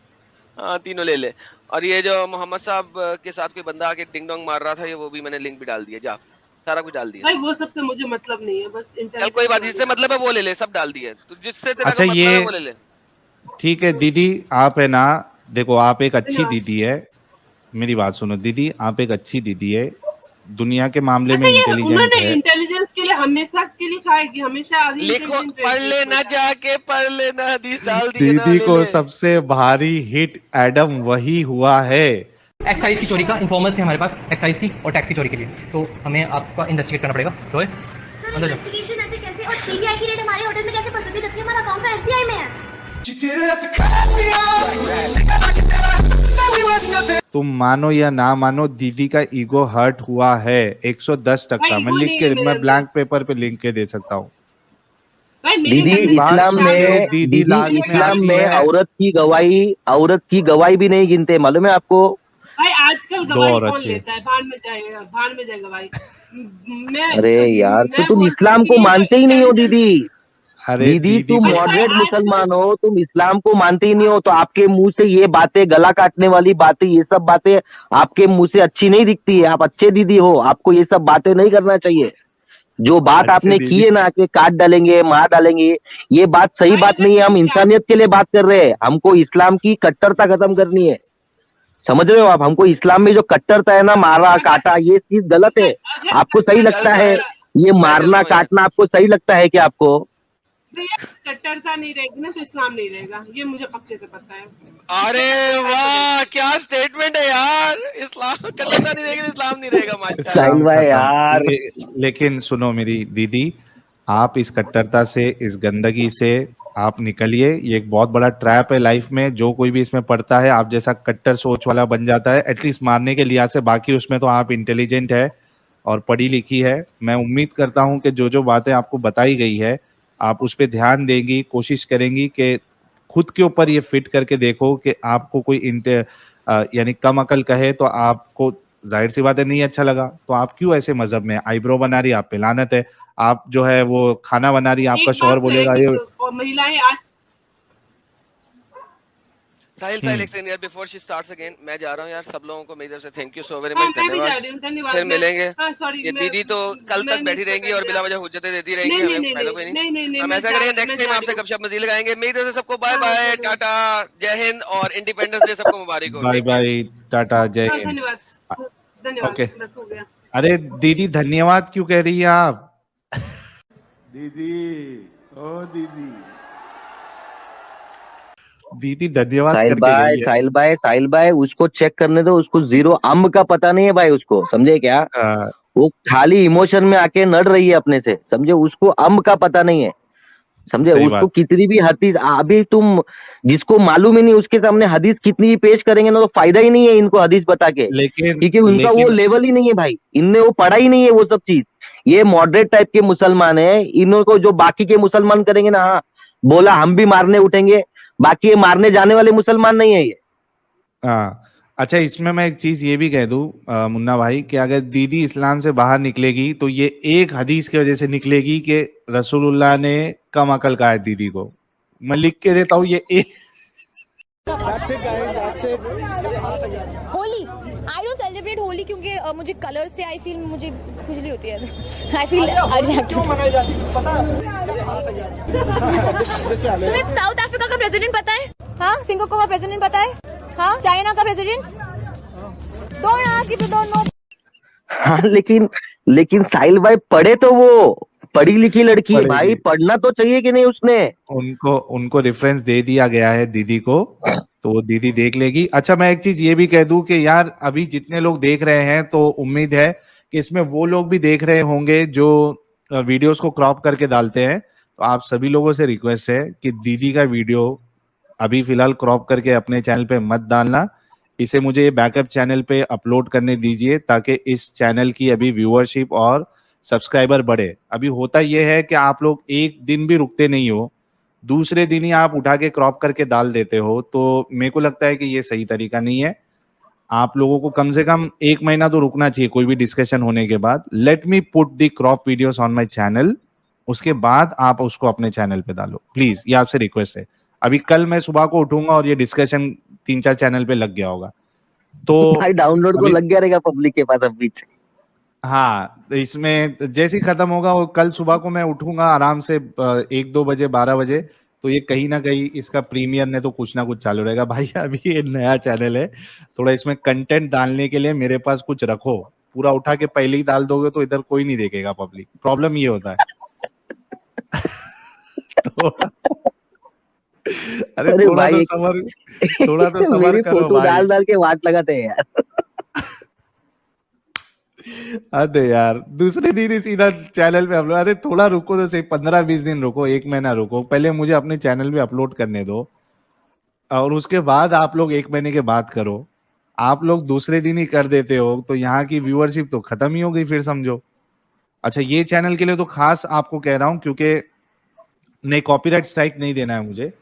हाँ तीनों ले ले। और ये जो मोहम्मद साहब के साथ कोई बंदा आके डिंग डोंग मार रहा था, ये वो भी मैंने लिंक भी डाल दिया, जा सारा कुछ डाल दिया भाई, वो सबसे मुझे मतलब नहीं है, बस चल कोई बात, जिससे मतलब है वो ले ले, सब डाल दिए, तो जिससे तेरा अच्छा मतलब ये है वो ले ले। ठीक है दीदी, आप है ना, देखो आप एक अच्छी दीदी है, मेरी बात सुनो दीदी, आप एक अच्छी दीदी है, दुनिया के मामले में इंटेलिजेंट है। इंटेलिजेंस के लिए हमेशा के लिए खाएगी, हमेशा लिखो, पढ़ लेना, जाके पढ़ लेना, हदीस डाल दी दीदी को सबसे भारी हिट एडम वही हुआ है एक्साइज की चोरी का इन्फॉर्मर्स है हमारे पास, एक्साइज की और टैक्स की चोरी के लिए, तो हमें आपका इन्वेस्टिगेट करना पड़ेगा। रोए अंदर जाओ। इन्वेस्टिगेशन ऐसे कैसे, और सीबीआई की रेड हमारे होटल में कैसे पड़ सकती है जबकि हमारा अकाउंट तो एसबीआई में है? तुम मानो या ना मानो, दीदी का ईगो हर्ट हुआ है 110%। मैं लिख के, मैं ब्लैंक पेपर पे लिख के दे सकता हूँ। दीदी इस्लाम में, दीदी इस्लाम में औरत की गवाही भी नहीं गिनते, मालूम है आपको? भाई आजकल गवाही कौन लेता है? भाड़ में जाए गवाही। अरे यार, तो तुम इस्लाम को मानते ही नहीं हो दीदी। दीदी तुम मॉडरेट मुसलमान हो, तुम इस्लाम को मानते ही नहीं हो, तो आपके मुंह से ये बातें, गला काटने वाली बातें, ये सब बातें आपके मुंह से अच्छी नहीं दिखती है। आप अच्छे दीदी हो, आपको ये सब बातें नहीं करना चाहिए। जो बात आपने की है ना कि काट डालेंगे, मार डालेंगे, ये बात सही बात नहीं है। हम इंसानियत के लिए बात कर रहे हैं, हमको इस्लाम की कट्टरता खत्म करनी है, समझ रहे हो आप? हमको इस्लाम में जो कट्टरता है ना, मारा काटा, ये चीज गलत है। आपको सही लगता है ये मारना काटना? आपको सही लगता है कि आपको? कट्टरता नहीं रहेगी ना तो इस्लाम नहीं रहेगा, ये मुझे पक्के से पता है। अरे वाह, क्या स्टेटमेंट है यार। इस्लाम कट्टरता नहीं रहेगी तो इस्लाम नहीं रहेगा। माशाल्लाह साहिल भाई यार, लेकिन सुनो मेरी दीदी, आप इस कट्टरता से, इस गंदगी से आप निकलिए। ये एक बहुत बड़ा ट्रैप है लाइफ में, जो कोई भी इसमें पड़ता है आप जैसा कट्टर सोच वाला बन जाता है, एटलीस्ट मारने के लिहाज से। बाकी उसमें तो आप इंटेलिजेंट है और पढ़ी लिखी है। मैं उम्मीद करता हूं कि जो जो बातें आपको बताई गई है आप उस पर ध्यान देंगी, कोशिश करेंगी कि खुद के ऊपर ये फिट करके देखो कि आपको कोई यानी कम अकल कहे तो आपको जाहिर सी बात है नहीं अच्छा लगा, तो आप क्यों ऐसे मजहब में? आईब्रो बना रही, आप पे लानत है। आप जो है वो खाना बना रही, आपका शौहर बोलेगा ये महिलाएं आज। साहिल एक सेकंड यार, बिफोर शी स्टार्ट्स अगेन, मैं जा रहा हूँ यार। सब लोगों को मेरी तरफ से thank you so very much, धन्यवाद। फिर मिलेंगे। ये दीदी तो कल तक बैठी रहेंगी और बिला वजह हुज्जतें देती रहेंगी, हमें फायदा कोई नहीं। हम ऐसा करेंगे, नेक्स्ट टाइम आपसे गपशप मजीद लगाएंगे। मेरी तरफ से सबको बाय बाय, टाटा, जय हिंद और इंडिपेंडेंस डे सबको मुबारक हो। बाय बाय, टाटा, जय हिंद। धन्यवाद। ओके। बस हो गया। अरे दीदी धन्यवाद क्यों कह रही है आप? दीदी धन्यवाद साहिल भाई उसको चेक करने दो, उसको जीरो अम्ब का पता नहीं है भाई, उसको समझे क्या? वो खाली इमोशन में आके नड़ रही है अपने से, समझे? उसको अम्ब का पता नहीं है, समझे? उसको कितनी भी हदीस, अभी तुम जिसको मालूम ही नहीं उसके सामने हदीस कितनी भी पेश करेंगे ना तो फायदा ही नहीं है इनको हदीस बता के, क्योंकि उनका वो लेवल ही नहीं है भाई, इनने वो पढ़ा ही नहीं है वो सब चीज। ये मॉडरेट टाइप के मुसलमान है, इनको जो बाकी के मुसलमान करेंगे ना, हाँ बोला हम भी मारने उठेंगे, बाकी ये मारने जाने वाले मुसलमान नहीं है ये। अच्छा, इसमें मैं एक चीज ये भी कह दूं मुन्ना भाई कि अगर दीदी इस्लाम से बाहर निकलेगी तो ये एक हदीस की वजह से निकलेगी कि रसूलुल्लाह ने कम अकल कहा है दीदी को। मैं लिख के देता हूँ ये एक। Holi, I don't celebrate Holi क्योंकि मुझे कलर से आई फील, मुझे खुजली होती है। आई फील क्यों मनाई जाती है पता है? तुम्हें साउथ अफ्रीका का प्रेसिडेंट पता है? हाँ, सिंगापुर का प्रेसिडेंट पता है? हाँ, चाइना का president? Don't ask if you don't know. हाँ, लेकिन साहिल भाई पढ़े तो वो पढ़ी लिखी लड़की है भाई, पढ़ना तो चाहिए कि नहीं उसने? उनको रेफरेंस दे दिया गया है दीदी को, तो वो दीदी देख लेगी। अच्छा, मैं एक चीज ये भी कह दूं कि यार अभी जितने लोग देख रहे हैं तो उम्मीद है कि इसमें वो लोग भी देख रहे होंगे जो वीडियोस को क्रॉप करके डालते हैं। तो आप सभी लोगों से रिक्वेस्ट है कि दीदी का वीडियो अभी फिलहाल क्रॉप करके अपने चैनल पे मत डालना, इसे मुझे बैकअप चैनल पे अपलोड करने दीजिए ताकि इस चैनल की अभी व्यूअरशिप और सब्सक्राइबर बढ़े। अभी होता यह है कि आप लोग एक दिन भी रुकते नहीं हो, दूसरे दिन ही आप उठा के क्रॉप करके डाल देते हो, तो मेरे को लगता है कि ये सही तरीका नहीं है। आप लोगों को कम से कम 1 महीना तो रुकना चाहिए कोई भी डिस्कशन होने के बाद। Let me put the crop videos on my channel, उसके बाद आप उसको अपने चैनल पे डालो प्लीज, ये आपसे रिक्वेस्ट है। अभी कल मैं सुबह को उठूंगा और ये डिस्कशन 3-4 चैनल पे लग गया होगा, तो भाई डाउनलोड को लग गया रहेगा पब्लिक के पास अभी। हाँ, इसमें जैसे ही खत्म होगा वो कल सुबह को मैं उठूंगा आराम से 1-2 बजे 12 बजे, तो ये कहीं ना कहीं इसका प्रीमियर ने तो कुछ ना कुछ चालू रहेगा। भाई अभी ये नया चैनल है, थोड़ा इसमें कंटेंट डालने के लिए मेरे पास कुछ रखो, पूरा उठा के पहले ही डाल दोगे तो इधर कोई नहीं देखेगा पब्लिक, प्रॉब्लम ये होता है। अरे थोड़ा तो सबर करो भाई, डाल के वाट लगाते हैं यार। अरे यार दूसरे दिन ही सीधा चैनल पे अपलोड। अरे थोड़ा रुको तो सही, 15-20 दिन रुको, 1 महीना रुको, पहले मुझे अपने चैनल पे अपलोड करने दो और उसके बाद आप लोग 1 महीने के बाद करो। आप लोग दूसरे दिन ही कर देते हो तो यहाँ की व्यूअरशिप तो खत्म ही हो गई फिर समझो। अच्छा ये चैनल के लिए तो खास आपको कह रहा हूँ क्योंकि नहीं, कॉपीराइट स्ट्राइक नहीं देना है मुझे,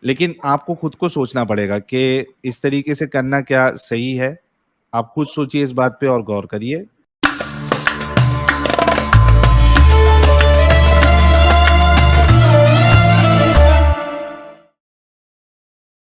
लेकिन आपको खुद को सोचना पड़ेगा कि इस तरीके से करना क्या सही है। आप खुद सोचिए इस बात पे और गौर करिए।